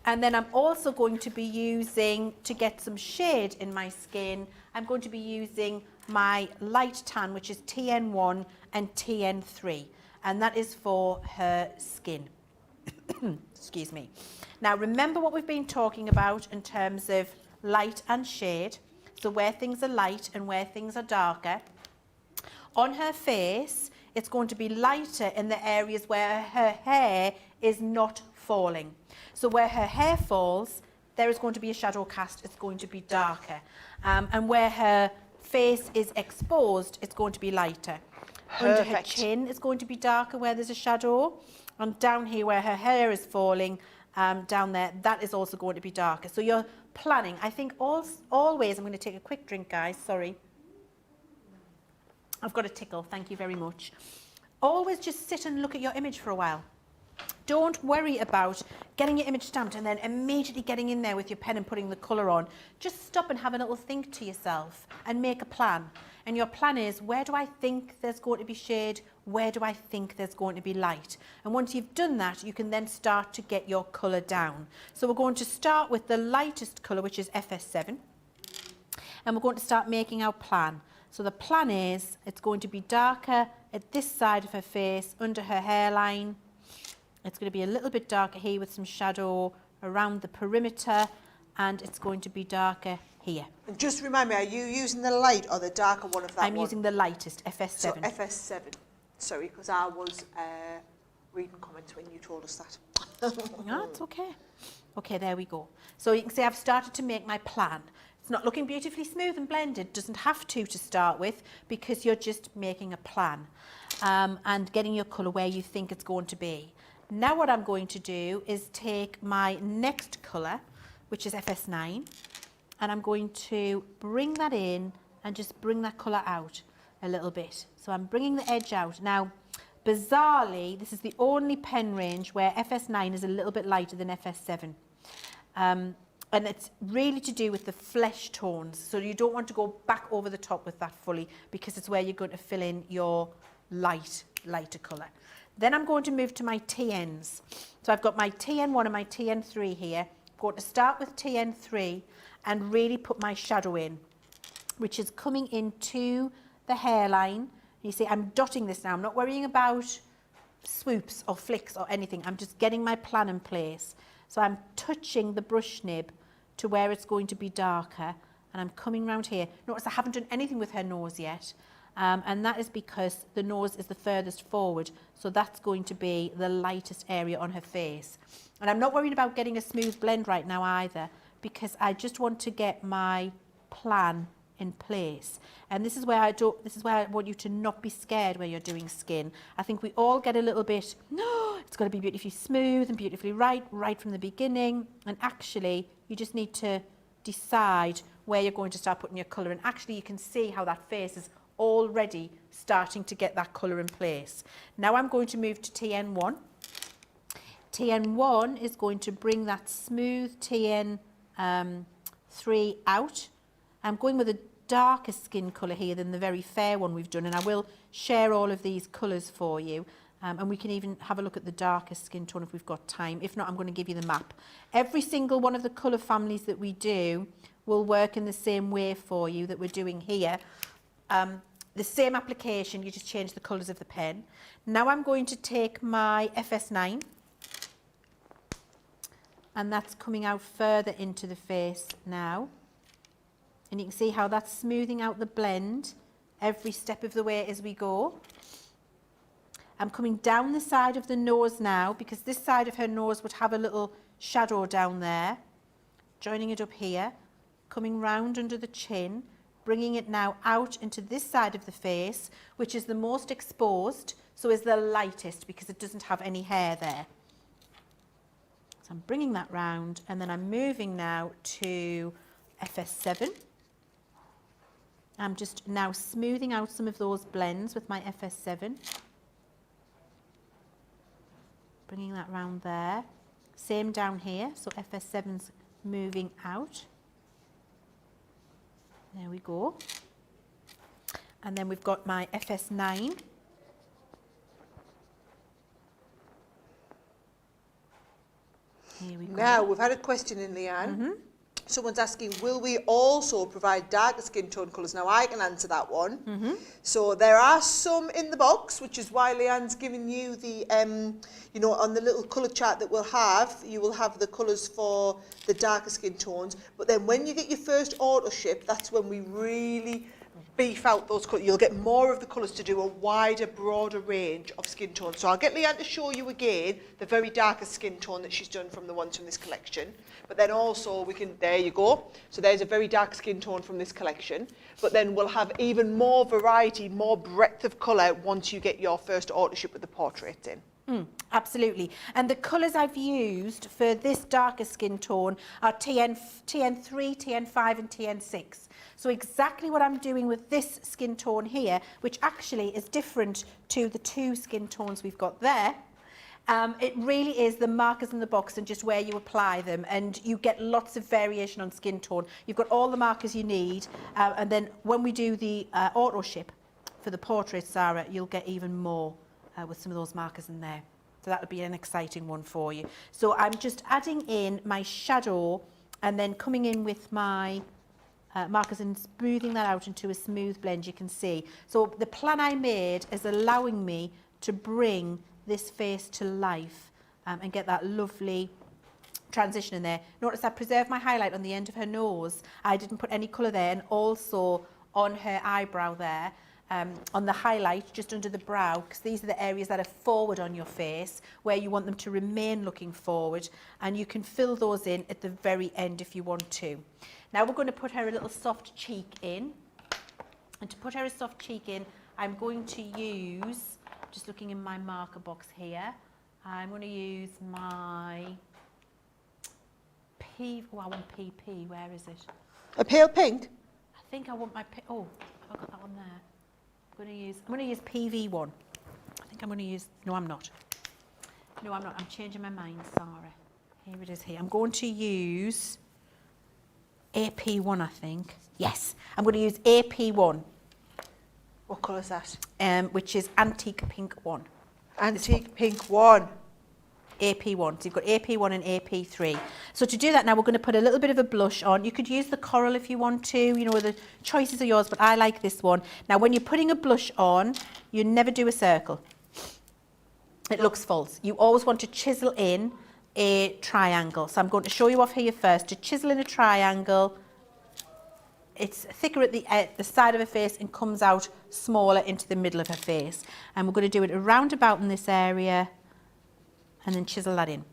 And then I'm also going to be using, to get some shade in my skin, I'm going to be using my light tan, which is TN1 and TN3. And that is for her skin. Excuse me. Now, remember what we've been talking about in terms of light and shade. So where things are light and where things are darker. On her face, it's going to be lighter in the areas where her hair is not falling. So where her hair falls, there is going to be a shadow cast, it's going to be darker. And where her face is exposed, it's going to be lighter. Perfect. Under her chin, it's going to be darker where there's a shadow. And down here where her hair is falling, down there, that is also going to be darker. So you're planning. I think always, I'm going to take a quick drink, guys, sorry. I've got a tickle, thank you very much. Always just sit and look at your image for a while. don't worry about getting your image stamped and then immediately getting in there with your pen and putting the colour on. Just stop and have a little think to yourself and make a plan. And your plan is, where do I think there's going to be shade? Where do I think there's going to be light? And once you've done that, you can then start to get your colour down. So we're going to start with the lightest colour, which is FS7. And we're going to start making our plan. So the plan is, it's going to be darker at this side of her face, under her hairline. It's going to be a little bit darker here with some shadow around the perimeter, and it's going to be darker here. And just remind me, are you using the light or the darker one of that I'm using the lightest, FS7. So FS7. Sorry, because I was reading comments when you told us that. No, it's okay. Okay, there we go. So you can see I've started to make my plan. It's not looking beautifully smooth and blended, doesn't have to start with, because you're just making a plan and getting your colour where you think it's going to be. Now what I'm going to do is take my next colour, which is FS9, and I'm going to bring that in and just bring that colour out a little bit. So I'm bringing the edge out. Now, bizarrely, this is the only pen range where FS9 is a little bit lighter than FS7. And it's really to do with the flesh tones. So you don't want to go back over the top with that fully, because it's where you're going to fill in your lighter colour. Then I'm going to move to my TNs. So I've got my TN1 and my TN3 here. I'm going to start with TN3 and really put my shadow in, which is coming into the hairline. You see, I'm dotting this now. I'm not worrying about swoops or flicks or anything. I'm just getting my plan in place. So I'm touching the brush nib to where it's going to be darker, and I'm coming round here. Notice I haven't done anything with her nose yet, and that is because the nose is the furthest forward, so that's going to be the lightest area on her face. And I'm not worried about getting a smooth blend right now either, because I just want to get my plan in place. And this is where I want you to not be scared where you're doing skin. I think we all get a little bit, no, it's got to be beautifully smooth and beautifully right from the beginning. And actually, you just need to decide where you're going to start putting your colour. And actually, you can see how that face is already starting to get that colour in place. Now I'm going to move to TN1. TN1 is going to bring that smooth TN3 out. I'm going with a darker skin colour here than the very fair one we've done, and I will share all of these colours for you, and we can even have a look at the darker skin tone if we've got time. If not, I'm going to give you the map. Every single one of the colour families that we do will work in the same way for you that we're doing here. The same application, you just change the colours of the pen. Now I'm going to take my FS9, and that's coming out further into the face now. And you can see how that's smoothing out the blend every step of the way as we go. I'm coming down the side of the nose now, because this side of her nose would have a little shadow down there. Joining it up here, coming round under the chin, bringing it now out into this side of the face, which is the most exposed, so is the lightest because it doesn't have any hair there. So I'm bringing that round, and then I'm moving now to FS7. I'm just now smoothing out some of those blends with my FS7. Bringing that round there. Same down here, so FS7's moving out. There we go. And then we've got my FS9. Here we go. Now, we've had a question in, Leanne. Someone's asking, will we also provide darker skin tone colours? Now, I can answer that one. So there are some in the box, which is why Leanne's given you the, you know, on the little colour chart that we'll have, you will have the colours for the darker skin tones. But then when you get your first auto ship, that's when we really beef out those colours. You'll get more of the colours to do a wider, broader range of skin tones. So I'll get Leanne to show you again the very darkest skin tone that she's done from the ones from this collection. But then also we can, there you go. So there's a very dark skin tone from this collection. But then we'll have even more variety, more breadth of colour once you get your first auto ship with the portraits in. Absolutely. And the colours I've used for this darker skin tone are TN3, TN5 and TN6. So exactly what I'm doing with this skin tone here, which actually is different to the two skin tones we've got there, It really is the markers in the box and just where you apply them, and you get lots of variation on skin tone. You've got all the markers you need, and then when we do the auto ship for the portrait, Sarah, you'll get even more with some of those markers in there. So that would be an exciting one for you. So I'm just adding in my shadow and then coming in with my markers and smoothing that out into a smooth blend, you can see. So the plan I made is allowing me to bring this face to life and get that lovely transition in there. Notice I preserved my highlight on the end of her nose. I didn't put any colour there, and also on her eyebrow there, on the highlight just under the brow, because these are the areas that are forward on your face where you want them to remain looking forward, and you can fill those in at the very end if you want to. Now we're going to put her a little soft cheek in, and to put her a soft cheek in, I'm going to use, just looking in my marker box here, I'm going to use my I want PP, where is it? A pale pink? I think I want my, oh, have I got that one there? I'm going to use PV1. I think I'm going to use, no I'm not. No I'm not, I'm changing my mind, Sarah. Here it is here. I'm going to use AP1, I think. Yes, I'm going to use AP1. What colour is that? Which is Antique Pink 1. Antique Pink 1. AP1. So you've got AP1 and AP3. So to do that now, we're going to put a little bit of a blush on. You could use the coral if you want to. You know, the choices are yours, but I like this one. Now, when you're putting a blush on, you never do a circle. It looks false. You always want to chisel in a triangle. So I'm going to show you off here first. To chisel in a triangle, it's thicker at the side of her face and comes out smaller into the middle of her face. And we're going to do it around about in this area and then chisel that in.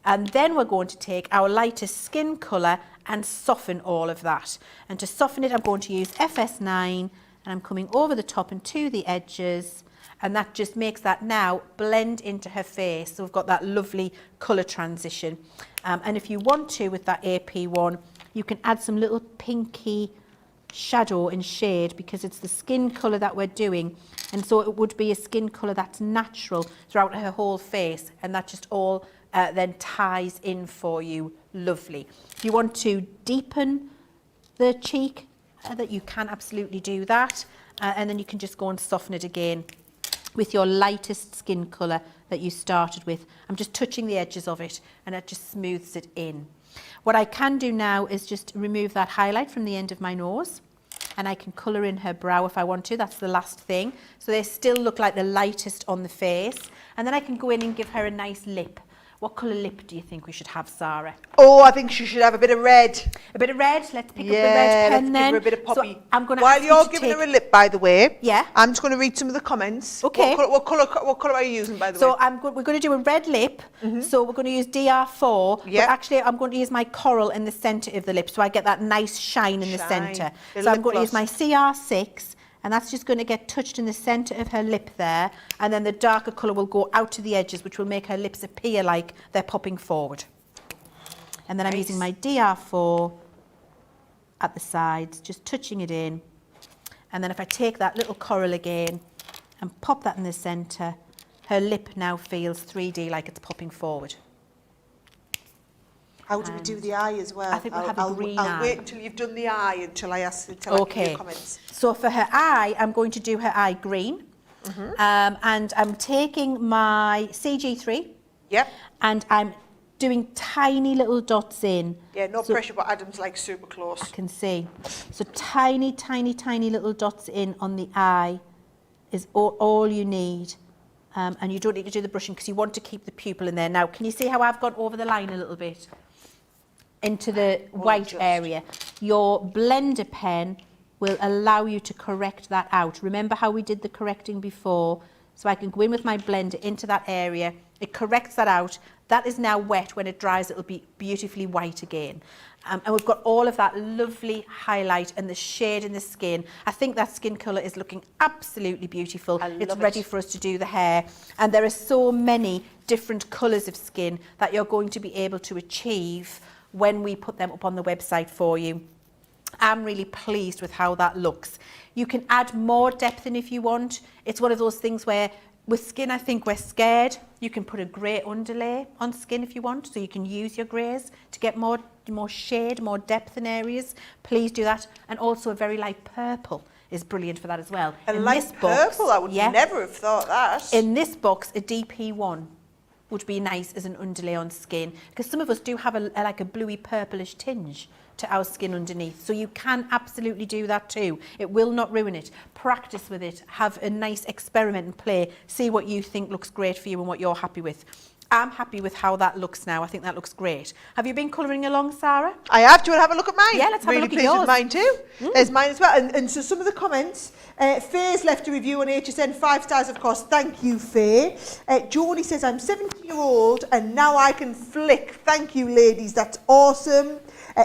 And then we're going to take our lightest skin colour and soften all of that. And to soften it, I'm going to use FS9, and I'm coming over the top and to the edges, and that just makes that now blend into her face. So we've got that lovely colour transition. And if you want to, with that AP1, you can add some little pinky shadow and shade, because it's the skin colour that we're doing, and so it would be a skin colour that's natural throughout her whole face, and that just all then ties in for you lovely. If you want to deepen the cheek, that you can absolutely do that, and then you can just go and soften it again with your lightest skin colour that you started with. I'm just touching the edges of it, and it just smooths it in. What I can do now is just remove that highlight from the end of my nose, and I can colour in her brow if I want to. That's the last thing. So they still look like the lightest on the face. And then I can go in and give her a nice lip. What colour lip do you think we should have, Sarah? Oh, I think she should have a bit of red. A bit of red? Let's pick up the red pen then. Let's give her a bit of poppy. So I'm gonna While you're giving her a lip, by the way, yeah, I'm just going to read some of the comments. Okay. What colour are you using, by the way? So we're going to do a red lip. So we're going to use DR4. Yeah. But actually, I'm going to use my coral in the centre of the lip, so I get that nice shine in the centre. So I'm going to use my CR6. And that's just going to get touched in the centre of her lip there, and then the darker colour will go out to the edges, which will make her lips appear like they're popping forward. And then I'm using my DR4 at the sides, just touching it in. And then if I take that little coral again and pop that in the centre, her lip now feels 3D, like it's popping forward. How do we do the eye as well? I think we'll have a green eye. I'll wait until you've done the eye until I give you comments. So for her eye, I'm going to do her eye green. And I'm taking my CG3. Yep. And I'm doing tiny little dots in. Yeah, no pressure, but Adam's like super close. I can see. So tiny, tiny, tiny little dots in on the eye is all you need. And you don't need to do the brushing because you want to keep the pupil in there. Now, can you see how I've gone over the line a little bit? Into the white area. Your blender pen will allow you to correct that out. Remember how we did the correcting before? So I can go in with my blender into that area. It corrects that out. That is now wet. When it dries, it'll be beautifully white again. And we've got all of that lovely highlight and the shade in the skin. I think that skin colour is looking absolutely beautiful. It's ready for us to do the hair. And there are so many different colours of skin that you're going to be able to achieve when we put them up on the website for you. I'm really pleased with how that looks. You can add more depth in if you want. It's one of those things where with skin, I think we're scared. You can put a grey underlay on skin if you want, so you can use your greys to get more shade, more depth in areas. Please do that. And also a very light purple is brilliant for that as well. And light purple, I would never have thought that. In this box, a DP1 would be nice as an underlay on skin, because some of us do have like a bluey purplish tinge to our skin underneath, so you can absolutely do that too. It will not ruin it. Practice with it, have a nice experiment and play, see what you think looks great for you and what you're happy with. I'm happy with how that looks now. I think that looks great. Have you been colouring along, Sarah? I have. Do you want to have a look at mine? Yeah, let's have a look at yours. Really pleased with mine too. There's mine as well. And so some of the comments, Faye's left a review on HSN, 5 stars of course. Thank you, Faye. Joni says, I'm 70-year-old and now I can flick. Thank you, ladies. That's awesome.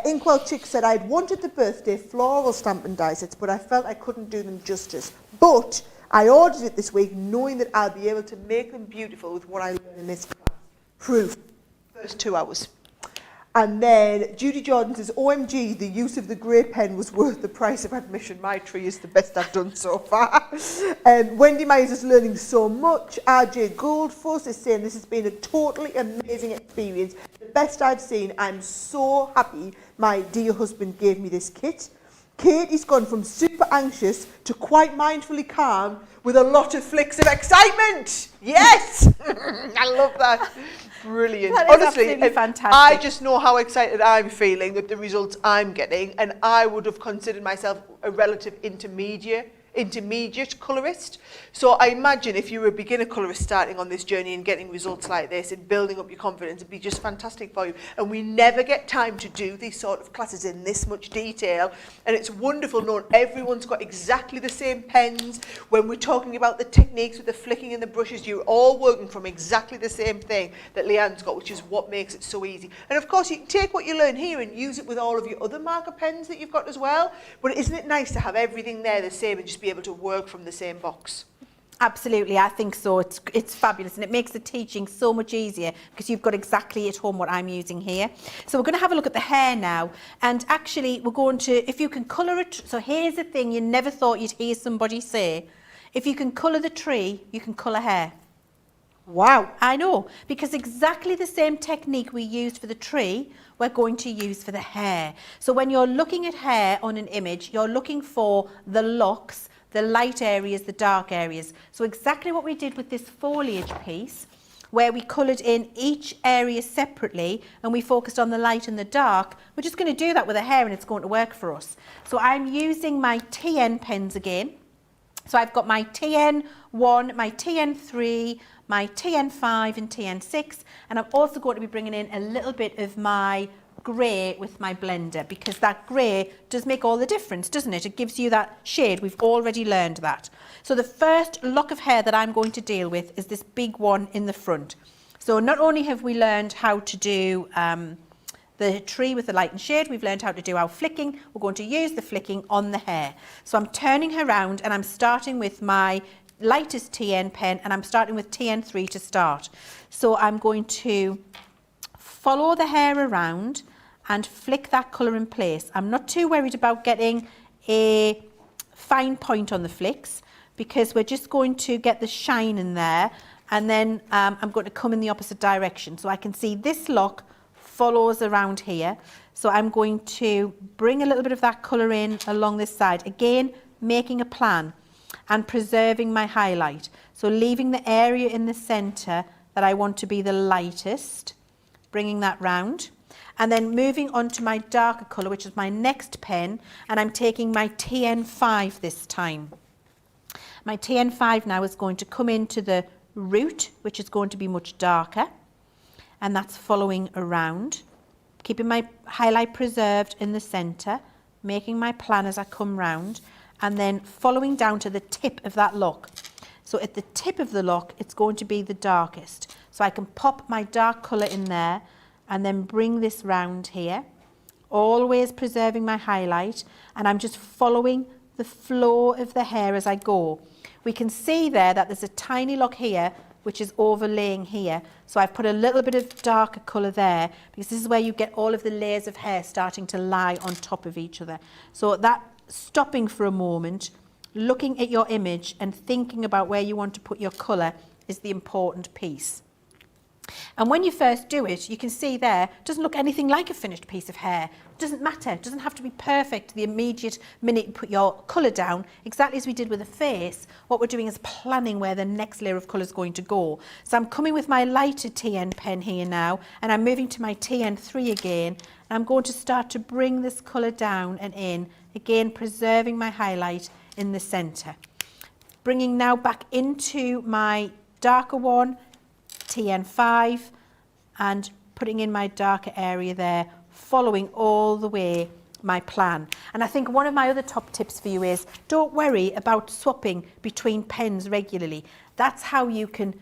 Inkwell Chick said, I'd wanted the birthday floral stamp and die sets, but I felt I couldn't do them justice. But I ordered it this week knowing that I'll be able to make them beautiful with what I learned in this class. Proof. First 2 hours. And then Judy Jordan says, OMG, the use of the grey pen was worth the price of admission. My tree is the best I've done so far. Wendy Myers is learning so much. RJ Goldfuss is saying this has been a totally amazing experience. The best I've seen. I'm so happy my dear husband gave me this kit. Katie's gone from super anxious to quite mindfully calm with a lot of flicks of excitement. Yes! I love that. Brilliant. That is Honestly, absolutely fantastic. I just know how excited I'm feeling with the results I'm getting, and I would have considered myself a relative intermediate colourist. So I imagine if you were a beginner colourist starting on this journey and getting results like this and building up your confidence, it'd be just fantastic for you. And we never get time to do these sort of classes in this much detail, and it's wonderful knowing everyone's got exactly the same pens. When we're talking about the techniques with the flicking and the brushes, you're all working from exactly the same thing that Leanne's got, which is what makes it so easy. And of course you can take what you learn here and use it with all of your other marker pens that you've got as well, but isn't it nice to have everything there the same and just be able to work from the same box? Absolutely, I think so. It's fabulous, and it makes the teaching so much easier because you've got exactly at home what I'm using here. So we're going to have a look at the hair now, and actually we're going to, if you can colour it, so here's the thing you never thought you'd hear somebody say, if you can colour the tree, you can colour hair. Wow. I know, because exactly the same technique we used for the tree, we're going to use for the hair. So when you're looking at hair on an image, you're looking for the locks, the light areas, the dark areas. So exactly what we did with this foliage piece, where we coloured in each area separately and we focused on the light and the dark, we're just going to do that with the hair and it's going to work for us. So I'm using my TN pens again. So I've got my TN1, my TN3, my TN5 and TN6, and I'm also going to be bringing in a little bit of my grey with my blender, because that grey does make all the difference, doesn't it? It gives you that shade. We've already learned that. So the first lock of hair that I'm going to deal with is this big one in the front. So not only have we learned how to do the tree with the light and shade, we've learned how to do our flicking. We're going to use the flicking on the hair. So I'm turning her around and I'm starting with my lightest TN pen, and I'm starting with TN3 to start. So I'm going to follow the hair around and flick that colour in place. I'm not too worried about getting a fine point on the flicks, because we're just going to get the shine in there, and then I'm going to come in the opposite direction. So I can see this lock follows around here. So I'm going to bring a little bit of that colour in along this side. Again, making a plan and preserving my highlight. So leaving the area in the centre that I want to be the lightest, bringing that round, and then moving on to my darker colour, which is my next pen, and I'm taking my TN5 this time. My TN5 now is going to come into the root, which is going to be much darker, and that's following around, keeping my highlight preserved in the centre, making my plan as I come round, and then following down to the tip of that lock. So at the tip of the lock, it's going to be the darkest. So I can pop my dark colour in there and then bring this round here, always preserving my highlight, and I'm just following the flow of the hair as I go. We can see there that there's a tiny lock here which is overlaying here. So I've put a little bit of darker colour there, because this is where you get all of the layers of hair starting to lie on top of each other. So that stopping for a moment, looking at your image and thinking about where you want to put your colour is the important piece. And when you first do it, you can see there, it doesn't look anything like a finished piece of hair. It doesn't matter. It doesn't have to be perfect the immediate minute you put your colour down. Exactly as we did with the face, what we're doing is planning where the next layer of colour is going to go. So I'm coming with my lighter TN pen here now, and I'm moving to my TN3 again, and I'm going to start to bring this colour down and in, again preserving my highlight in the centre. Bringing now back into my darker one, TN5, and putting in my darker area there, following all the way my plan. And I think one of my other top tips for you is don't worry about swapping between pens regularly. That's how you can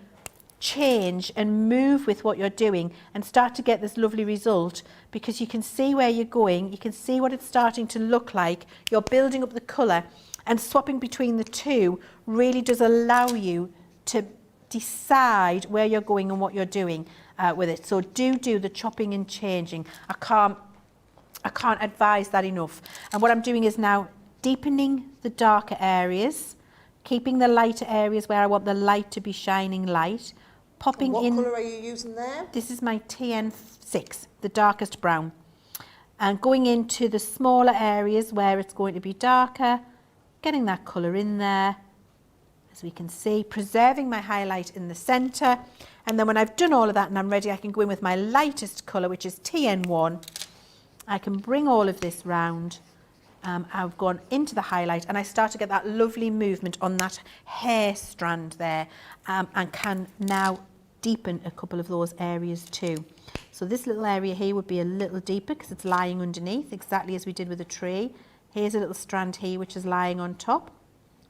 change and move with what you're doing and start to get this lovely result, because you can see where you're going, you can see what it's starting to look like, you're building up the colour, and swapping between the two really does allow you to decide where you're going and what you're doing with it. So do the chopping and changing. I can't advise that enough. And what I'm doing is now deepening the darker areas, keeping the lighter areas where I want the light to be shining light, popping in. What colour are you using there? This is my TN6, the darkest brown. And going into the smaller areas where it's going to be darker, getting that colour in there, as we can see, preserving my highlight in the centre. And then when I've done all of that and I'm ready, I can go in with my lightest colour, which is TN1. I can bring all of this round. I've gone into the highlight and I start to get that lovely movement on that hair strand there, and can now deepen a couple of those areas too. So this little area here would be a little deeper because it's lying underneath, exactly as we did with the tree. Here's a little strand here which is lying on top.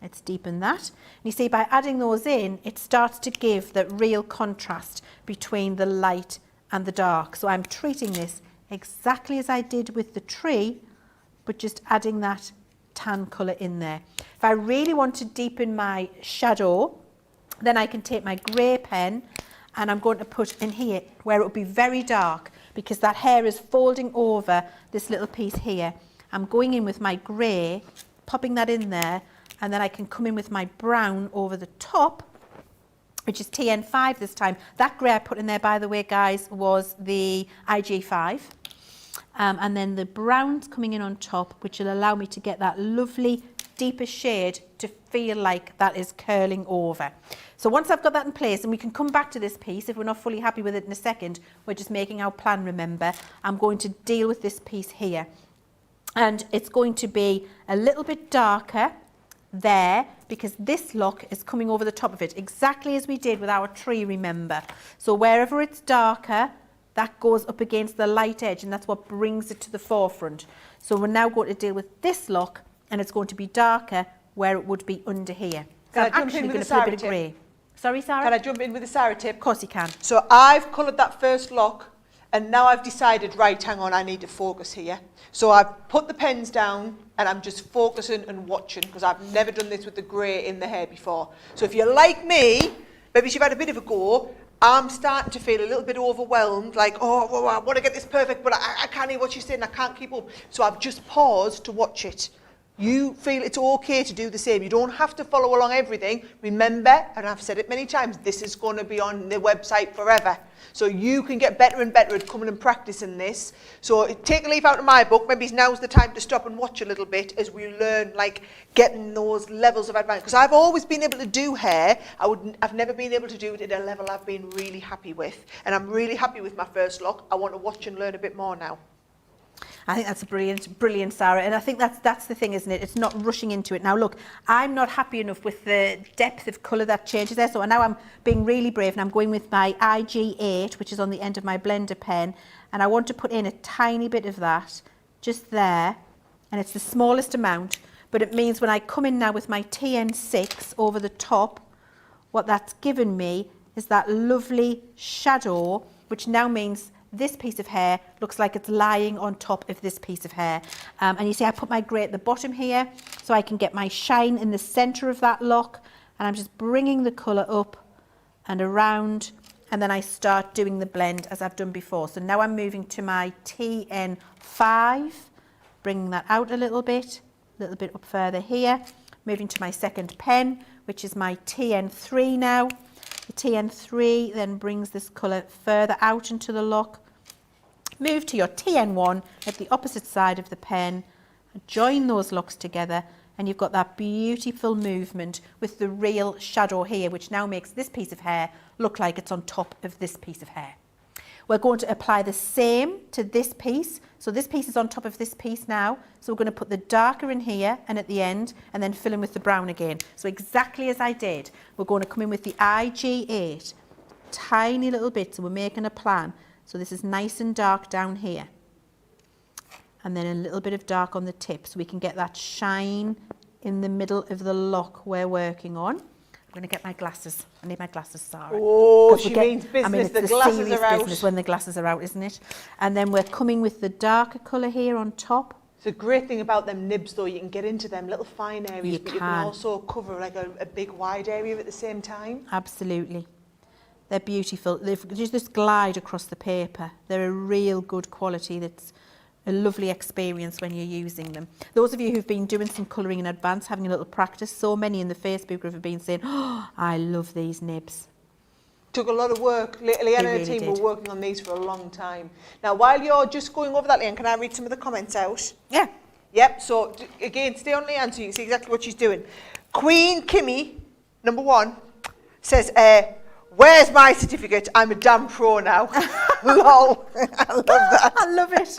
Let's deepen that. And you see, by adding those in, it starts to give that real contrast between the light and the dark. So I'm treating this exactly as I did with the tree, but just adding that tan colour in there. If I really want to deepen my shadow, then I can take my grey pen and I'm going to put in here where it will be very dark, because that hair is folding over this little piece here. I'm going in with my grey, popping that in there, and then I can come in with my brown over the top, which is TN5 this time. That grey I put in there, by the way, guys, was the IG5. And then the brown's coming in on top, which will allow me to get that lovely deeper shade to feel like that is curling over. So once I've got that in place, and we can come back to this piece if we're not fully happy with it in a second, we're just making our plan, remember, I'm going to deal with this piece here. And it's going to be a little bit darker there, because this lock is coming over the top of it, exactly as we did with our tree, remember. So wherever it's darker, that goes up against the light edge, and that's what brings it to the forefront. So we're now going to deal with this lock, and it's going to be darker where it would be under here. So I'm actually going to put a bit of grey. Sorry, Sarah? Can I jump in with the Sarah tip? Of course you can. So I've coloured that first lock, and now I've decided, right, hang on, I need to focus here. So I've put the pens down and I'm just focusing and watching, because I've never done this with the grey in the hair before. So if you're like me, maybe you've had a bit of a go, I'm starting to feel a little bit overwhelmed, like, oh, I want to get this perfect, but I can't hear what she's saying, I can't keep up. So I've just paused to watch it. You feel it's okay to do the same. You don't have to follow along everything. Remember, and I've said it many times, this is going to be on the website forever. So you can get better and better at coming and practicing this. So take a leaf out of my book. Maybe now's the time to stop and watch a little bit as we learn, like, getting those levels of advanced. Because I've always been able to do hair. I've never been able to do it at a level I've been really happy with. And I'm really happy with my first lock. I want to watch and learn a bit more now. I think that's a brilliant, Sarah. And I think that's the thing, isn't it? It's not rushing into it. Now, look, I'm not happy enough with the depth of colour that changes there. So now I'm being really brave and I'm going with my IG8, which is on the end of my blender pen. And I want to put in a tiny bit of that just there. And it's the smallest amount. But it means when I come in now with my TN6 over the top, what that's given me is that lovely shadow, which now means this piece of hair looks like it's lying on top of this piece of hair. And you see I put my grey at the bottom here so I can get my shine in the centre of that lock, and I'm just bringing the colour up and around, and then I start doing the blend as I've done before. So now I'm moving to my TN5, bringing that out a little bit up further here, moving to my second pen, which is my TN3 now. The TN3 then brings this colour further out into the look. Move to your TN1 at the opposite side of the pen, join those looks together, and you've got that beautiful movement with the real shadow here, which now makes this piece of hair look like it's on top of this piece of hair. We're going to apply the same to this piece. So this piece is on top of this piece now. So we're going to put the darker in here and at the end, and then fill in with the brown again. So exactly as I did, we're going to come in with the IG8, tiny little bit. So we're making a plan. So this is nice and dark down here. And then a little bit of dark on the tip so we can get that shine in the middle of the look we're working on. I'm going to get my glasses. I need my glasses, Sarah. Oh, she means business. I mean, it's the the glasses serious are out. business when the glasses are out, isn't it? And then we're coming with the darker colour here on top. It's a great thing about them nibs, though. You can get into them little fine areas, You but you can also cover like a big wide area at the same time. Absolutely. They're beautiful. They just glide across the paper. They're a real good quality. That's a lovely experience when you're using them. Those of you who've been doing some colouring in advance, having a little practice, so many in the Facebook group have been saying, oh, I love these nibs. Took a lot of work. Leanne and the team were working on these for a long time. Now, while you're just going over that, Leanne, can I read some of the comments out? Yeah. Yep, so again, stay on Leanne so you can see exactly what she's doing. Queen Kimmy, number 1, says, where's my certificate? I'm a damn pro now. Lol. I love that. I love it.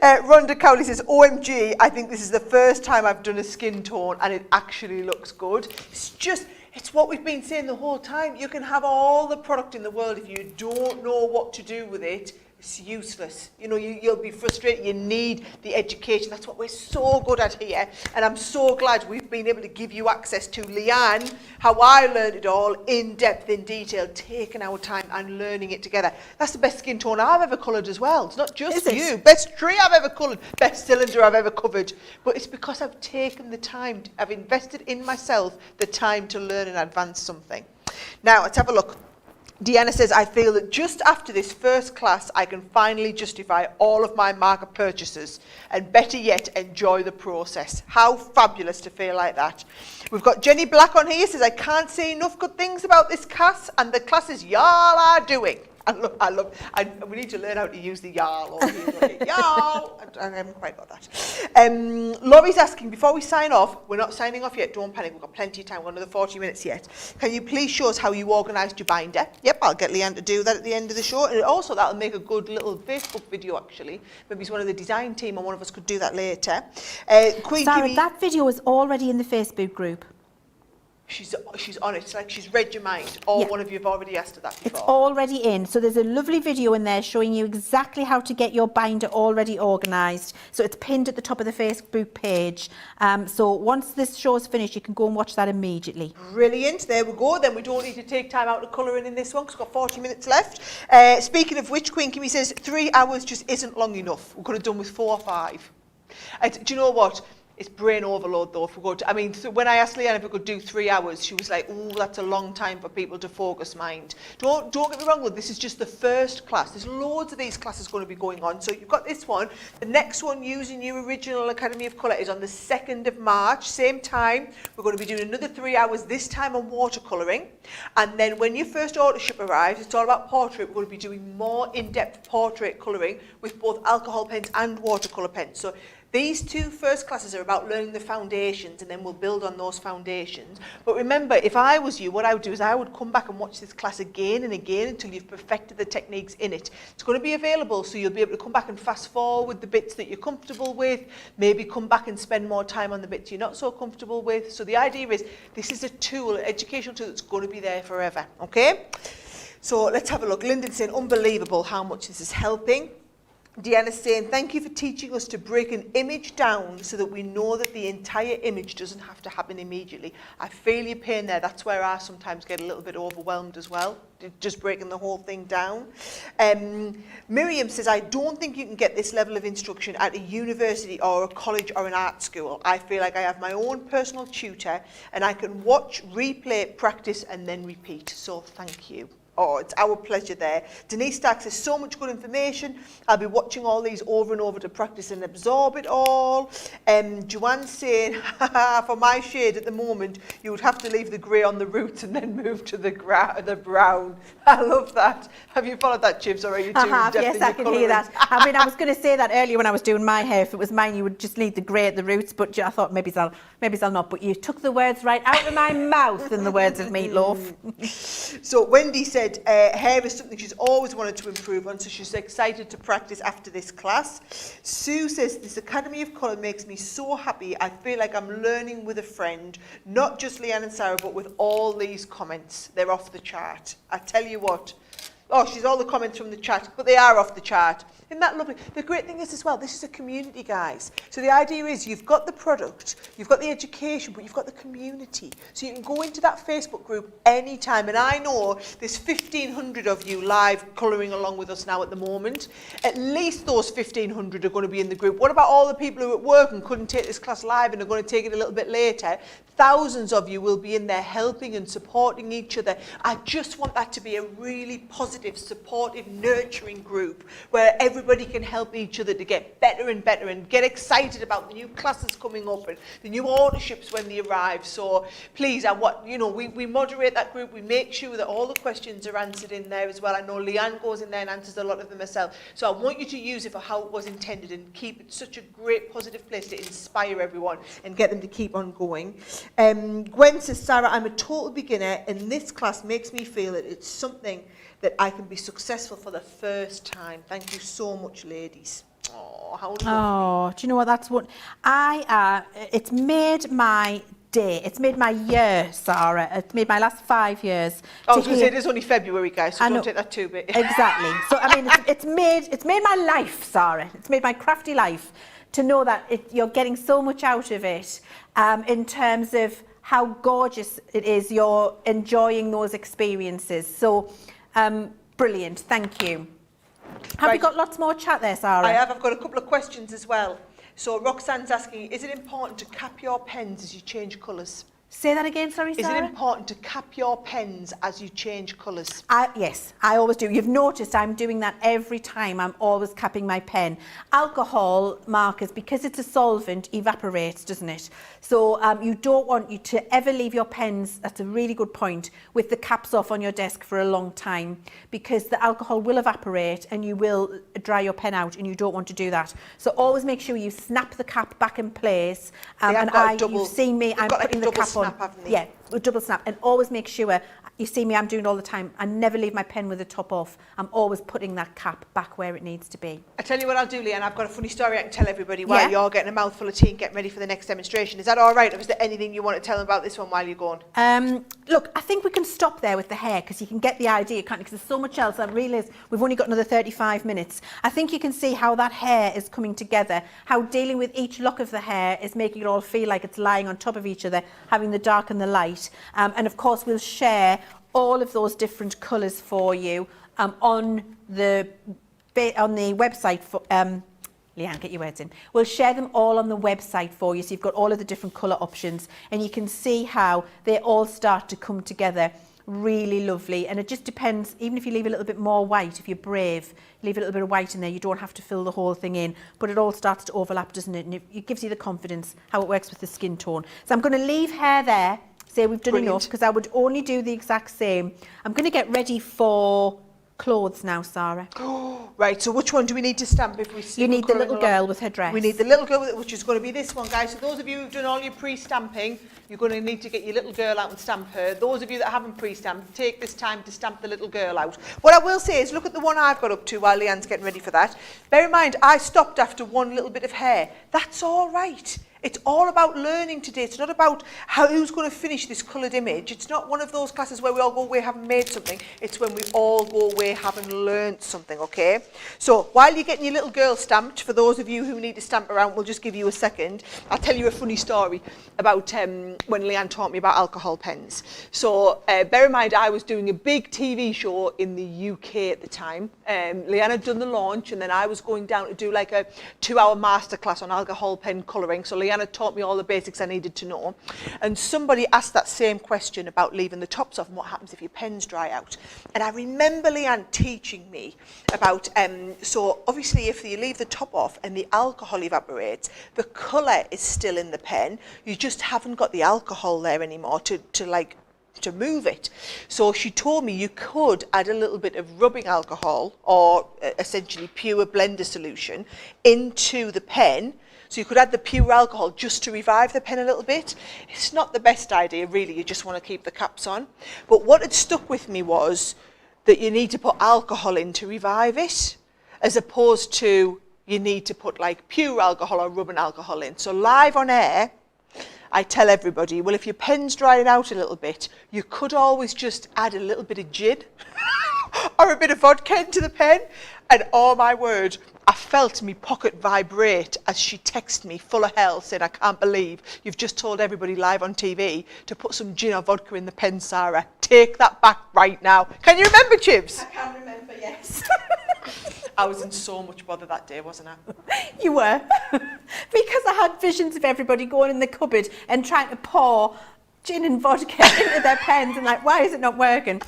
Rhonda Cowley says, OMG, I think this is the first time I've done a skin tone and it actually looks good. It's what we've been saying the whole time. You can have all the product in the world. If you don't know what to do with it, it's useless. You know, you'll be frustrated. You need the education. That's what we're so good at here. And I'm so glad we've been able to give you access to Leanne, how I learned it all in depth, in detail, taking our time and learning it together. That's the best skin tone I've ever coloured as well. It's not just you. Best tree I've ever coloured, best cylinder I've ever covered. But it's because I've taken the time, I've invested in myself the time to learn and advance something. Now, let's have a look. Deanna says, I feel that just after this first class, I can finally justify all of my marker purchases and better yet, enjoy the process. How fabulous to feel like that. We've got Jenny Black on here, says, I can't say enough good things about this class and the classes y'all are doing. We need to learn how to use the y'all. Y'all. I haven't quite got that. Laurie's asking, before we sign off, we're not signing off yet, don't panic, we've got plenty of time, we've got another 40 minutes yet. Can you please show us how you organised your binder? Yep, I'll get Leanne to do that at the end of the show. And also that'll make a good little Facebook video actually. Maybe it's one of the design team or one of us could do that later. Queen Sarah, Kimmy, that video is already in the Facebook group. She's on it. It's like she's read your mind. Or one of you have already asked her that before. It's already in. So there's a lovely video in there showing you exactly how to get your binder already organised. So it's pinned at the top of the Facebook page. So once this show is finished, you can go and watch that immediately. Brilliant. There we go. Then we don't need to take time out of colouring in this one because we've got 40 minutes left. Speaking of which, Queen Kimmy says 3 hours just isn't long enough. We could have done with 4 or 5. Do you know what? It's brain overload though. If we go to, when I asked Leanne if we could do 3 hours, she was like, "Oh, that's a long time for people to focus mind." Don't get me wrong, though. This is just the first class. There's loads of these classes going to be going on. So you've got this one. The next one, using your original Academy of Colour, is on the 2nd of March. Same time. We're going to be doing another 3 hours. This time on watercolouring. And then when your first authorship arrives, it's all about portrait. We're going to be doing more in-depth portrait colouring with both alcohol pens and watercolour pens. So these 2 first classes are about learning the foundations, and then we'll build on those foundations. But remember, if I was you, what I would do is I would come back and watch this class again and again until you've perfected the techniques in it. It's going to be available, so you'll be able to come back and fast forward the bits that you're comfortable with, maybe come back and spend more time on the bits you're not so comfortable with. So the idea is this is a tool, an educational tool that's going to be there forever, okay? So let's have a look. Lyndon's saying, unbelievable how much this is helping. Deanna's saying, thank you for teaching us to break an image down so that we know that the entire image doesn't have to happen immediately. I feel your pain there. That's where I sometimes get a little bit overwhelmed as well, just breaking the whole thing down. Miriam says, I don't think you can get this level of instruction at a university or a college or an art school. I feel like I have my own personal tutor and I can watch, replay, practice and then repeat. So thank you. Oh, it's our pleasure there. Denise Stark says, so much good information. I'll be watching all these over and over to practice and absorb it all. Joanne saying, for my shade at the moment, you would have to leave the grey on the roots and then move to the brown. I love that. Have you followed that, Chips, or are you too I have, yes, I can hear that. I mean, I was going to say that earlier when I was doing my hair. If it was mine, you would just leave the grey at the roots, but I thought maybe I'll not. But you took the words right out of my mouth in the words of Meatloaf. So Wendy said hair is something she's always wanted to improve on, so she's excited to practice after this class. Sue says, this Academy of Colour makes me so happy. I feel like I'm learning with a friend, not just Leanne and Sarah, but with all these comments. They're off the chart. I tell you what. Oh, she's all the comments from the chat, but they are off the chart. Isn't that lovely? The great thing is as well, this is a community, guys. So the idea is you've got the product, you've got the education, but you've got the community. So you can go into that Facebook group anytime. And I know there's 1,500 of you live colouring along with us now at the moment. At least those 1,500 are going to be in the group. What about all the people who are at work and couldn't take this class live and are going to take it a little bit later? Thousands of you will be in there helping and supporting each other. I just want that to be a really positive, supportive, nurturing group where everybody can help each other to get better and better and get excited about the new classes coming up and the new auditorships when they arrive. So please, we moderate that group. We make sure that all the questions are answered in there as well. I know Leanne goes in there and answers a lot of them herself. So I want you to use it for how it was intended and keep it such a great positive place to inspire everyone and get them to keep on going. Gwen says, Sarah, I'm a total beginner and this class makes me feel that it's something that I can be successful for the first time. Thank you so much, ladies. Oh, how lovely. Oh, do you know what? That's what it's made my day. It's made my year, Sarah. It's made my last 5 years. I was going to say, it is only February, guys, so don't take that too big. Exactly. So, I mean, it's made my life, Sarah. It's made my crafty life to know that you're getting so much out of it in terms of how gorgeous it is. You're enjoying those experiences. So, brilliant. Thank you. Have you got lots more chat there, Sarah? I have. I've got a couple of questions as well. So Roxanne's asking, is it important to cap your pens as you change colours? Say that again, sorry, Sarah? Is it important to cap your pens as you change colours? Yes, I always do. You've noticed I'm doing that every time. I'm always capping my pen. Alcohol markers, because it's a solvent, evaporates, doesn't it? So you don't want you to ever leave your pens, that's a really good point, with the caps off on your desk for a long time, because the alcohol will evaporate and you will dry your pen out, and you don't want to do that. So always make sure you snap the cap back in place. You've seen me, I'm putting the cap on. Yeah, with double snap, and always make sure, you see me, I'm doing it all the time. I never leave my pen with the top off. I'm always putting that cap back where it needs to be. I tell you what I'll do, Leanne, I've got a funny story I can tell everybody while you're getting a mouthful of tea and getting ready for the next demonstration. Is that all right, or is there anything you want to tell them about this one while you're going? Look, I think we can stop there with the hair, because you can get the idea, can't you? Because there's so much else. I realise we've only got another 35 minutes. I think you can see how that hair is coming together, how dealing with each lock of the hair is making it all feel like it's lying on top of each other, having the dark and the light. And of course, we'll share all of those different colours for you on the website. For Leanne, get your words in. We'll share them all on the website for you, so you've got all of the different colour options, and you can see how they all start to come together really lovely. And it just depends, even if you leave a little bit more white, if you're brave, leave a little bit of white in there, you don't have to fill the whole thing in, but it all starts to overlap, doesn't it? And it gives you the confidence how it works with the skin tone. So I'm going to leave hair there, say we've done enough, because I would only do the exact same. I'm going to get ready for clothes now, Sarah. Right, so which one do we need to stamp if we see? You need the little girl with her dress. We need the little girl, which is going to be this one, guys. So those of you who've done all your pre-stamping, you're going to need to get your little girl out and stamp her. Those of you that haven't pre-stamped, take this time to stamp the little girl out. What I will say is, look at the one I've got up to while Leanne's getting ready for that. Bear in mind, I stopped after one little bit of hair. That's all right. It's all about learning today. It's not about who's going to finish this coloured image. It's not one of those classes where we all go away having made something. It's when we all go away having learned something, okay? So while you're getting your little girl stamped, for those of you who need to stamp around, we'll just give you a second. I'll tell you a funny story about when Leanne taught me about alcohol pens. So bear in mind, I was doing a big TV show in the UK at the time. Leanne had done the launch, and then I was going down to do like a 2-hour masterclass on alcohol pen colouring. So Leanne Leanne had taught me all the basics I needed to know. And somebody asked that same question about leaving the tops off and what happens if your pens dry out. And I remember Leanne teaching me about, so obviously if you leave the top off and the alcohol evaporates, the colour is still in the pen. You just haven't got the alcohol there anymore to move it. So she told me you could add a little bit of rubbing alcohol or essentially pure blender solution into the pen. So you could add the pure alcohol just to revive the pen a little bit. It's not the best idea, really. You just want to keep the caps on. But what had stuck with me was that you need to put alcohol in to revive it, as opposed to you need to put like pure alcohol or rubbing alcohol in. So live on air, I tell everybody, well, if your pen's drying out a little bit, you could always just add a little bit of gin or a bit of vodka into the pen. And oh my word, I felt me pocket vibrate as she texted me full of hell saying, I can't believe you've just told everybody live on TV to put some gin or vodka in the pen, Sarah. Take that back right now. Can you remember, Chibs? I can remember, yes. I was in so much bother that day, wasn't I? You were. Because I had visions of everybody going in the cupboard and trying to pour gin and vodka into their pens and like, why is it not working?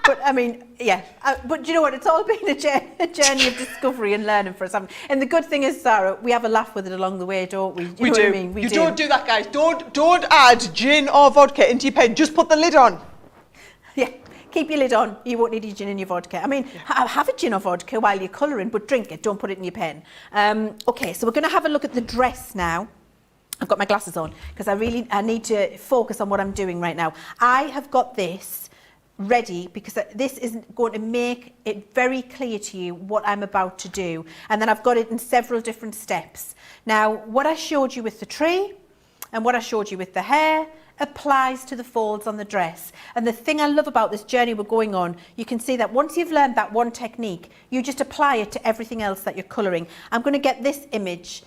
But I mean, yeah. But you know what? It's all been a journey of discovery and learning for us. And the good thing is, Sarah, we have a laugh with it along the way, don't we? We do. What I mean? You don't do that, guys. Don't add gin or vodka into your pen. Just put the lid on. Yeah. Keep your lid on. You won't need your gin and your vodka. I mean, have a gin or vodka while you're colouring, but drink it. Don't put it in your pen. Okay, so we're going to have a look at the dress now. I've got my glasses on because I need to focus on what I'm doing right now. I have got this ready because this is going to make it very clear to you what I'm about to do. And then I've got it in several different steps. Now, what I showed you with the tree and what I showed you with the hair applies to the folds on the dress. And the thing I love about this journey we're going on, you can see that once you've learned that one technique, you just apply it to everything else that you're colouring. I'm going to get this image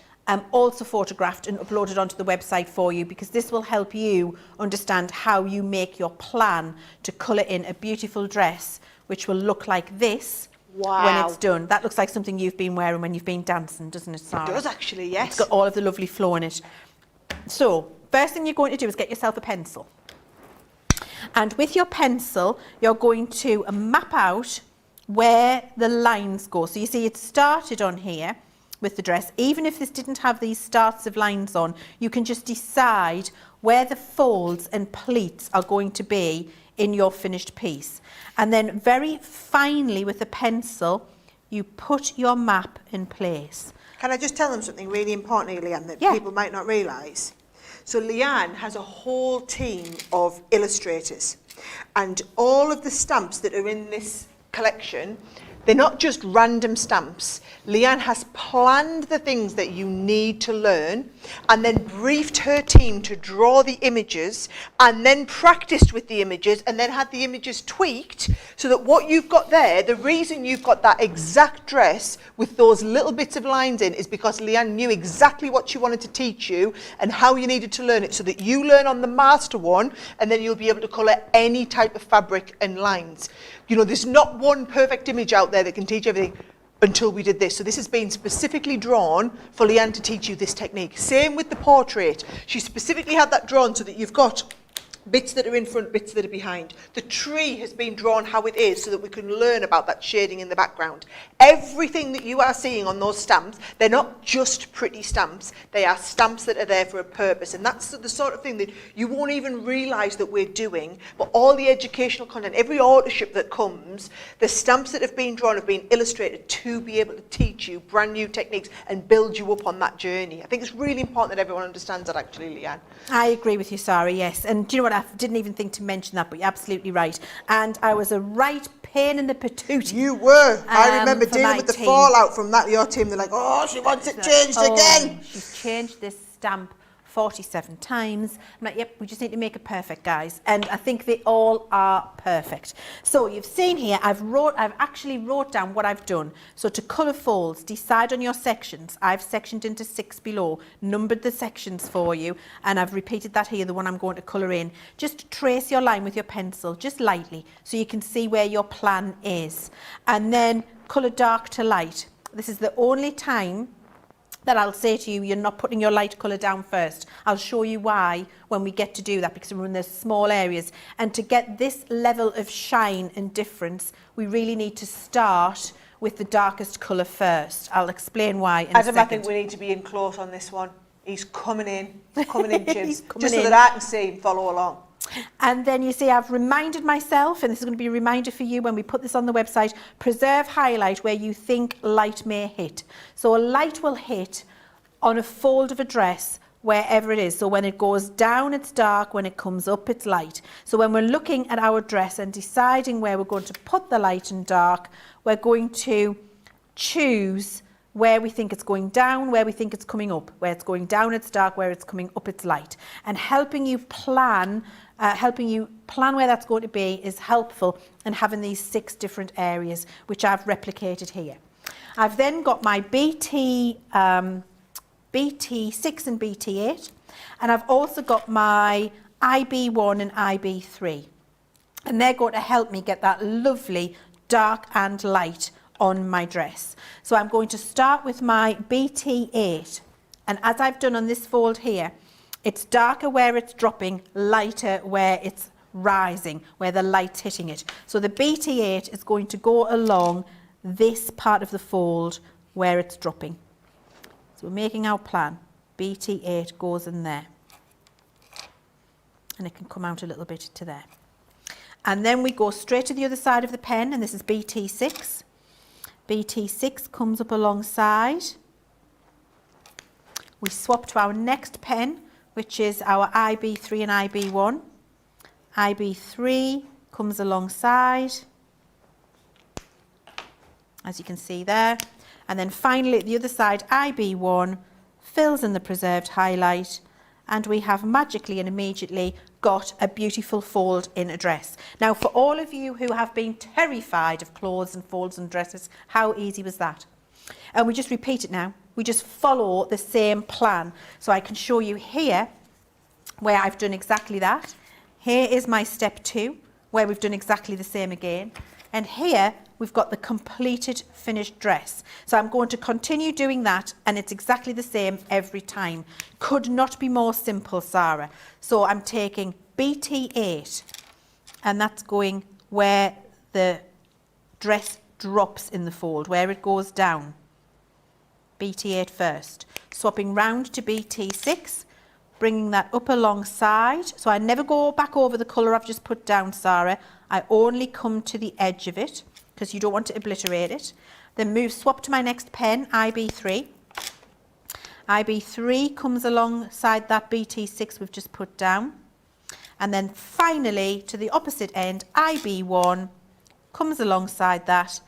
also photographed and uploaded onto the website for you, because this will help you understand how you make your plan to colour in a beautiful dress which will look like this. Wow. When it's done. That looks like something you've been wearing when you've been dancing, doesn't it, Sarah? It does actually, yes. It's got all of the lovely flow in it. So, first thing you're going to do is get yourself a pencil. And with your pencil, you're going to map out where the lines go. So you see it started on here with the dress. Even if this didn't have these starts of lines on, you can just decide where the folds and pleats are going to be in your finished piece. And then very finely with the pencil, you put your map in place. Can I just tell them something really important, Leanne, that Yeah. people might not realise? So Leanne has a whole team of illustrators, and all of the stamps that are in this collection, they're not just random stamps. Leanne has planned the things that you need to learn and then briefed her team to draw the images and then practiced with the images and then had the images tweaked so that what you've got there, the reason you've got that exact dress with those little bits of lines in is because Leanne knew exactly what she wanted to teach you and how you needed to learn it, so that you learn on the master one and then you'll be able to colour any type of fabric and lines. You know, there's not one perfect image out there that can teach everything until we did this. So this has been specifically drawn for Leanne to teach you this technique. Same with the portrait. She specifically had that drawn so that you've got bits that are in front, bits that are behind. The tree has been drawn how it is so that we can learn about that shading in the background. Everything that you are seeing on those stamps, they're not just pretty stamps, they are stamps that are there for a purpose. And that's the sort of thing that you won't even realise that we're doing, but all the educational content, every authorship that comes, the stamps that have been drawn have been illustrated to be able to teach you brand new techniques and build you up on that journey. I think it's really important that everyone understands that, actually, Leanne. I agree with you, Sarah, yes. And do you know what? I didn't even think to mention that, but you're absolutely right. And I was a right pain in the patootie. You were. I remember for dealing my with the team. fallout from that, your team. They're like, oh, she wants it changed again. She's changed this stamp 47 times. I'm like, yep, we just need to make it perfect, guys. And I think they all are perfect. So you've seen here, I've actually wrote down what I've done. So to colour folds, decide on your sections. I've sectioned into 6 below, numbered the sections for you, and I've repeated that here, the one I'm going to colour in. Just trace your line with your pencil, just lightly, so you can see where your plan is. And then colour dark to light. This is the only time that I'll say to you, you're not putting your light colour down first. I'll show you why when we get to do that, because we're in those small areas. And to get this level of shine and difference, we really need to start with the darkest colour first. I'll explain why in a Adam, second. I think we need to be in close on this one. He's coming in, Jim. He's coming just so in. that I can see him follow along. And then you see I've reminded myself, and this is going to be a reminder for you when we put this on the website, preserve highlight where you think light may hit. So a light will hit on a fold of a dress wherever it is. So when it goes down, it's dark. When it comes up, it's light. So when we're looking at our dress and deciding where we're going to put the light and dark, we're going to choose where we think it's going down, where we think it's coming up. Where it's going down, it's dark. Where it's coming up, it's light. And helping you plan where that's going to be is helpful in having these 6 different areas, which I've replicated here. I've then got my BT6 and BT8, and I've also got my IB1 and IB3. And they're going to help me get that lovely dark and light on my dress. So I'm going to start with my BT8, and as I've done on this fold here, it's darker where it's dropping, lighter where it's rising, where the light's hitting it. So the BT8 is going to go along this part of the fold where it's dropping. So we're making our plan. BT8 goes in there. And it can come out a little bit to there. And then we go straight to the other side of the pen, and this is BT6. BT6 comes up alongside. We swap to our next pen, which is our IB3 and IB1. IB3 comes alongside, as you can see there. And then finally at the other side, IB1 fills in the preserved highlight, and we have magically and immediately got a beautiful fold in a dress. Now, for all of you who have been terrified of clothes and folds and dresses, how easy was that? And we just repeat it now. We just follow the same plan. So I can show you here where I've done exactly that. Here is my step 2, where we've done exactly the same again. And here we've got the completed finished dress. So I'm going to continue doing that, and it's exactly the same every time. Could not be more simple, Sarah. So I'm taking BT8, and that's going where the dress drops in the fold, where it goes down. BT8 first. Swapping round to BT6, bringing that up alongside. So I never go back over the colour I've just put down, Sarah. I only come to the edge of it, because you don't want to obliterate it. Then swap to my next pen, IB3. IB3 comes alongside that BT6 we've just put down. And then finally, to the opposite end, IB1 comes alongside that.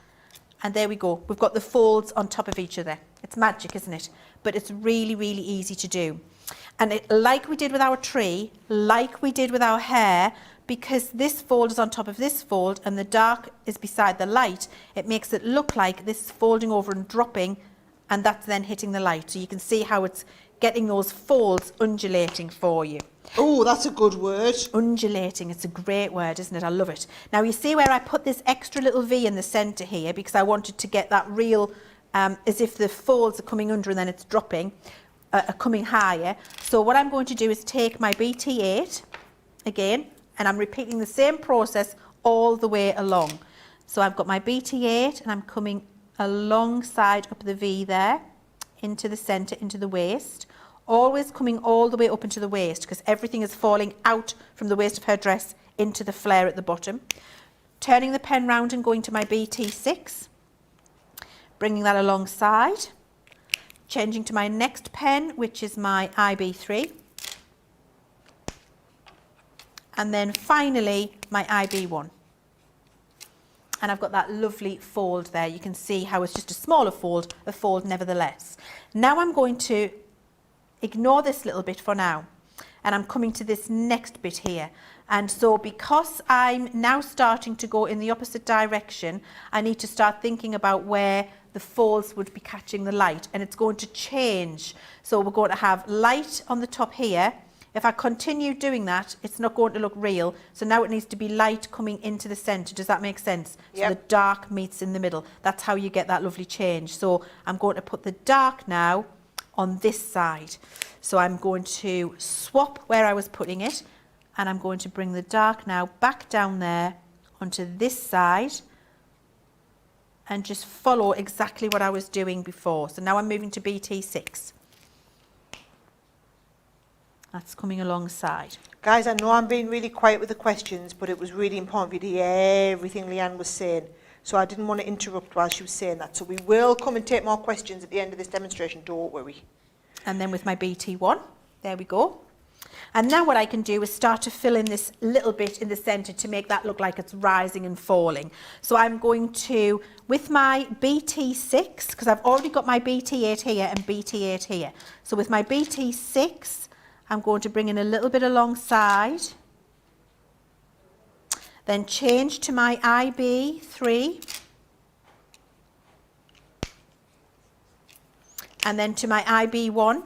And there we go. We've got the folds on top of each other. It's magic, isn't it? But it's really, really easy to do. And like we did with our tree, like we did with our hair, because this fold is on top of this fold and the dark is beside the light, it makes it look like this is folding over and dropping, and that's then hitting the light. So you can see how it's getting those folds undulating for you. Oh, that's a good word. Undulating, it's a great word, isn't it? I love it. Now you see where I put this extra little V in the centre here, because I wanted to get that real, as if the folds are coming under and then it's dropping, are coming higher. So what I'm going to do is take my BT8 again, and I'm repeating the same process all the way along. So I've got my BT8 and I'm coming alongside up the V there, into the centre, into the waist, always coming all the way up into the waist, because everything is falling out from the waist of her dress into the flare at the bottom. Turning the pen round and going to my BT6, bringing that alongside, changing to my next pen, which is my IB3. And then finally, my IB1. And I've got that lovely fold there. You can see how it's just a smaller fold, a fold nevertheless. Now I'm going to ignore this little bit for now. And I'm coming to this next bit here. And so because I'm now starting to go in the opposite direction, I need to start thinking about where the folds would be catching the light. And it's going to change. So we're going to have light on the top here. If I continue doing that, it's not going to look real. So now it needs to be light coming into the centre. Does that make sense? Yep. So the dark meets in the middle. That's how you get that lovely change. So I'm going to put the dark now on this side. So I'm going to swap where I was putting it, and I'm going to bring the dark now back down there onto this side and just follow exactly what I was doing before. So now I'm moving to BT6. That's coming alongside. Guys, I know I'm being really quiet with the questions, but it was really important for you to hear everything Leanne was saying. So I didn't want to interrupt while she was saying that. So we will come and take more questions at the end of this demonstration, don't worry. And then with my BT1, there we go. And now what I can do is start to fill in this little bit in the centre to make that look like it's rising and falling. So I'm going to, with my BT6, because I've already got my BT8 here and BT8 here. So with my BT6, I'm going to bring in a little bit alongside, then change to my IB3, and then to my IB1.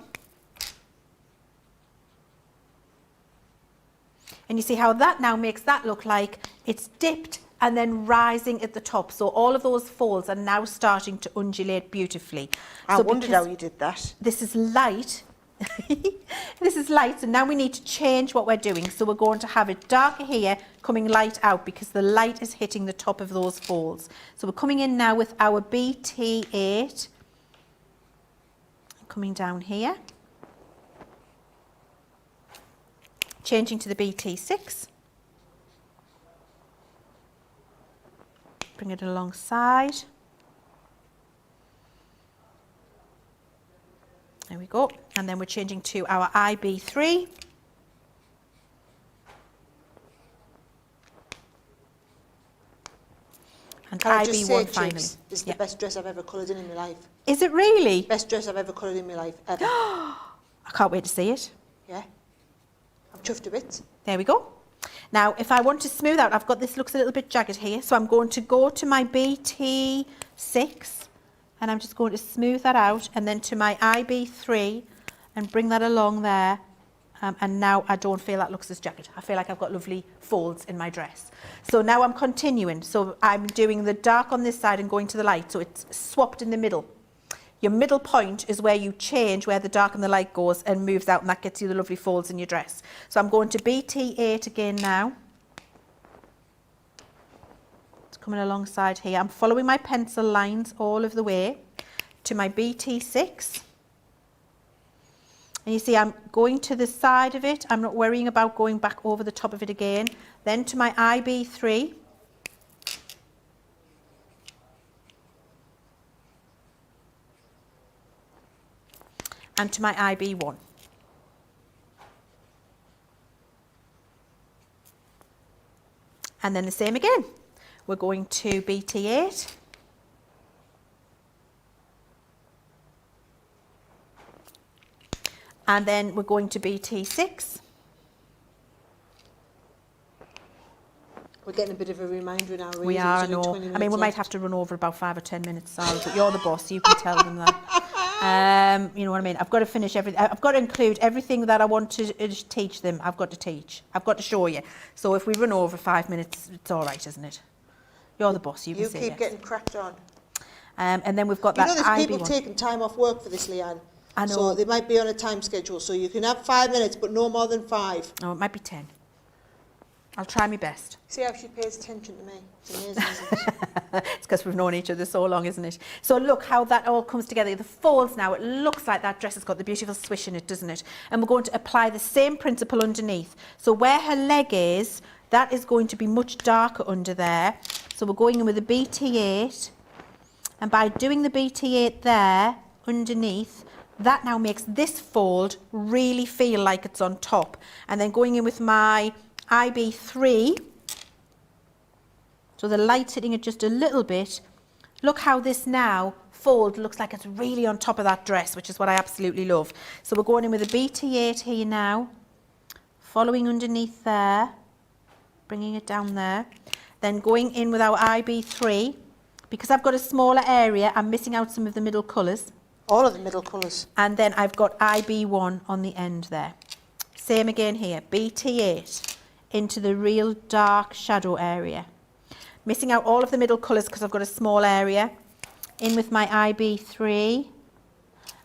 And you see how that now makes that look like it's dipped and then rising at the top. So all of those folds are now starting to undulate beautifully. I So wondered how you did that. this is light. This is light, so now we need to change what we're doing. So we're going to have it darker here, coming light out, because the light is hitting the top of those folds. So we're coming in now with our BT8, coming down here, changing to the BT6, bring it alongside. There we go. And then we're changing to our IB3. And Can I just say, IB1 finally. Chicks, this is Yeah. the best dress I've ever coloured in my life. Is it really? Best dress I've ever coloured in my life, ever. I can't wait to see it. Yeah. I'm chuffed a bit. There we go. Now, if I want to smooth out, I've got this looks a little bit jagged here, so I'm going to go to my BT6 and I'm just going to smooth that out, and then to my IB3 and bring that along there. And now I don't feel that looks as jagged. I feel like I've got lovely folds in my dress. So now I'm continuing. So I'm doing the dark on this side and going to the light, so it's swapped in the middle. Your middle point is where you change where the dark and the light goes and moves out, and that gets you the lovely folds in your dress. So I'm going to BT8 again now. It's coming alongside here. I'm following my pencil lines all of the way to my BT6. And you see I'm going to the side of it. I'm not worrying about going back over the top of it again. Then to my IB3. And to my IB1. And then the same again. We're going to BT8. And then we're going to BT6. We're getting a bit of a reminder now. We are, I know. I mean, we might have to run over about 5 or 10 minutes, Sally, but you're the boss, you can tell them that. You know what I mean? I've got to finish everything. I've got to include everything that I want to teach them. I've got to teach. I've got to show you. So if we run over 5 minutes, it's all right, isn't it? You're the boss, you can say keep yes. getting cracked on. And then we've got that You know, there's people IB1. taking time off work for this, Leanne. I know. So they might be on a time schedule. So you can have 5 minutes, but no more than 5. Oh, it might be 10. I'll try my best. See how she pays attention to me? It's amazing, isn't it? It's because we've known each other so long, isn't it? So look how that all comes together. The folds now, it looks like that dress has got the beautiful swish in it, doesn't it? And we're going to apply the same principle underneath. So where her leg is, that is going to be much darker under there. So we're going in with a BT8. And by doing the BT8 there, underneath, that now makes this fold really feel like it's on top. And then going in with my IB3, so the light's hitting it just a little bit. Look how this now fold looks like it's really on top of that dress, which is what I absolutely love. So we're going in with a BT8 here now, following underneath there, bringing it down there, then going in with our IB3. Because I've got a smaller area, I'm missing out some of the middle colours. All of the middle colours. And then I've got IB1 on the end there. Same again here, BT8 into the real dark shadow area. Missing out all of the middle colours because I've got a small area. In with my IB3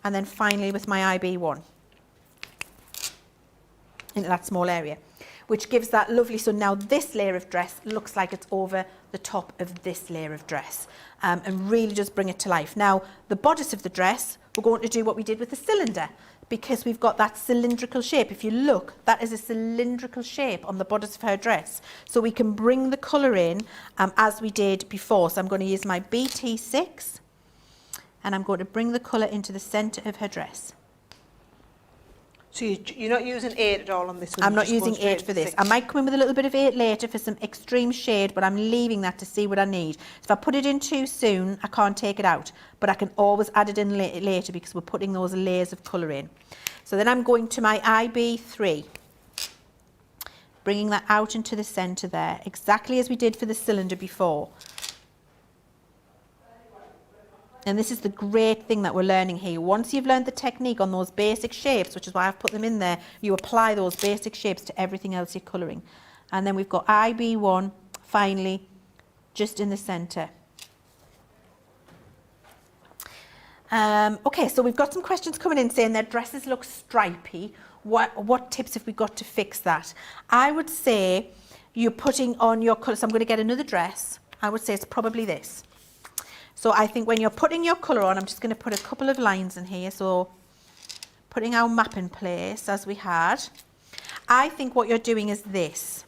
and then finally with my IB1 into that small area, which gives that lovely, so now this layer of dress looks like it's over the top of this layer of dress, and really does bring it to life. Now, the bodice of the dress, we're going to do what we did with the cylinder, because we've got that cylindrical shape. If you look, that is a cylindrical shape on the bodice of her dress. So we can bring the colour in as we did before. So I'm going to use my BT6, and I'm going to bring the colour into the centre of her dress. So you're not using 8 at all on this one? I'm not using 8 for this. I might come in with a little bit of 8 later for some extreme shade, but I'm leaving that to see what I need. If I put it in too soon, I can't take it out, but I can always add it in later because we're putting those layers of colour in. So then I'm going to my IB3, bringing that out into the centre there, exactly as we did for the cylinder before. And this is the great thing that we're learning here. Once you've learned the technique on those basic shapes, which is why I've put them in there, you apply those basic shapes to everything else you're colouring. And then we've got IB1, finally, just in the centre. Okay, so we've got some questions coming in saying their dresses look stripy. What tips have we got to fix that? I would say you're putting on your colour. So I'm going to get another dress. I would say it's probably this. So I think when you're putting your colour on, I'm just going to put a couple of lines in here. So putting our map in place as we had. I think what you're doing is this.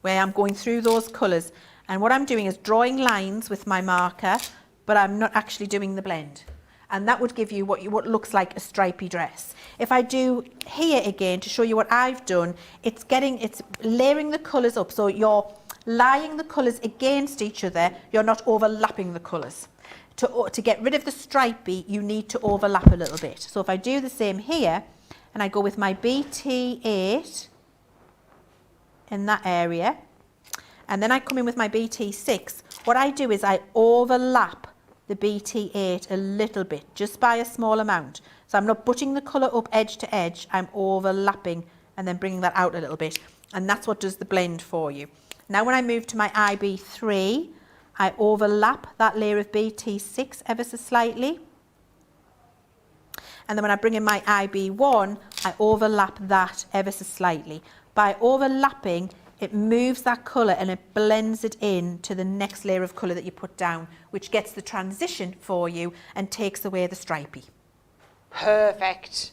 Where I'm going through those colours. And what I'm doing is drawing lines with my marker, but I'm not actually doing the blend. And that would give you what looks like a stripy dress. If I do here again to show you what I've done, it's layering the colours up. So you're lying the colours against each other, you're not overlapping the colours. To get rid of the stripy, you need to overlap a little bit. So if I do the same here, and I go with my BT8 in that area, and then I come in with my BT6, what I do is I overlap the BT8 a little bit, just by a small amount. So I'm not butting the colour up edge to edge, I'm overlapping and then bringing that out a little bit. And that's what does the blend for you. Now when I move to my IB3, I overlap that layer of BT6 ever so slightly. And then when I bring in my IB1, I overlap that ever so slightly. By overlapping, it moves that colour and it blends it in to the next layer of colour that you put down, which gets the transition for you and takes away the stripy. Perfect.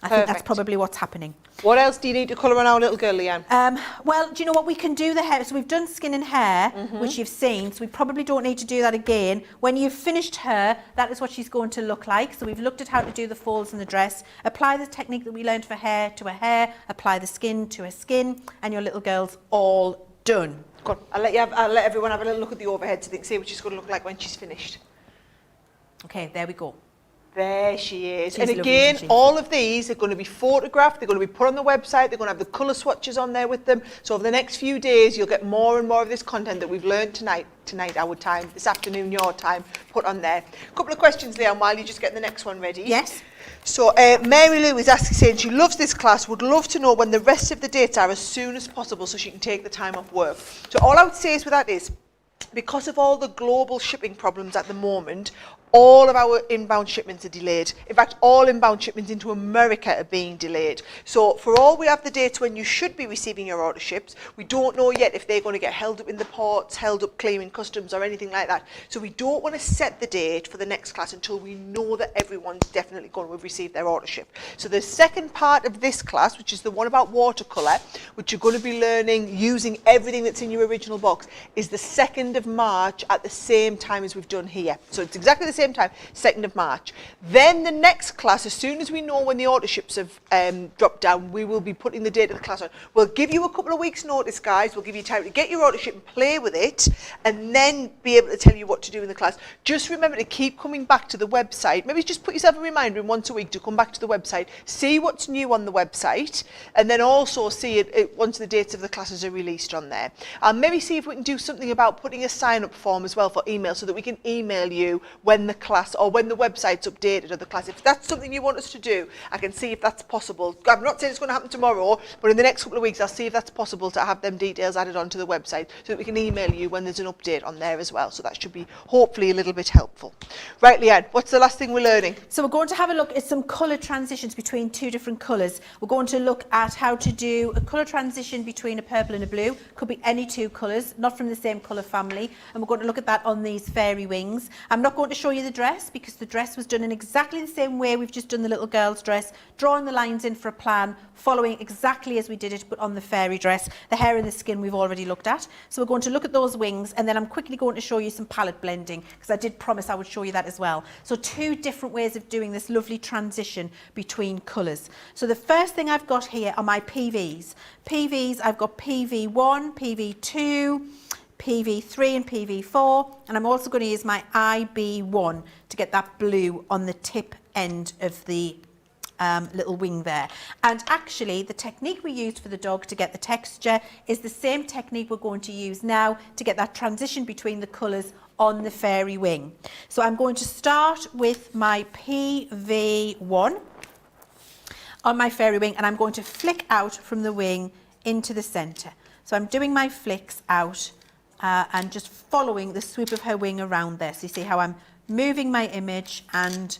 I think that's probably what's happening. What else do you need to colour on our little girl, Leanne? Well, do you know what we can do the hair? So we've done skin and hair, which you've seen, so we probably don't need to do that again. When you've finished her, that is what she's going to look like. So we've looked at how to do the folds in the dress, apply the technique that we learned for hair to her hair, apply the skin to her skin, and your little girl's all done. Good. I'll let everyone have a little look at the overhead to see what she's going to look like when she's finished. Okay, there we go. There she is. She's and lovely, again, isn't she? all of these are going to be photographed, they're going to be put on the website, they're going to have the colour swatches on there with them. So over the next few days, you'll get more and more of this content that we've learned tonight our time, this afternoon, your time, put on there. A couple of questions, Leanne, while you just get the next one ready. Yes. So Mary Lou is asking, saying she loves this class, would love to know when the rest of the dates are as soon as possible so she can take the time off work. So all I would say is with that is, because of all the global shipping problems at the moment, all of our inbound shipments are delayed. In fact, all inbound shipments into America are being delayed. So for all we have the dates when you should be receiving your order ships, we don't know yet if they're going to get held up in the ports, held up clearing customs or anything like that. So we don't want to set the date for the next class until we know that everyone's definitely going to have received their order ship. So the second part of this class, which is the one about watercolour, which you're going to be learning using everything that's in your original box, is the 2nd of March at the same time as we've done here. So it's exactly the same time, 2nd of March. Then the next class, as soon as we know when the order ships have dropped down, we will be putting the date of the class on. We'll give you a couple of weeks notice, guys. We'll give you time to get your order ship and play with it, and then be able to tell you what to do in the class. Just remember to keep coming back to the website. Maybe just put yourself a reminder in once a week to come back to the website, see what's new on the website, and then also see it once the dates of the classes are released on there. And maybe see if we can do something about putting a sign-up form as well for email, so that we can email you when when the class or when the website's updated of the class. If that's something you want us to do, I can see if that's possible. I'm not saying it's going to happen tomorrow, but in the next couple of weeks I'll see if that's possible to have them details added onto the website so that we can email you when there's an update on there as well. So that should be hopefully a little bit helpful. Right, Leanne, what's the last thing we're learning? So we're going to have a look at some colour transitions between two different colours. We're going to look at how to do a colour transition between a purple and a blue. Could be any two colours, not from the same colour family. And we're going to look at that on these fairy wings. I'm not going to show you the dress because the dress was done in exactly the same way we've just done the little girl's dress, drawing the lines in for a plan, following exactly as we did it, but on the fairy dress. The hair and the skin we've already looked at. So we're going to look at those wings, and then I'm quickly going to show you some palette blending because I did promise I would show you that as well. So two different ways of doing this lovely transition between colours. So the first thing I've got here are my PVs. PVs, I've got PV1, PV2, PV3 and PV4, and I'm also going to use my IB1 to get that blue on the tip end of the little wing there. And actually the technique we used for the dog to get the texture is the same technique we're going to use now to get that transition between the colours on the fairy wing. So I'm going to start with my PV1 on my fairy wing, and I'm going to flick out from the wing into the centre. So I'm doing my flicks out and just following the swoop of her wing around there. So you see how I'm moving my image and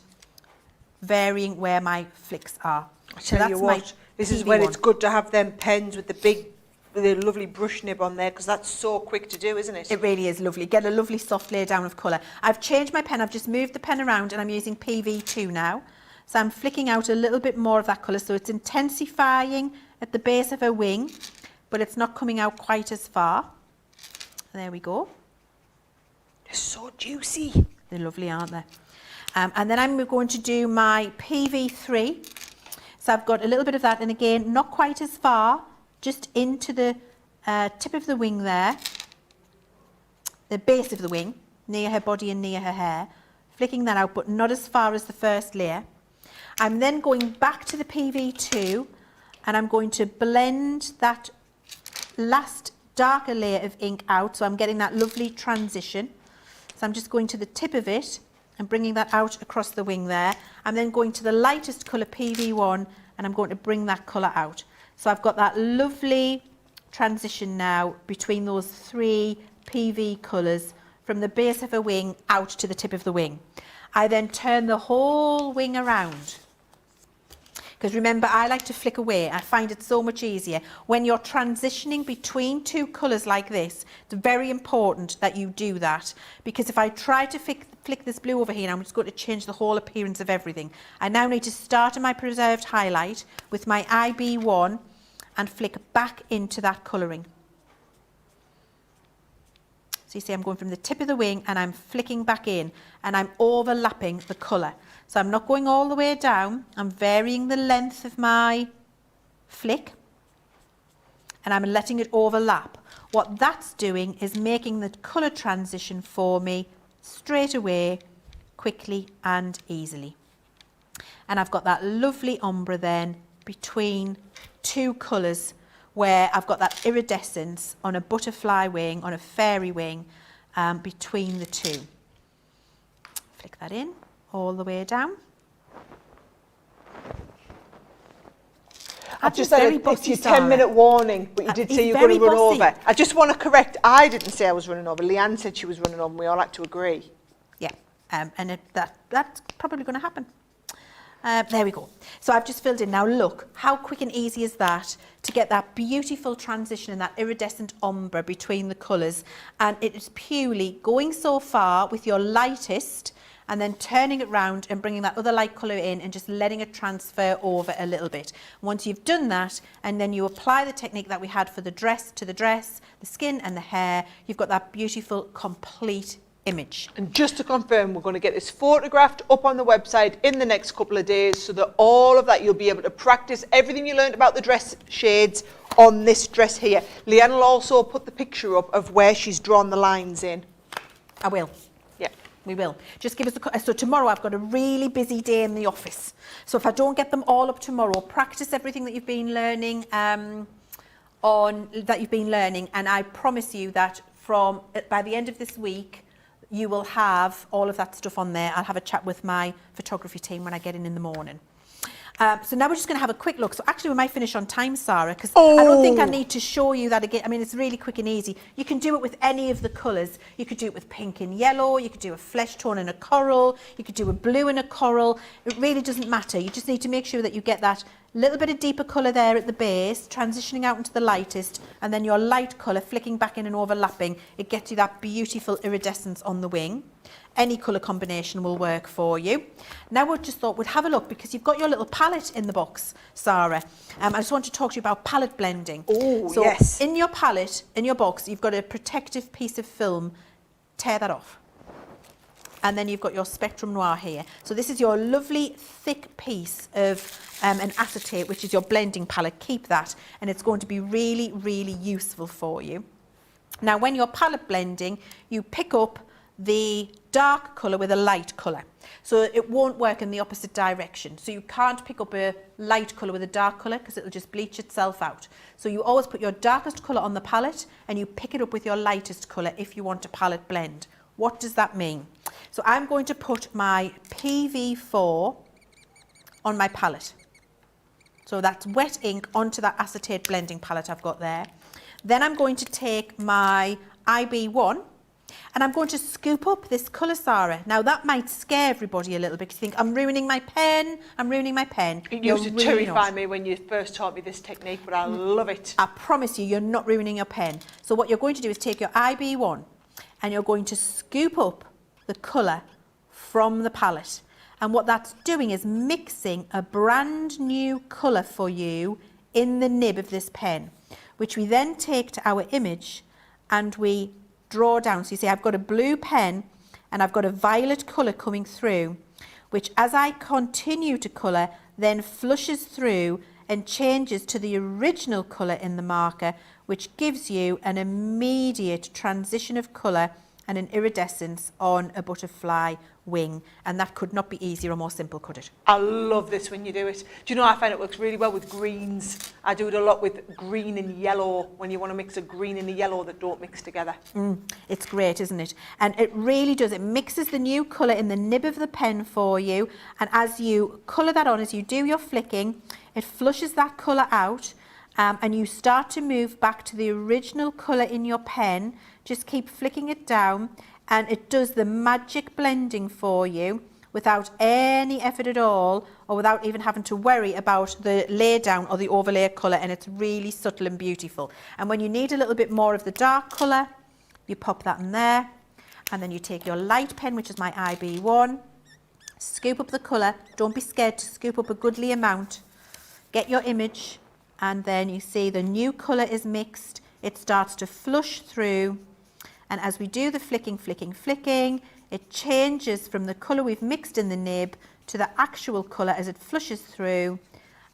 varying where my flicks are. I tell you what, this is when it's good to have them pens with the lovely brush nib on there, because that's so quick to do, isn't it? It really is lovely. Get a lovely soft layer down of colour. I've changed my pen. I've just moved the pen around and I'm using PV2 now. So I'm flicking out a little bit more of that colour. So it's intensifying at the base of her wing, but it's not coming out quite as far. There we go. They're so juicy. They're lovely, aren't they? And then I'm going to do my PV3. So I've got a little bit of that, and again, not quite as far, just into the tip of the wing there, the base of the wing, near her body and near her hair, flicking that out, but not as far as the first layer. I'm then going back to the PV2, and I'm going to blend that last darker layer of ink out, so I'm getting that lovely transition. So I'm just going to the tip of it and bringing that out across the wing there. I'm then going to the lightest colour, PV1, and I'm going to bring that colour out. So I've got that lovely transition now between those three PV colours from the base of a wing out to the tip of the wing. I then turn the whole wing around. Because remember, I like to flick away. I find it so much easier. When you're transitioning between two colours like this, it's very important that you do that. Because if I try to flick this blue over here, I'm just going to change the whole appearance of everything. I now need to start on my preserved highlight with my IB1 and flick back into that colouring. So you see I'm going from the tip of the wing and I'm flicking back in and I'm overlapping the colour. So I'm not going all the way down, I'm varying the length of my flick and I'm letting it overlap. What that's doing is making the colour transition for me straight away, quickly and easily. And I've got that lovely ombre then between two colours where I've got that iridescence on a butterfly wing, on a fairy wing, between the two. Flick that in all the way down. I've just said it's your 10-minute warning, but you did say you're going to run over. I just want to correct, I didn't say I was running over. Leanne said she was running over, and we all had to agree. Yeah, and that's probably going to happen. There we go. So I've just filled in. Now look, how quick and easy is that to get that beautiful transition and that iridescent ombre between the colours. And it is purely going so far with your lightest and then turning it round and bringing that other light colour in and just letting it transfer over a little bit. Once you've done that, and then you apply the technique that we had for the dress to the dress, the skin and the hair, you've got that beautiful, complete image. And just to confirm, we're going to get this photographed up on the website in the next couple of days so that all of that you'll be able to practice everything you learned about the dress shades on this dress here. Leanne will also put the picture up of where she's drawn the lines in. I will. Yeah. We will. Just give us so tomorrow I've got a really busy day in the office. So if I don't get them all up tomorrow, practice everything that you've been learning and I promise you that by the end of this week, you will have all of that stuff on there. I'll have a chat with my photography team when I get in the morning. So now we're just going to have a quick look. So actually we might finish on time, Sarah, because I don't think I need to show you that again. I mean, it's really quick and easy. You can do it with any of the colours. You could do it with pink and yellow. You could do a flesh tone and a coral. You could do a blue and a coral. It really doesn't matter. You just need to make sure that you get that little bit of deeper colour there at the base, transitioning out into the lightest, and then your light colour flicking back in and overlapping. It gets you that beautiful iridescence on the wing. Any colour combination will work for you. Now we just thought we'd have a look, because you've got your little palette in the box, Sarah. I just want to talk to you about palette blending. Oh, so yes. In your palette, in your box, you've got a protective piece of film. Tear that off. And then you've got your Spectrum Noir here. So this is your lovely thick piece of an acetate, which is your blending palette. Keep that, and it's going to be really, really useful for you. Now, when you're palette blending, you pick up the dark colour with a light colour. So it won't work in the opposite direction. So you can't pick up a light colour with a dark colour, because it'll just bleach itself out. So you always put your darkest colour on the palette and you pick it up with your lightest colour if you want a palette blend. What does that mean? So I'm going to put my PV4 on my palette. So that's wet ink onto that acetate blending palette I've got there. Then I'm going to take my IB1 and I'm going to scoop up this colour, Sarah. Now that might scare everybody a little bit, because you think, I'm ruining my pen, I'm ruining my pen. It used to terrify me when you first taught me this technique, but I love it. I promise you, you're not ruining your pen. So what you're going to do is take your IB1 and you're going to scoop up the colour from the palette. And what that's doing is mixing a brand new colour for you in the nib of this pen, which we then take to our image and we draw down. So you see I've got a blue pen and I've got a violet colour coming through, which as I continue to colour then flushes through and changes to the original colour in the marker, which gives you an immediate transition of colour and an iridescence on a butterfly wing. And that could not be easier or more simple, could it? I love this when you do it. Do you know, I find it works really well with greens. I do it a lot with green and yellow, when you want to mix a green and a yellow that don't mix together. It's great, isn't it? And it really does. It mixes the new colour in the nib of the pen for you. And as you colour that on, as you do your flicking, it flushes that colour out. And you start to move back to the original colour in your pen. Just keep flicking it down and it does the magic blending for you without any effort at all, or without even having to worry about the lay down or the overlay colour, and it's really subtle and beautiful. And when you need a little bit more of the dark colour, you pop that in there, and then you take your light pen, which is my IB1, scoop up the colour. Don't be scared to scoop up a goodly amount. Get your image, and then you see the new colour is mixed. It starts to flush through, and as we do the flicking, it changes from the colour we've mixed in the nib to the actual colour as it flushes through,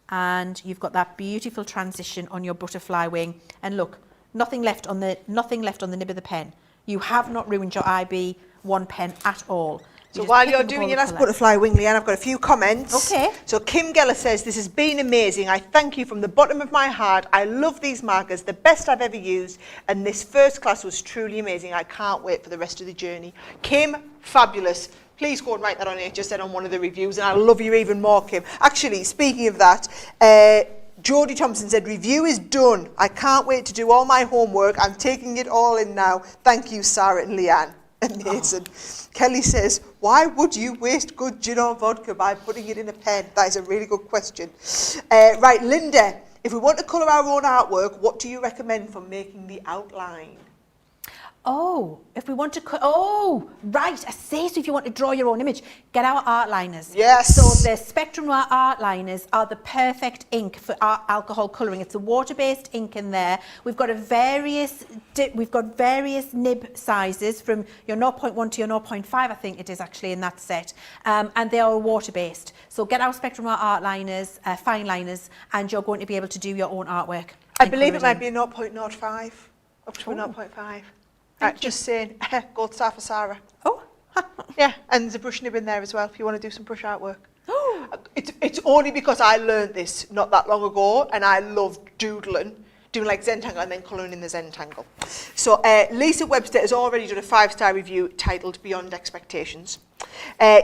and you've got that beautiful transition on your butterfly wing. And look, nothing left on the nib of the pen. You have not ruined your IB1 pen at all. So while you're doing your last butterfly wing, Leanne, I've got a few comments. Okay. So Kim Geller says, this has been amazing. I thank you from the bottom of my heart. I love these markers, the best I've ever used. And this first class was truly amazing. I can't wait for the rest of the journey. Kim, fabulous. Please go and write that on it, just said on one of the reviews. And I love you even more, Kim. Actually, speaking of that, Jodie Thompson said, review is done. I can't wait to do all my homework. I'm taking it all in now. Thank you, Sarah and Leanne. Amazing. Oh. Kelly says, why would you waste good gin or vodka by putting it in a pen? That is a really good question. Right, Linda, if we want to colour our own artwork, what do you recommend for making the outline? Oh, if we want to cut, oh, right, I see. So if you want to draw your own image, get our art liners. Yes. So the Spectrum Noir art liners are the perfect ink for art alcohol colouring. It's a water-based ink in there. We've got various nib sizes from your 0.1 to your 0.5, I think it is actually in that set. And they are water-based. So get our Spectrum Noir art liners, fine liners, and you're going to be able to do your own artwork. I believe it might be a 0.05, up to a 0.5. Right, just saying, gold star for Sarah. Oh. Yeah, and there's a brush nib in there as well if you want to do some brush artwork. It's only because I learned this not that long ago and I love doodling. doing like Zentangle and then colouring in the Zentangle. So Lisa Webster has already done a 5-star review titled Beyond Expectations.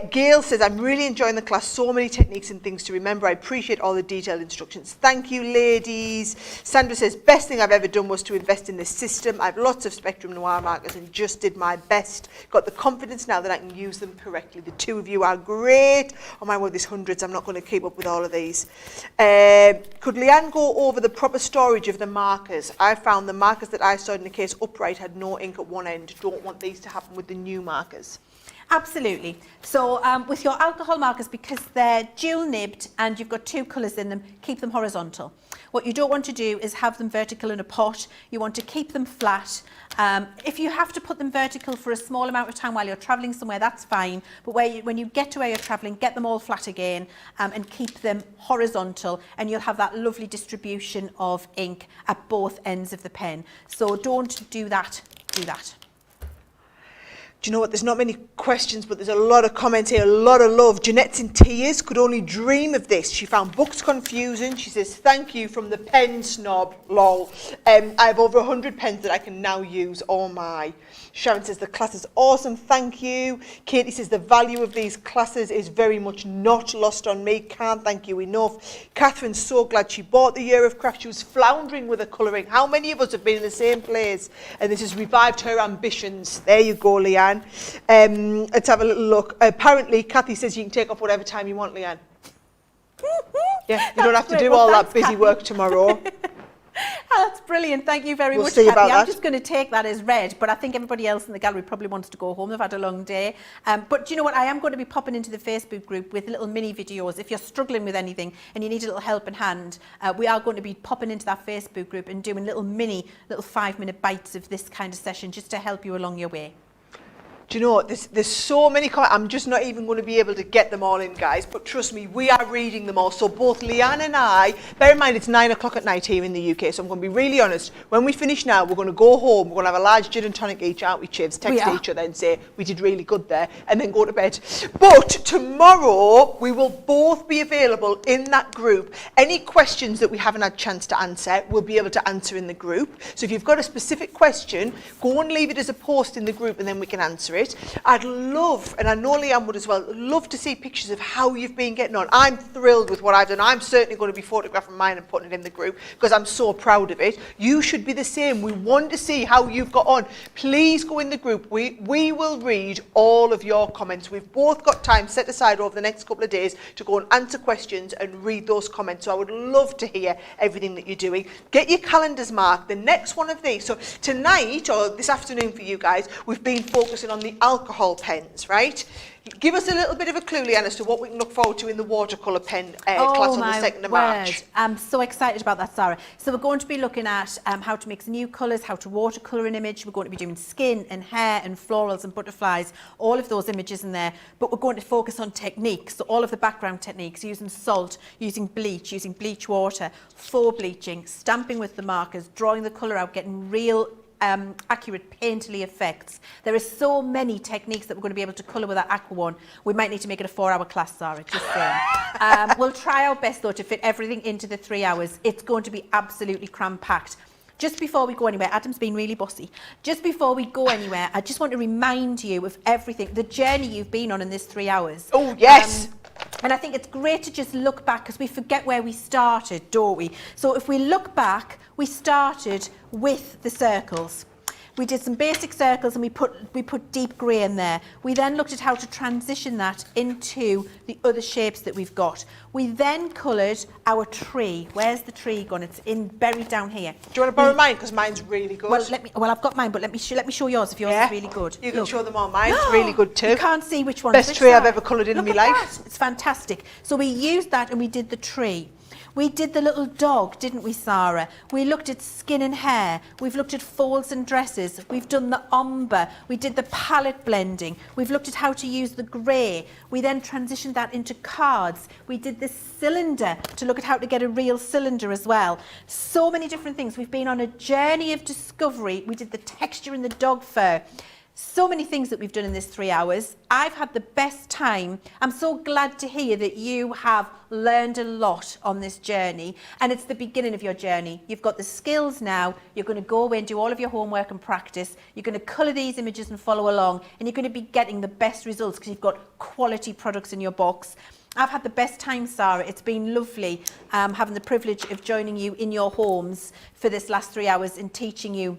Gail says, I'm really enjoying the class, so many techniques and things to remember. I appreciate all the detailed instructions. Thank you, ladies. Sandra says, best thing I've ever done was to invest in this system. I have lots of Spectrum Noir markers and just did my best. Got the confidence now that I can use them correctly. The two of you are great. Oh my word, there's hundreds. I'm not going to keep up with all of these. Could Leanne go over the proper storage of the markers? I found the markers that I stored in the case upright had no ink at one end. Don't want these to happen with the new markers. Absolutely. So with your alcohol markers, because they're dual nibbed and you've got two colours in them, keep them horizontal. What you don't want to do is have them vertical in a pot. You want to keep them flat. If you have to put them vertical for a small amount of time while you're travelling somewhere, that's fine. But when you get to where you're travelling, get them all flat again and keep them horizontal, and you'll have that lovely distribution of ink at both ends of the pen. So don't do that, do that. Do you know what? There's not many questions, but there's a lot of comments here, a lot of love. Jeanette's in tears, could only dream of this. She found books confusing. She says, thank you from the pen snob, lol. I have over 100 pens that I can now use. Oh my. Sharon says, the class is awesome, thank you. Katie says, the value of these classes is very much not lost on me. Can't thank you enough. Catherine's so glad she bought the Year of Craft. She was floundering with her colouring. How many of us have been in the same place? And this has revived her ambitions. There you go, Leanne. Let's have a little look. Apparently, Kathy says you can take off whatever time you want, Leanne. Yeah, you don't have to do all that busy work tomorrow. Oh, that's brilliant. Thank you very much, see Kathy. about I'm that. just going to take that as read, but I think everybody else in the gallery probably wants to go home. They've had a long day. But do you know what? I am going to be popping into the Facebook group with little mini videos. If you're struggling with anything and you need a little helping hand, we are going to be popping into that Facebook group and doing little 5-minute bites of this kind of session just to help you along your way. Do you know what? There's so many comments. I'm just not even going to be able to get them all in, guys. But trust me, we are reading them all. So both Leanne and I, bear in mind it's 9 o'clock at night here in the UK. So I'm going to be really honest. When we finish now, we're going to go home. We're going to have a large gin and tonic each, aren't we, Chivs? Text each other and say, we did really good there. And then go to bed. But tomorrow, we will both be available in that group. Any questions that we haven't had a chance to answer, we'll be able to answer in the group. So if you've got a specific question, go and leave it as a post in the group and then we can answer it. I'd love, and I know Leanne would as well, love to see pictures of how you've been getting on. I'm thrilled with what I've done. I'm certainly going to be photographing mine and putting it in the group because I'm so proud of it. You should be the same. We want to see how you've got on. Please go in the group. We will read all of your comments. We've both got time set aside over the next couple of days to go and answer questions and read those comments. So I would love to hear everything that you're doing. Get your calendars marked. The next one of these. So tonight, or this afternoon for you guys, we've been focusing on the alcohol pens, right? Give us a little bit of a clue, Leanne, as to what we can look forward to in the watercolour pen class on the 2nd of March. I'm so excited about that, Sarah. So we're going to be looking at how to mix new colours, how to watercolour an image. We're going to be doing skin and hair and florals and butterflies, all of those images in there. But we're going to focus on techniques, so all of the background techniques, using salt, using bleach water, faux bleaching, stamping with the markers, drawing the colour out, getting real accurate painterly effects. There are so many techniques that we're going to be able to colour with that aqua one. We might need to make it a 4-hour class, Sarah, just saying. We'll try our best though to fit everything into the 3 hours. It's going to be absolutely cram-packed. Just before we go anywhere, Adam's been really bossy. Just before we go anywhere, I just want to remind you of everything, the journey you've been on in this 3 hours. Oh, yes. And I think it's great to just look back because we forget where we started, don't we? So if we look back, we started with the circles. We did some basic circles and we put deep grey in there. We then looked at how to transition that into the other shapes that we've got. We then coloured our tree. Where's the tree gone? It's buried down here. Do you want to borrow mine? Because mine's really good. Well, I've got mine, but let me show yours if yours is really good. You can show them all. Mine's really good too. You can't see which one. Best tree I've ever coloured in my life. It's fantastic. So we used that and we did the tree. We did the little dog, didn't we, Sarah? We looked at skin and hair. We've looked at folds and dresses. We've done the ombre. We did the palette blending. We've looked at how to use the grey. We then transitioned that into cards. We did the cylinder to look at how to get a real cylinder as well. So many different things. We've been on a journey of discovery. We did the texture in the dog fur. So many things that we've done in this 3 hours. I've had the best time. I'm so glad to hear that you have learned a lot on this journey, and it's the beginning of your journey. You've got the skills now. You're going to go away and do all of your homework and practice. You're going to colour these images and follow along, and you're going to be getting the best results because you've got quality products in your box. I've had the best time, Sarah. It's been lovely having the privilege of joining you in your homes for this last 3 hours and teaching you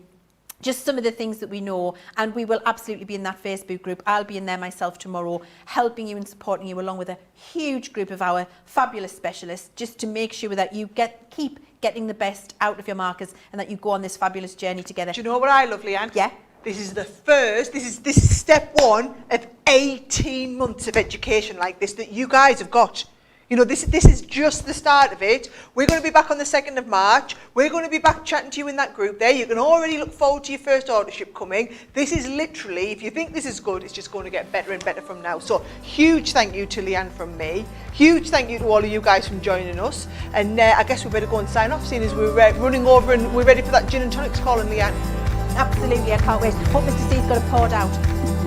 just some of the things that we know, and we will absolutely be in that Facebook group. I'll be in there myself tomorrow, helping you and supporting you along with a huge group of our fabulous specialists, just to make sure that you keep getting the best out of your markers and that you go on this fabulous journey together. Do you know what I love, Leanne? Yeah. This is the first, this is step 1 of 18 months of education like this that you guys have got. You know, this is just the start of it. We're going to be back on the 2nd of March. We're going to be back chatting to you in that group there. You can already look forward to your first ordership coming. This is literally, if you think this is good, it's just going to get better and better from now. So huge thank you to Leanne from me. Huge thank you to all of you guys from joining us. And I guess we better go and sign off, seeing as we're running over and we're ready for that gin and tonics calling, Leanne. Absolutely, I can't wait. Hope Mr. C's got it poured out.